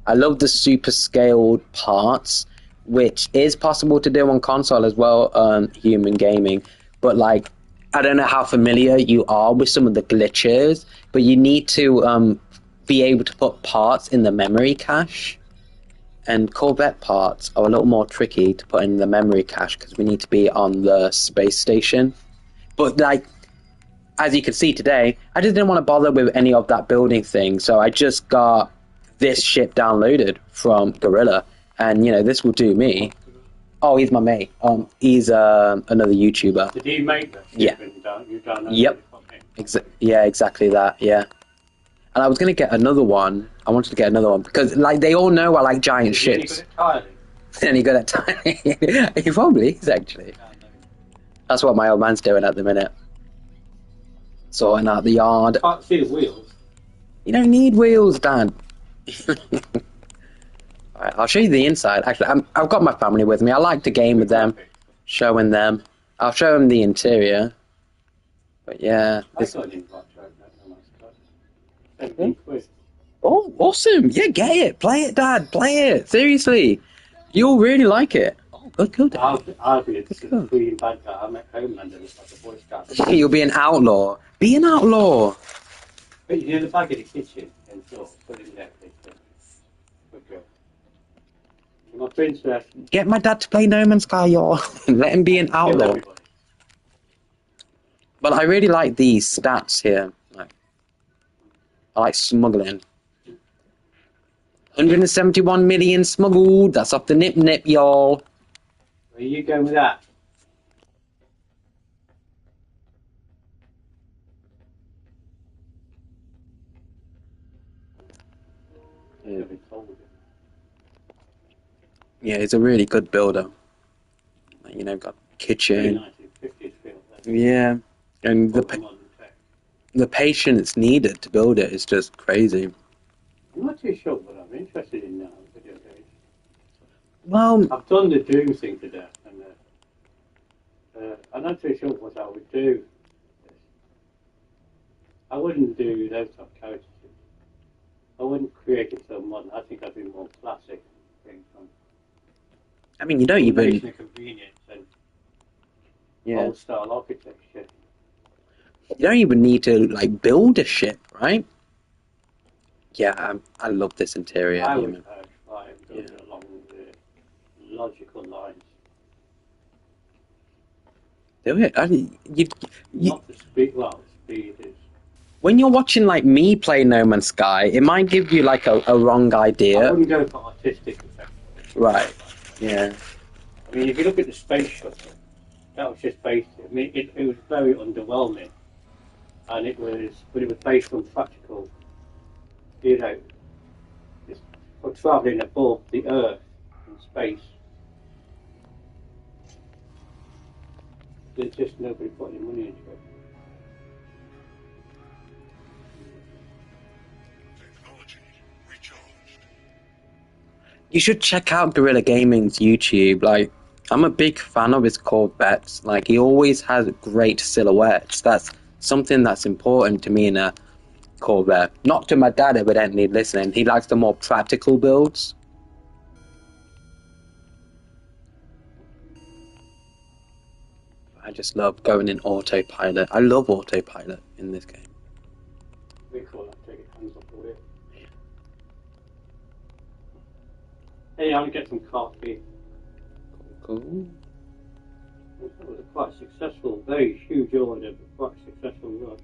I love the super scaled parts, which is possible to do on console as well, human gaming. But like, I don't know how familiar you are with some of the glitches, but you need to be able to put parts in the memory cache. And Corvette parts are a little more tricky to put in the memory cache because we need to be on the space station. But like, as you can see today, I just didn't want to bother with any of that building thing, so I just got this ship downloaded from Gorilla, and you know this will do me. Oh, he's my mate. He's another YouTuber. Did he make that? Yeah. You downloaded Yep. it from him? Yeah, exactly that. Yeah. And I was gonna get another one. I wanted to get another one because, like, they all know I like giant Is he any ships. good at tiling? Any good at tiny? He probably is actually. That's what my old man's doing at the minute. Sorting out the yard. Can't see the wheels. You don't need wheels, Dad. Alright, I'll show you the inside. Actually, I've got my family with me. I like to game with them, showing them. I'll show them the interior. But yeah. I got an invite right now. 17 quid. Oh, awesome. Yeah, get it. Play it, Dad. Play it. Seriously. You'll really like it. Oh, good, Dad. I'll be a green bad guy. I'm at Homelander and it's like a Boy Scout. You'll be an outlaw. Be an outlaw. But you know the bag in the kitchen and so put it in there. Good girl. My princess. Get my dad to play No Man's Sky, y'all. Let him be an outlaw. But I really like these stats here. I like smuggling. 171 million smuggled. That's off the nip, y'all. Where are you going with that? Yeah, he's a really good builder. You know, got kitchen. Yeah, and the patience needed to build it is just crazy. I'm not too sure what I'm interested in now. Video games. Well, I've done the Doom thing today, and I'm not too sure what I would do. I wouldn't do those type of characters. I wouldn't create it so modern. I think I'd be more classic things. I mean, you don't even. Convenience and Yeah. old style architecture. You don't even need to like build a ship, right? Yeah, I love this interior. I Human. would try and build it along the logical lines. Do it. I mean, you, Not the speed. Well, speed is. when you're watching like me play No Man's Sky, it might give you like a wrong I idea. wouldn't go for artistic effect. Right. Yeah. I mean, if you look at the space shuttle, that was just basic. I mean, it was very underwhelming, and it was, but it was based on practical you know, it's for travelling above the Earth in space. There's just nobody putting any money into it. You should check out Guerrilla Gaming's YouTube. Like, I'm a big fan of his Corvettes. Like, he always has great silhouettes. That's something that's important to me in a Corvette. Not to my dad, evidently, listening. He likes the more practical builds. I just love going in autopilot. I love autopilot in this game. We call that taking hands off the wheel. Hey, I'll get some coffee. Cool. That was a quite successful, very huge order, but quite successful run.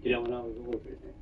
You know when I was ordering it?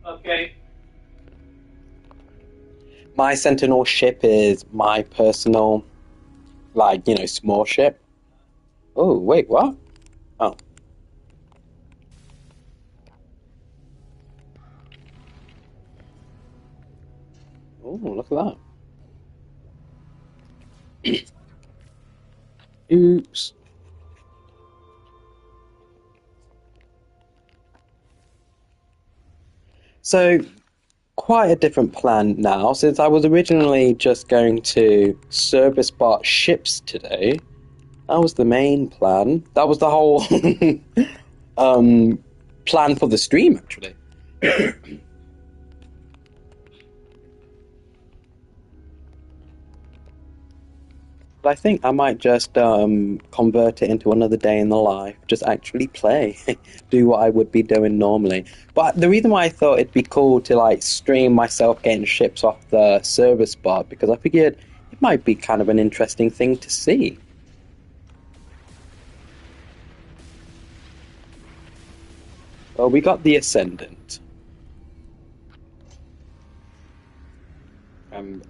Okay. My Sentinel ship is my personal, like, you know, small ship. Oh, wait, what? Oh. Oh, look at that. Oops. So, quite a different plan now, since I was originally just going to service bot ships today. That was the main plan. That was the whole plan for the stream, actually. But I think I might just convert it into another day in the life. Just actually play, do what I would be doing normally. But the reason why I thought it'd be cool to like stream myself getting ships off the service bot, because I figured it might be kind of an interesting thing to see. Well, we got the Ascendant.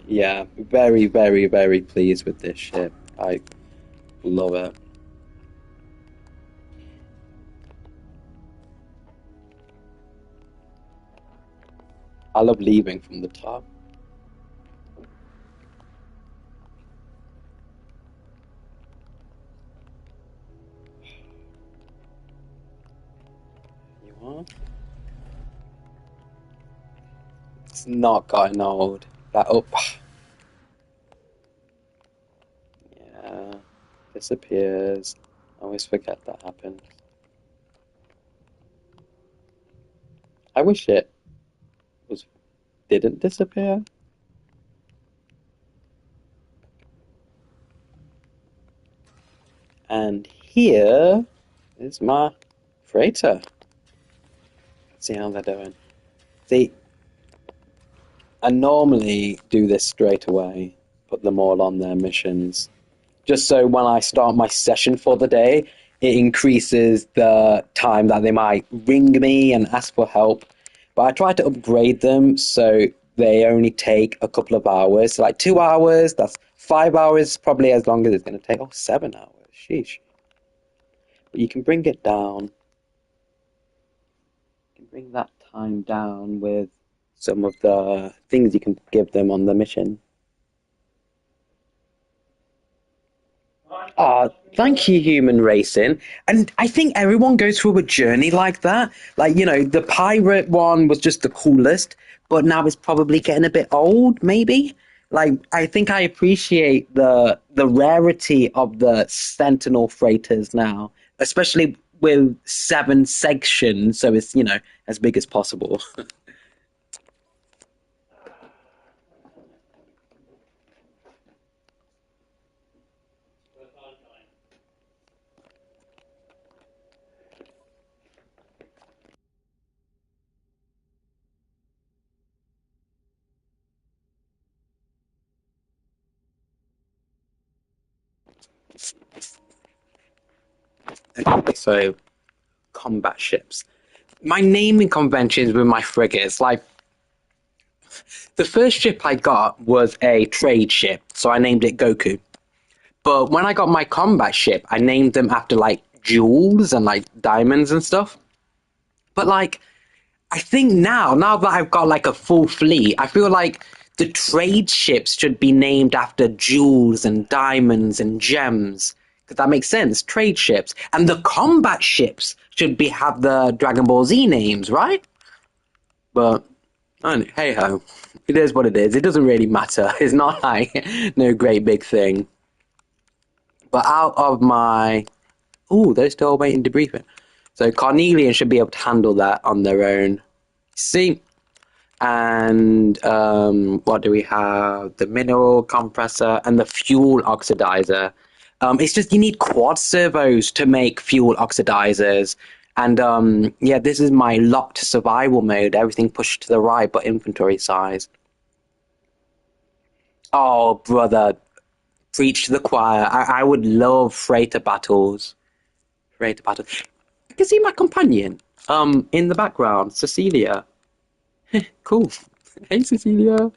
Yeah, very, very, very pleased with this ship. I love it. I love leaving from the top. You are? It's not gotten old. That up. Yeah. Disappears. I always forget that happens. I wish it didn't disappear. And here is my freighter. Let's see how they're doing. See, I normally do this straight away, put them all on their missions. Just so when I start my session for the day, it increases the time that they might ring me and ask for help. But I try to upgrade them so they only take a couple of hours. So like 2 hours, that's 5 hours, probably as long as it's going to take. Oh, 7 hours. Sheesh. But you can bring it down. You can bring that time down with some of the things you can give them on the mission. Thank you, Human Racing. And I think everyone goes through a journey like that. Like, you know, the pirate one was just the coolest, but now it's probably getting a bit old, maybe. Like, I think I appreciate the rarity of the Sentinel freighters now, especially with 7 sections, so it's, as big as possible. Okay, so combat ships. My naming conventions with my frigates, like the first ship I got was a trade ship, so I named it Goku. But when I got my combat ship, I named them after like jewels and like diamonds and stuff. But like, I think now that I've got like a full fleet, I feel like the trade ships should be named after jewels and diamonds and gems. Because that makes sense, trade ships. And the combat ships should be have the Dragon Ball Z names, right? But hey ho, it is what it is. It doesn't really matter. It's not like no great big thing. But out of my, they're still waiting to brief it. So Carnelian should be able to handle that on their own. See, and what do we have? The mineral compressor and the fuel oxidizer. It's just you need quad servos to make fuel oxidizers. And yeah, this is my locked survival mode. Everything pushed to the right, but inventory size. Oh, brother, preach to the choir. I would love freighter battles. Freighter battles. I can see my companion. In the background, Cecilia. Cool. Hey, Cecilia.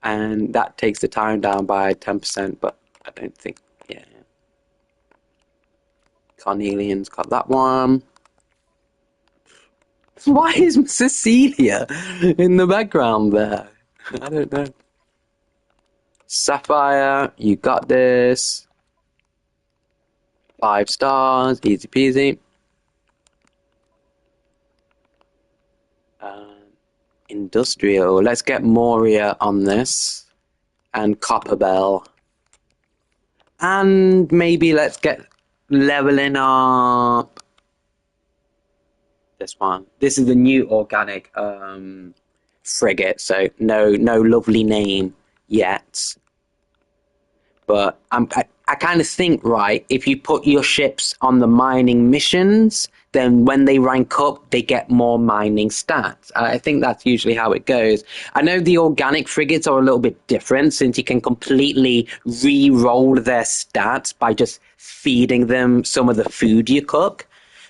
And that takes the time down by 10%, but I don't think, yeah. Carnelian's got that one. Why is Cecilia in the background there? I don't know. Sapphire, you got this. 5 stars, easy peasy. Industrial, let's get Moria on this. And Copperbell. And maybe let's get leveling up this one. This is the new organic frigate, so no lovely name yet. But I kind of think, right, if you put your ships on the mining missions, then when they rank up, they get more mining stats. I think that's usually how it goes. I know the organic frigates are a little bit different since you can completely re-roll their stats by just feeding them some of the food you cook.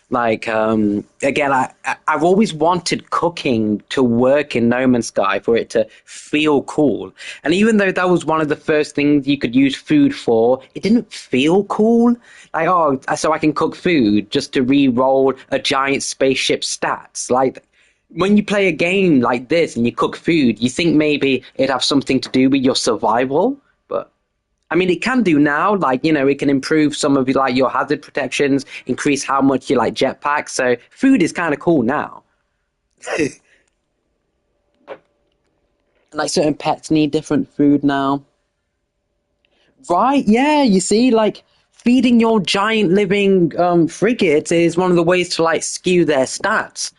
Like, again, I've always wanted cooking to work in No Man's Sky for it to feel cool. And even though that was one of the first things you could use food for, it didn't feel cool. Like, oh, so I can cook food just to re-roll a giant spaceship stats. Like, when you play a game like this and you cook food, you think maybe it'd have something to do with your survival, but I mean, it can do now. Like, it can improve some of like your hazard protections, increase how much you like jetpacks. So food is kind of cool now. Like certain pets need different food now. Right? Yeah, you see, like feeding your giant living frigate is one of the ways to like skew their stats.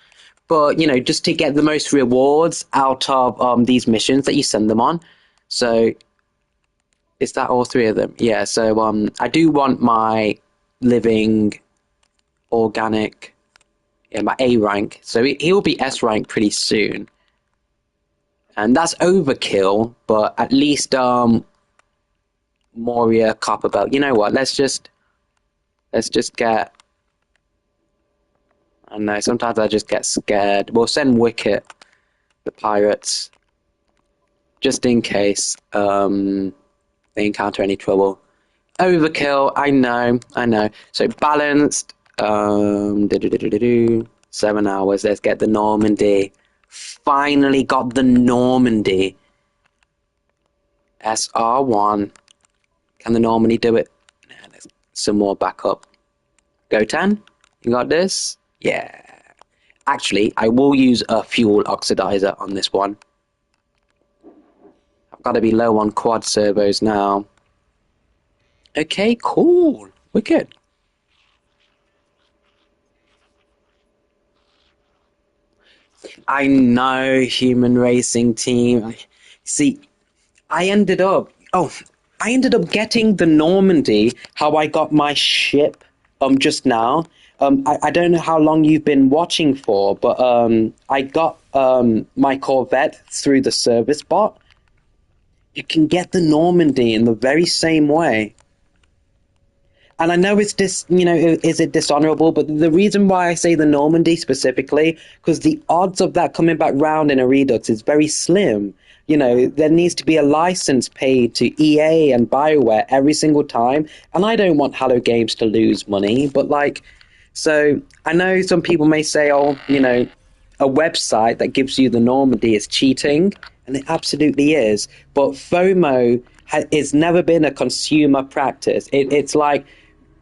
But, just to get the most rewards out of these missions that you send them on. So is that all 3 of them? Yeah, so I do want my living organic, yeah, my A rank. So he'll be S rank pretty soon. And that's overkill, but at least Moria Copper Belt. You know what? Let's just get, I don't know, sometimes I just get scared. We'll send Wicket, the pirates, just in case they encounter any trouble. Overkill, I know. So balanced, 7 hours. Let's get the Normandy. Finally got the Normandy. SR1. Can the Normandy do it? Nah, there's some more backup. Go 10. You got this? Yeah. Actually, I will use a fuel oxidizer on this one. I've Gotta be low on quad servos now. Okay, cool. Wicked. I know, human racing team. See, I ended up. Oh, I ended up getting the Normandy. How I got my ship. Just now. I don't know how long you've been watching for, but I got my Corvette through the service bot. You can get the Normandy in the very same way. And I know it's is it dishonorable? But the reason why I say the Normandy specifically, because the odds of that coming back round in a Redux is very slim. There needs to be a license paid to EA and BioWare every single time. And I don't want Hello Games to lose money. But so I know some people may say, oh, a website that gives you the Normandy is cheating. And it absolutely is. But FOMO has never been a consumer practice. It's like,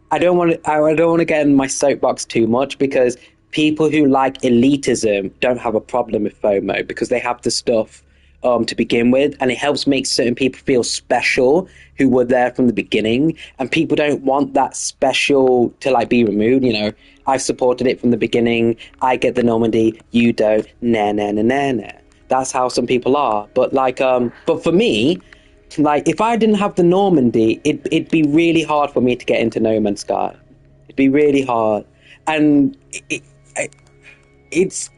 I don't want to get in my soapbox too much, because people who like elitism don't have a problem with FOMO because they have the stuff to begin with, and it helps make certain people feel special who were there from the beginning, and people don't want that special to be removed. I've supported it from the beginning. I get the Normandy, you don't. Nah, nah, nah, nah, nah. That's how some people are. But but for me, if I didn't have the Normandy, it'd be really hard for me to get into No Man's Sky. It'd be really hard. And there's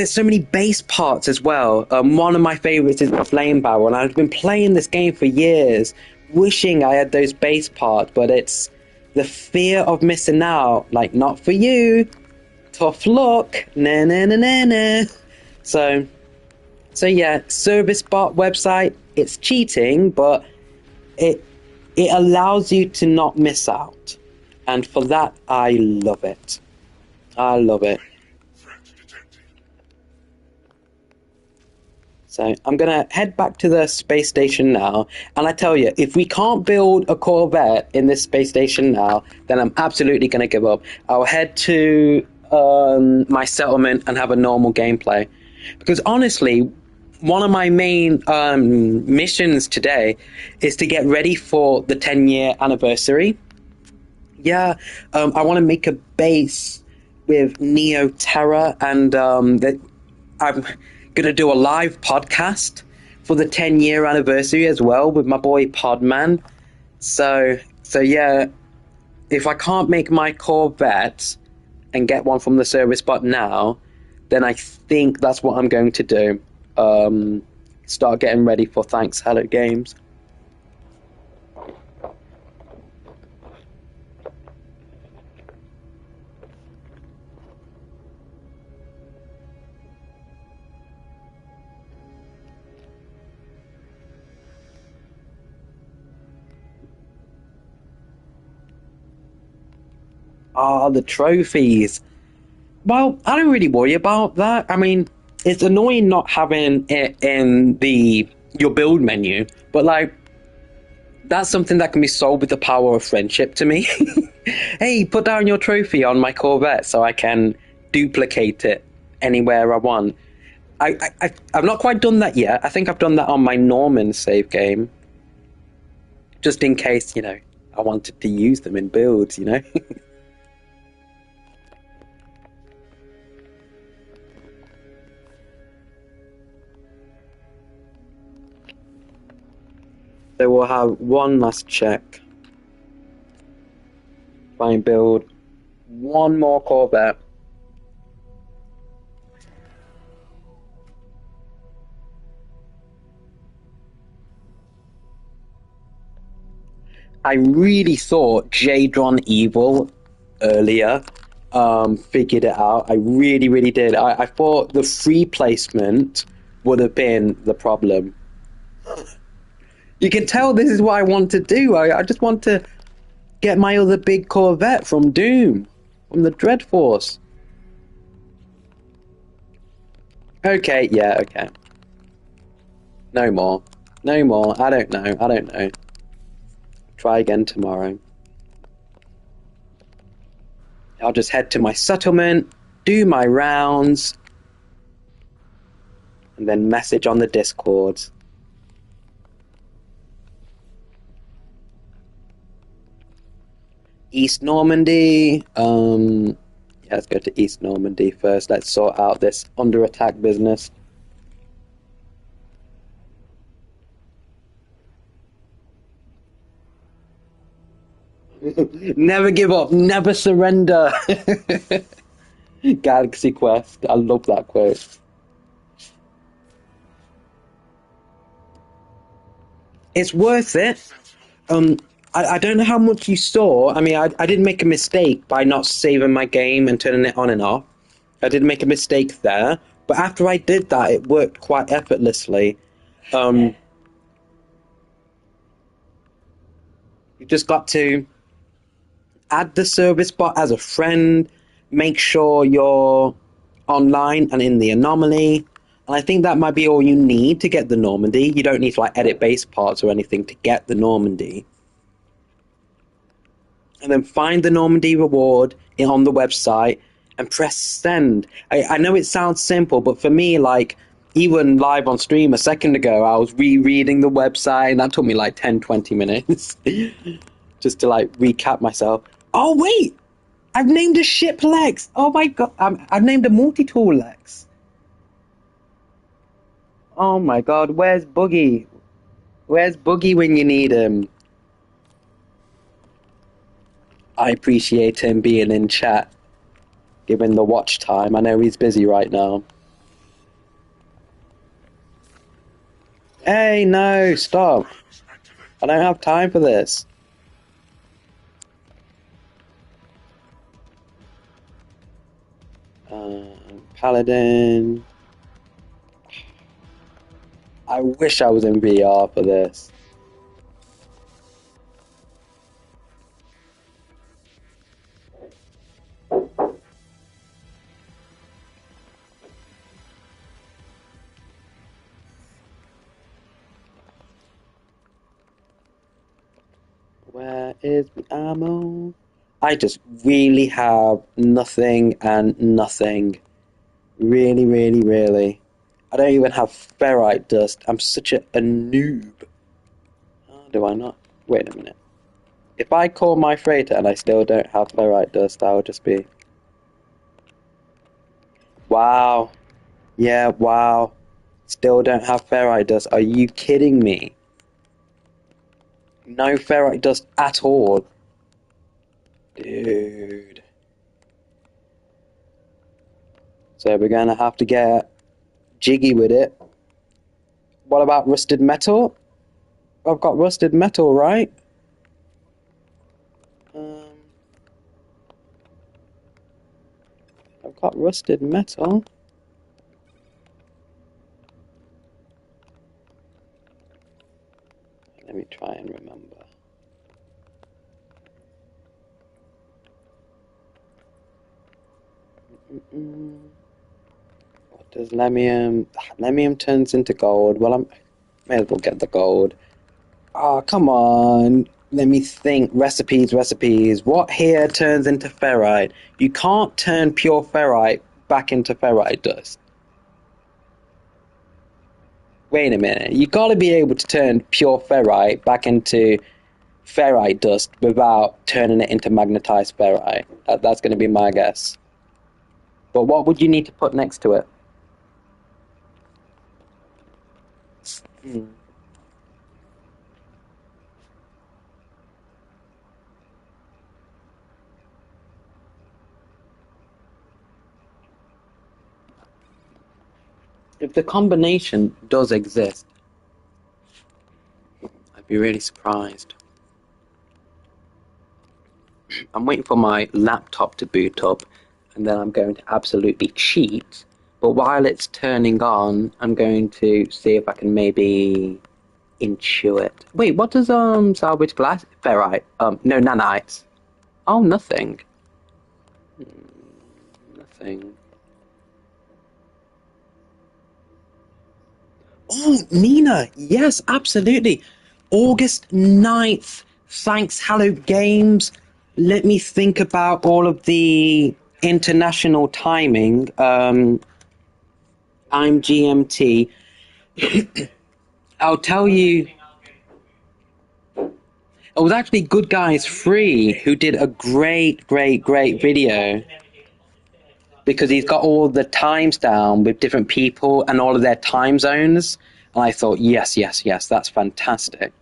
so many base parts as well. One of my favorites is the Flame Barrel, and I've been playing this game for years, wishing I had those base parts, but it's the fear of missing out. Not for you. Tough luck. Nah, nah, nah, nah, nah. So yeah, service bot website, it's cheating, but it allows you to not miss out. And for that, I love it. I love it. So I'm going to head back to the space station now. And I tell you, if we can't build a Corvette in this space station now, then I'm absolutely going to give up. I'll head to my settlement and have a normal gameplay. Because honestly, one of my main missions today is to get ready for the 10-year anniversary. Yeah, I want to make a base with Neo Terra, and I'm going to do a live podcast for the 10-year anniversary as well with my boy Podman. So yeah, if I can't make my Corvette and get one from the service bot now, then I think that's what I'm going to do. Start getting ready for Thanks Hello Games. The trophies. Well, I don't really worry about that. I mean, it's annoying not having it in your build menu, but that's something that can be solved with the power of friendship to me. Hey, put down your trophy on my Corvette so I can duplicate it anywhere I want. I've not quite done that yet. I think I've done that on my Norman save game, just in case I wanted to use them in builds. So we'll have one last check. Try and build one more Corvette. I really thought Jadron Evil earlier figured it out. I really, really did. I thought the free placement would have been the problem. You can tell this is what I want to do. I just want to get my other big Corvette from Doom, from the Dread Force. Okay, yeah, okay. No more. No more. I don't know. Try again tomorrow. I'll just head to my settlement, do my rounds, and then message on the Discord. East Normandy. Yeah, let's go to East Normandy first. Let's sort out this under attack business. Never give up, never surrender. Galaxy Quest. I love that quote. It's worth it. I don't know how much you saw. I mean, I did make a mistake by not saving my game and turning it on and off. I did make a mistake there, but after I did that, it worked quite effortlessly. You just got to add the service bot as a friend, make sure you're online and in the anomaly, and I think that might be all you need to get the Normandy. You don't need to like edit base parts or anything to get the Normandy. And then find the Normandy reward on the website and press send. I know it sounds simple, but for me, like, even live on stream a second ago, I was rereading the website, and that took me like 10-20 minutes just to like recap myself. Oh, wait! I've named a ship Lex! Oh my god, I've named a multi-tool Lex. Oh my god, where's Boogie? Where's Boogie when you need him? I appreciate him being in chat, giving the watch time. I know he's busy right now. Hey, no, stop. I don't have time for this. Paladin. I wish I was in VR for this. Where is the ammo? I just really have nothing and nothing. Really, really, really. I don't even have ferrite dust. I'm such a noob. Oh, do I not? Wait a minute. If I call my freighter and I still don't have ferrite dust, I'll just be... Wow. Yeah, wow. Still don't have ferrite dust. Are you kidding me? No ferrite dust at all. Dude. So we're gonna have to get jiggy with it. What about rusted metal? I've got rusted metal, right? I've got rusted metal. Let me try and remember. What does lemium? Lemium turns into gold. Well, I may as well get the gold. Oh, come on. Let me think. Recipes. What here turns into ferrite? You can't turn pure ferrite back into ferrite dust. Wait a minute. You gotta be able to turn pure ferrite back into ferrite dust without turning it into magnetized ferrite. That's gonna be my guess. But what would you need to put next to it? If the combination does exist, I'd be really surprised. I'm waiting for my laptop to boot up, and then I'm going to absolutely cheat. But while it's turning on, I'm going to see if I can maybe intuit. Wait, what does salvage glass? Ferrite. No, nanites. Oh, nothing. Nothing. Oh, Nina. Yes, absolutely. August 9th. Thanks, Hello Games. Let me think about all of the international timing. I'm GMT. I'll tell you. It was actually Good Guys 3 who did a great video because he's got all the times down with different people and all of their time zones. And I thought, yes, that's fantastic.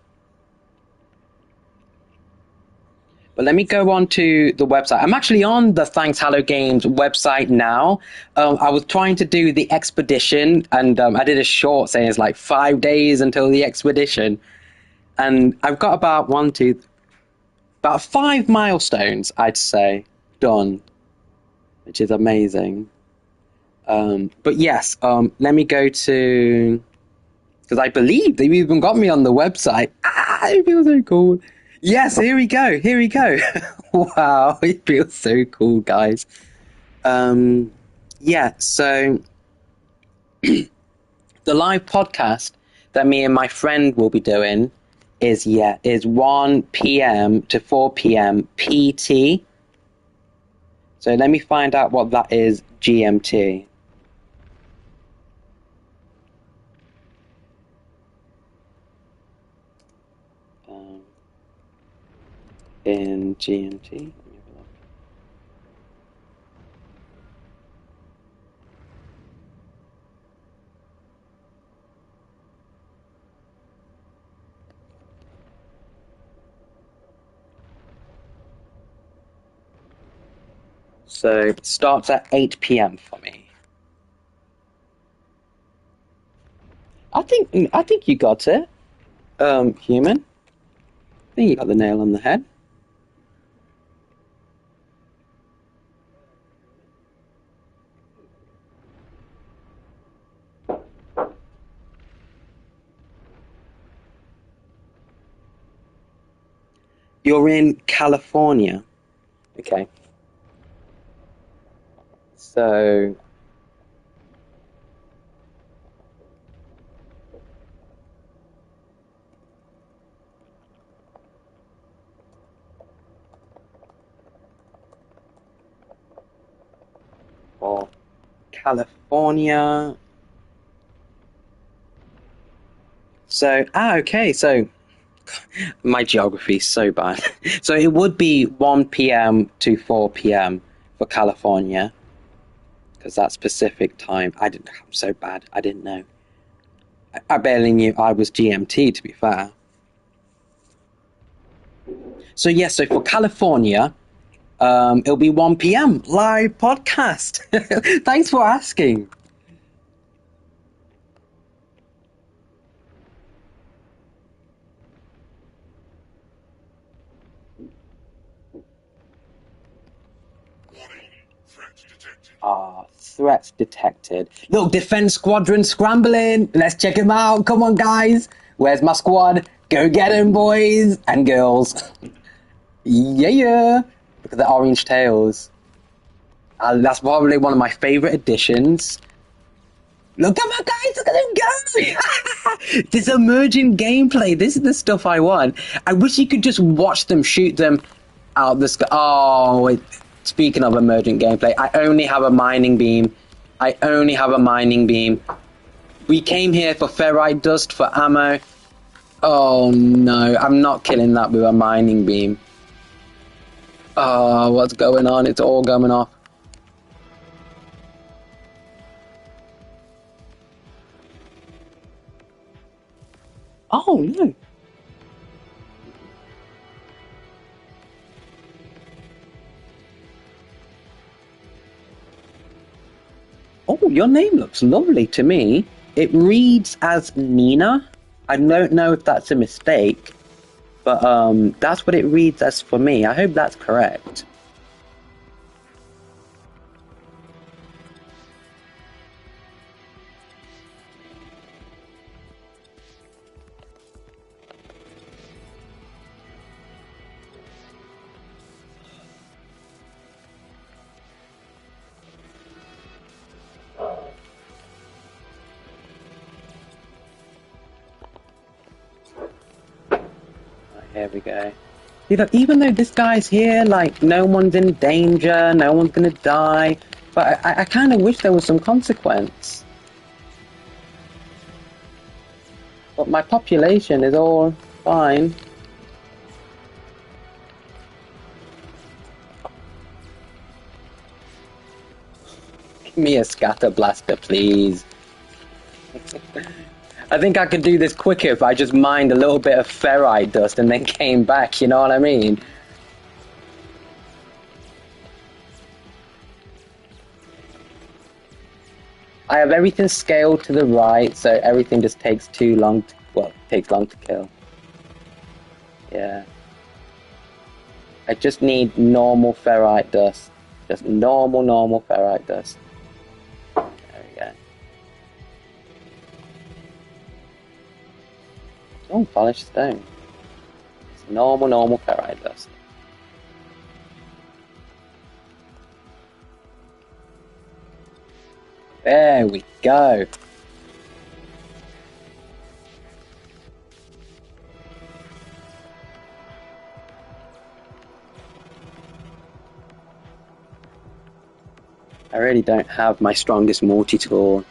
But let me go on to the website. I'm actually on the Thanks Hello Games website now. I was trying to do the expedition, and I did a short saying it's like 5 days until the expedition. And I've got about about 5 milestones, I'd say, done, which is amazing. But yes, let me go to, because I believe they've even got me on the website. It feels so cool. Yes, here we go. Wow, it feels so cool, guys. Yeah, so the live podcast that me and my friend will be doing is 1 p.m. to 4 p.m. PT. So let me find out what that is GMT. In GMT. So it starts at 8 p.m. for me. I think you got it, human. I think you got the nail on the head. You're in California. Okay. So for California. So okay, so my geography is so bad. So it would be 1 p.m. to 4 p.m. for California, because that's Pacific time. I'm so bad. I didn't know. I barely knew I was GMT, to be fair. So yes, so for California, it'll be 1 p.m. live podcast. Thanks for asking. Threats detected. Look, defense squadron scrambling. Let's check him out. Come on, guys. Where's my squad? Go get him, boys and girls. Yeah. Look at the orange tails. That's probably one of my favorite additions. Look at my guys. Look at them go. This emerging gameplay. This is the stuff I want. I wish you could just watch them shoot them out the sky. Oh, speaking of emergent gameplay, I only have a mining beam. We came here for ferrite dust for ammo. Oh no, I'm not killing that with a mining beam. Oh, what's going on? It's all going off. Oh no. Oh, your name looks lovely to me. It reads as Nina. I don't know if that's a mistake, but that's what it reads as for me. I hope that's correct. Here we go. You know, even though this guy's here, like, no one's in danger, no one's gonna die, but I kind of wish there was some consequence. But my population is all fine. Give me a scatter blaster, please. I think I could do this quicker if I just mined a little bit of ferrite dust and then came back, you know what I mean? I have everything scaled to the right, so everything just takes too long to, well, takes long to kill. Yeah. I just need normal ferrite dust. Just normal ferrite dust. There we go. Oh, polished stone. It's normal ferrite dust. There we go. I really don't have my strongest multi-tool.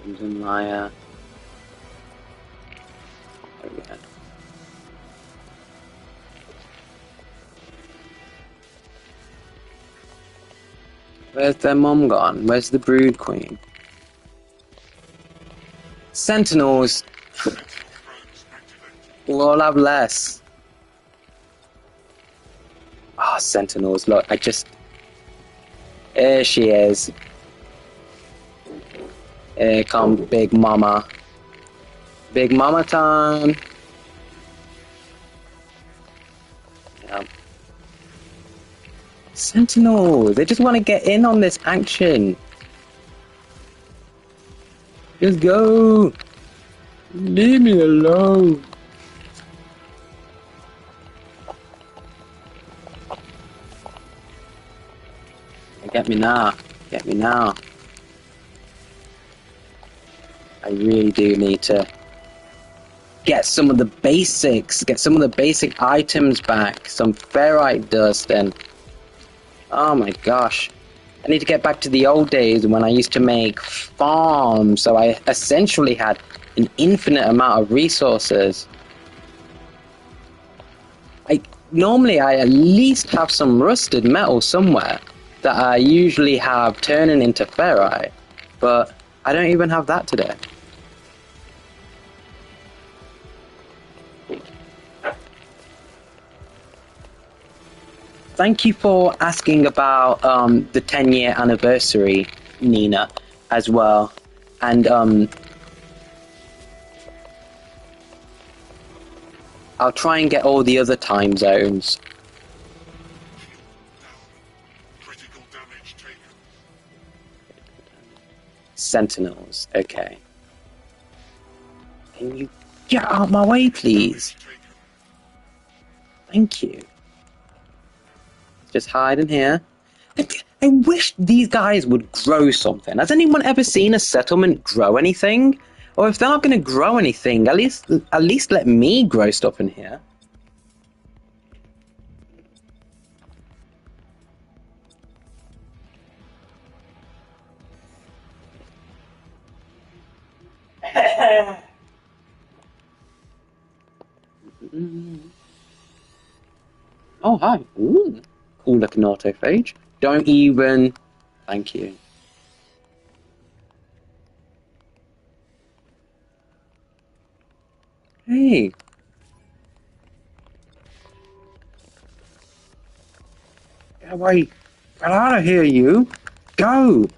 Using my there we go. Where's their mom gone? Where's the brood queen? Sentinels! We'll all have less. Oh, Sentinels, look, Here she is. Here comes Big Mama. Big Mama time! Yeah. Sentinels! They just want to get in on this action. Just go! Leave me alone! Get me now. Get me now. I really do need to get some of the basics. Get some of the basic items back. Some ferrite dust and... Oh my gosh. I need to get back to the old days when I used to make farms. So I essentially had an infinite amount of resources. Normally I at least have some rusted metal somewhere that I usually have turning into ferrite, but I don't even have that today. Thank you for asking about the 10-year anniversary, Nina, as well. And I'll try and get all the other time zones. Sentinels, okay. Can you get out of my way, please? Thank you. Just hide in here. I wish these guys would grow something. Has anyone ever seen a settlement grow anything? Or if they're not going to grow anything, at least let me grow stuff in here. Oh, hi. Ooh. Cool looking autophage. Don't even... Thank you. Hey. Get away. Get out of here, you. Go.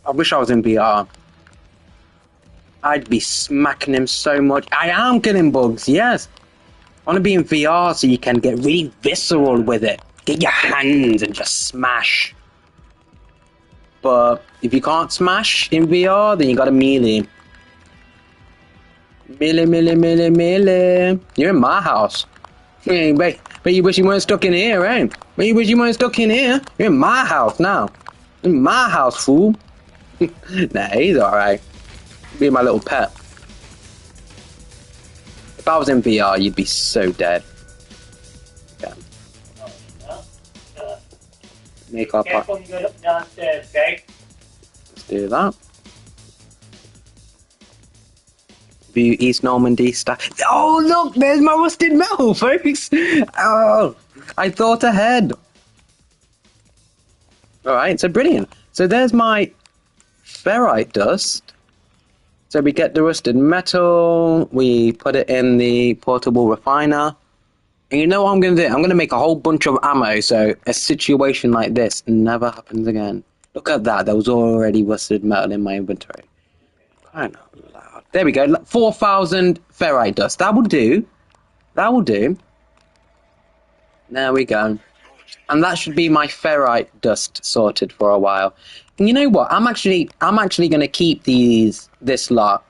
I wish I was in VR. I'd be smacking him so much. I am killing bugs, yes. I want to be in VR so you can get really visceral with it. Get your hands and just smash. But if you can't smash in VR, then you gotta melee. Melee. You're in my house. Hey, bet you wish you weren't stuck in here, eh? Bet you wish you weren't stuck in here. You're in my house now. In my house, fool. Nah, he's alright. Be my little pet. If I was in VR, you'd be so dead. Yeah. Make our part. Careful, you go downstairs, okay? Let's do that. East Normandy stuff. Oh, look, there's my rusted metal, folks. Oh, I thought ahead. All right, so brilliant. So there's my ferrite dust. So we get the rusted metal, we put it in the portable refiner. And you know what I'm going to do? I'm going to make a whole bunch of ammo so a situation like this never happens again. Look at that. There was already rusted metal in my inventory. Kind of loud. There we go. 4,000 ferrite dust. That will do. That will do. There we go. And that should be my ferrite dust sorted for a while. And you know what? I'm actually going to keep this lot.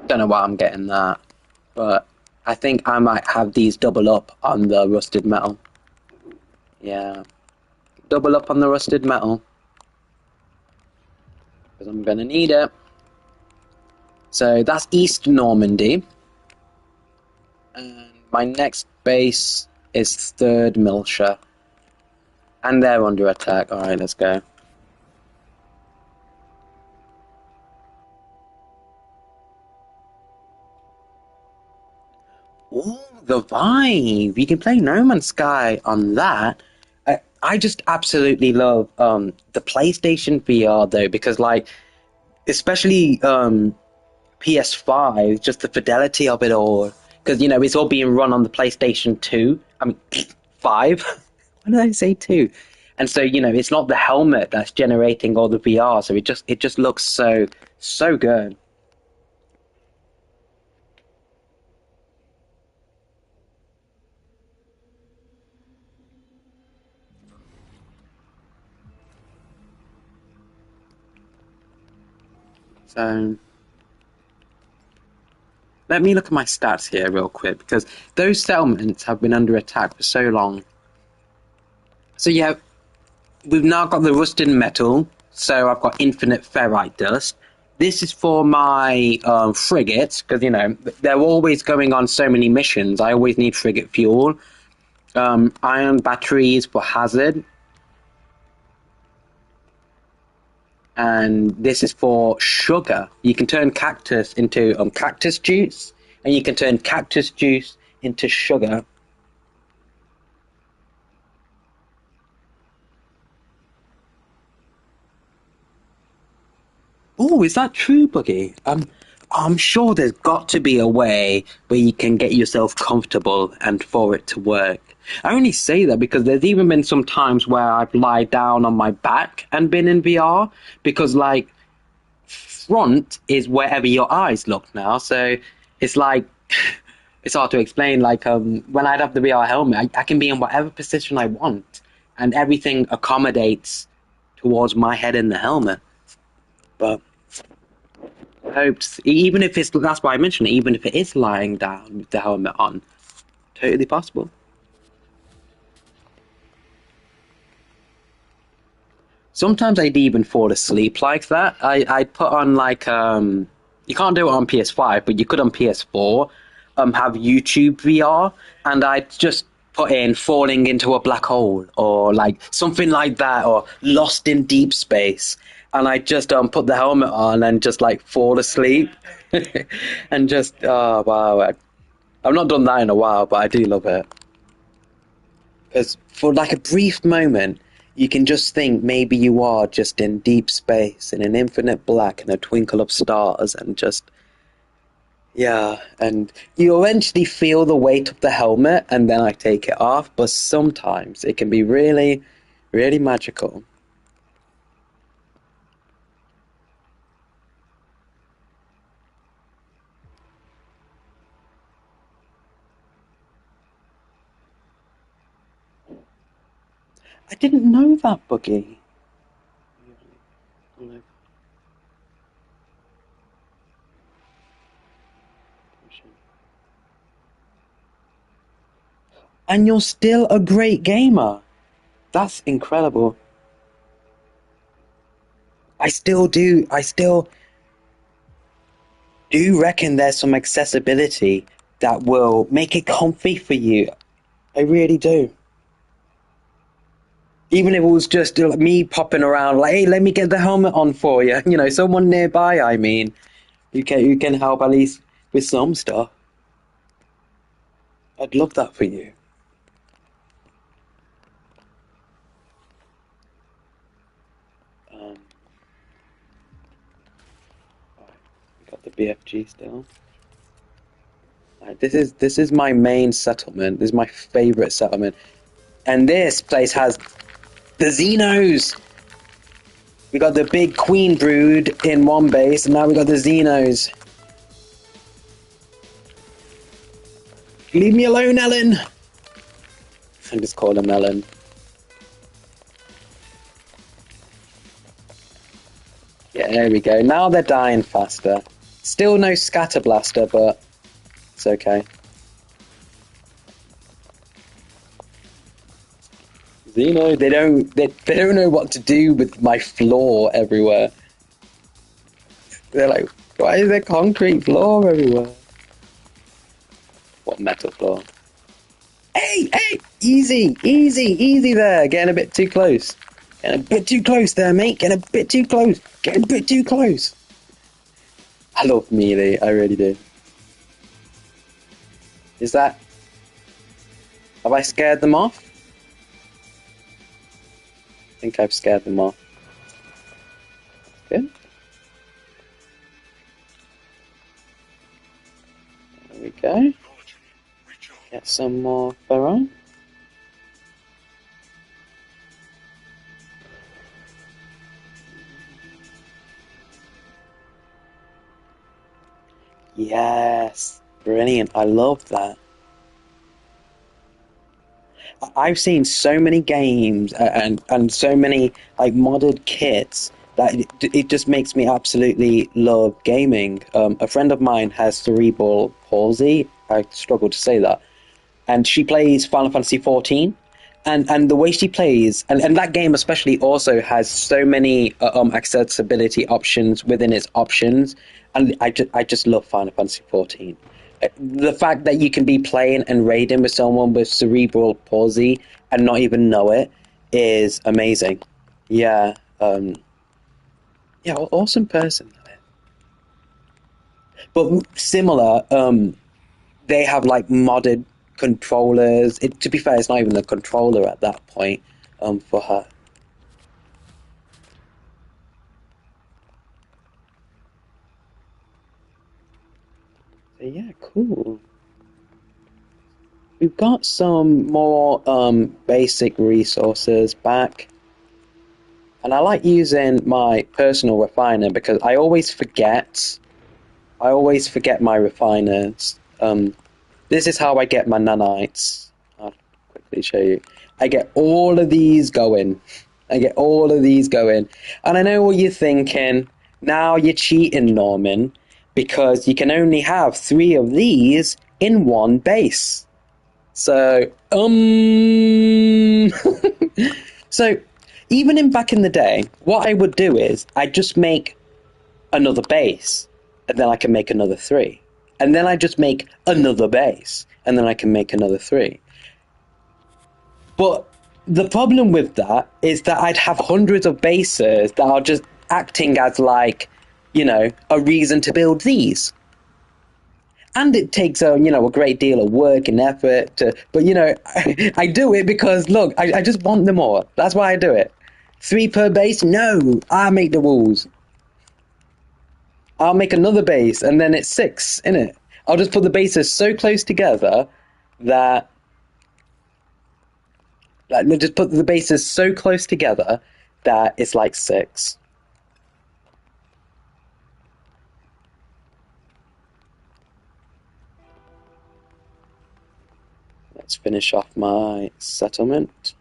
Don't know why I'm getting that. But I think I might have these double up on the rusted metal. Yeah. Double up on the rusted metal. Because I'm going to need it. So that's East Normandy. And my next base is 3rd Miltia. And they're under attack. Alright, let's go. Ooh, the vibe! You can play No Man's Sky on that. I just absolutely love the PlayStation VR though, because like, especially PS5, just the fidelity of it all. Because you know it's all being run on the PlayStation 2. I mean, 5. Why did I say 2? And so you know it's not the helmet that's generating all the VR, so it just looks so good. So let me look at my stats here real quick, because those settlements have been under attack for so long. So yeah, we've now got the rusted metal, so I've got infinite ferrite dust. This is for my frigates, because you know they're always going on so many missions. I always need frigate fuel. Iron batteries for hazard. And this is for sugar. You can turn cactus into cactus juice, and you can turn cactus juice into sugar. Oh, is that true, Buggy? I'm sure there's got to be a way where you can get yourself comfortable and for it to work. I only say that because there's even been some times where I've lied down on my back and been in VR, because like front is wherever your eyes look now, so it's like it's hard to explain. Like when I'd have the VR helmet, I can be in whatever position I want, and everything accommodates towards my head in the helmet. But I hope, even if it's, that's why I mentioned it, even if it is lying down with the helmet on, totally possible. Sometimes I'd even fall asleep like that. I'd put on like, you can't do it on PS5, but you could on PS4, have YouTube VR, and I'd just put in falling into a black hole, or like something like that, or lost in deep space. And I just put the helmet on and just like fall asleep. And just, oh wow. I've not done that in a while, but I do love it. Because for like a brief moment, you can just think maybe you are just in deep space, in an infinite black and a twinkle of stars, and just, yeah. And you eventually feel the weight of the helmet, and then I take it off. But sometimes it can be really, really magical. I didn't know that, Buggy. And you're still a great gamer. That's incredible. I still do reckon there's some accessibility that will make it comfy for you. I really do. Even if it was just me popping around, like, hey, let me get the helmet on for you. You know, someone nearby, I mean. You can help at least with some stuff. I'd love that for you. Right, we got the BFG still. Right, this is my main settlement. This is my favorite settlement, and this place has the Xenos. We got the big queen brood in one base, and now we got the Xenos. Leave me alone, Ellen. I just call him Ellen. Yeah, there we go. Now they're dying faster. Still no scatter blaster, but it's okay. Xeno, they don't know what to do with my floor everywhere. They're like, why is there concrete floor everywhere? What metal floor? Hey, easy there. Getting a bit too close. Getting a bit too close there, mate. Getting a bit too close. Getting a bit too close. I love melee, I really do. Is that... Have I scared them off? I think I've scared them off. Good. There we go. Get some more Ferron. Yes, brilliant. I love that. I've seen so many games and so many like modded kits that it just makes me absolutely love gaming. A friend of mine has cerebral palsy. I struggle to say that, and she plays Final Fantasy 14. And the way she plays, and that game especially also has so many accessibility options within its options, and I just love Final Fantasy 14. The fact that you can be playing and raiding with someone with cerebral palsy and not even know it is amazing. Yeah, awesome person. But similar, they have like modded controllers. To be fair, it's not even a controller at that point for her. So yeah, cool. We've got some more basic resources back. And I like using my personal refiner because I always forget. I always forget my refiners. This is how I get my nanites. I'll quickly show you. I get all of these going. I get all of these going. And I know what you're thinking. Now you're cheating, Norman, because you can only have 3 of these in one base. So, so even in back in the day, what I would do is I'd just make another base, and then I can make another 3. And then I just make another base, and then I can make another 3. But the problem with that is that I'd have hundreds of bases that are just acting as like, a reason to build these. And it takes a great deal of work and effort but I do it because look, I just want them all. That's why I do it. 3 per base? No, I make the rules. I'll make another base and then it's 6, innit? I'll just put the bases so close together that just put the bases so close together that it's like 6. Let's finish off my settlement.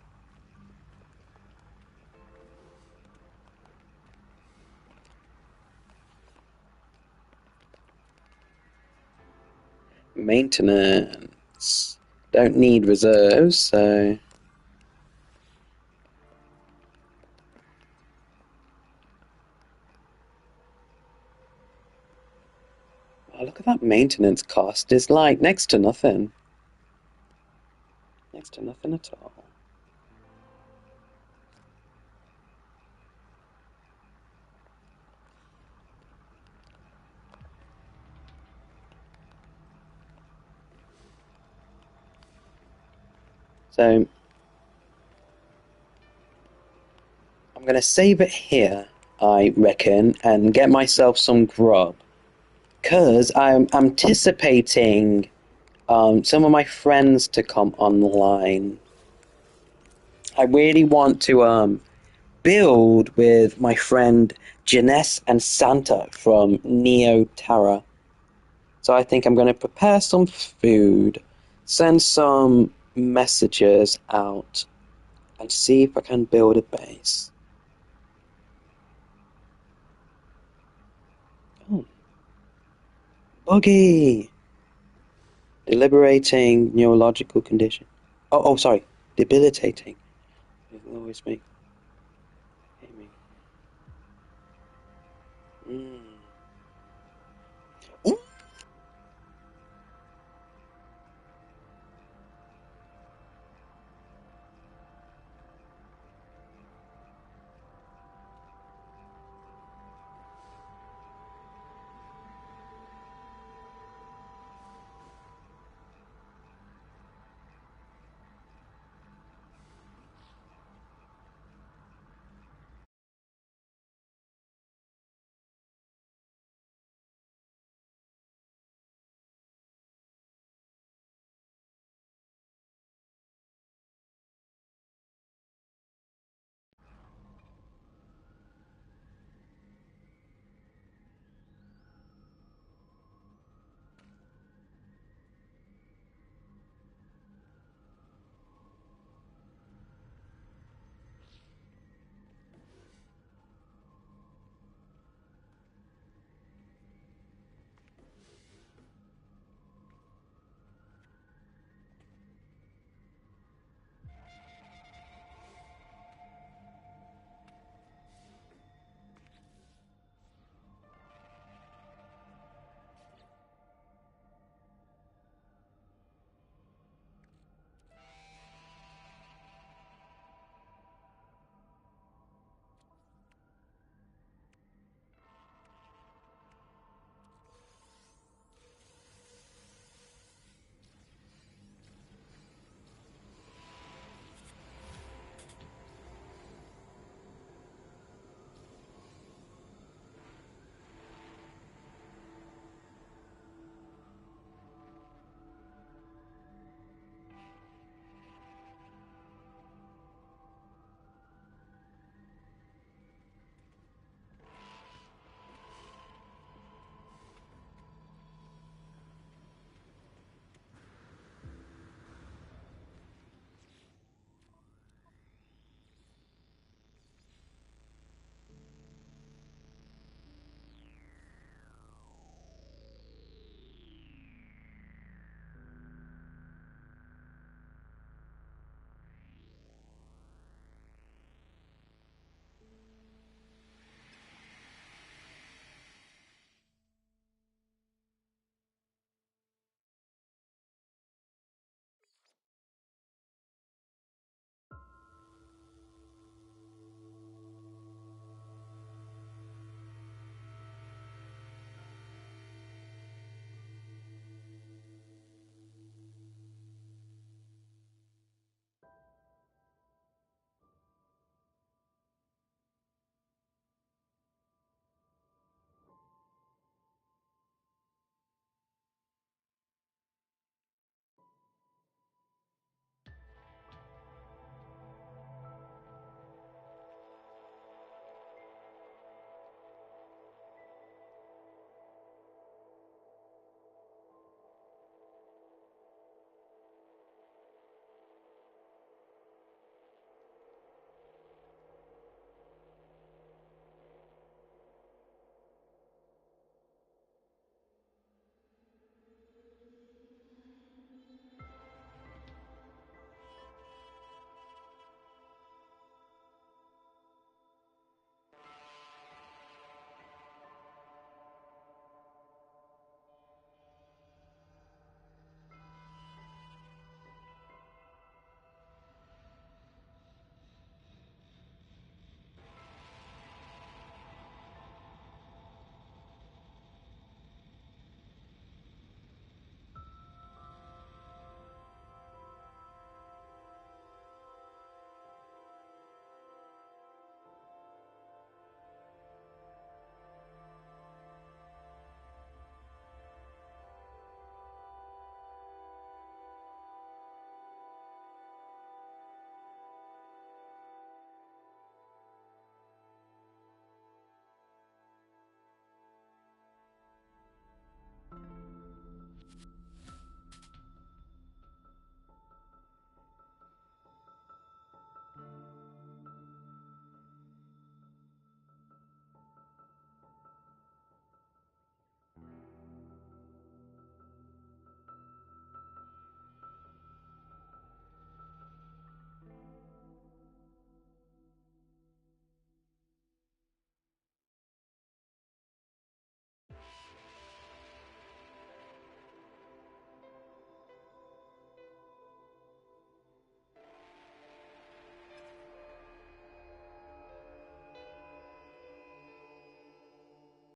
Maintenance. Don't need reserves, so... Oh, look at that maintenance cost. It's like next to nothing. Next to nothing at all. So I'm going to save it here, I reckon, and get myself some grub. Because I'm anticipating some of my friends to come online. I really want to build with my friend Janess and Santa from Neo Terra. So I think I'm going to prepare some food, send some messages out, and see if I can build a base. Oh. Buggy! Deliberating neurological condition. Oh, sorry. Debilitating. It will always make me.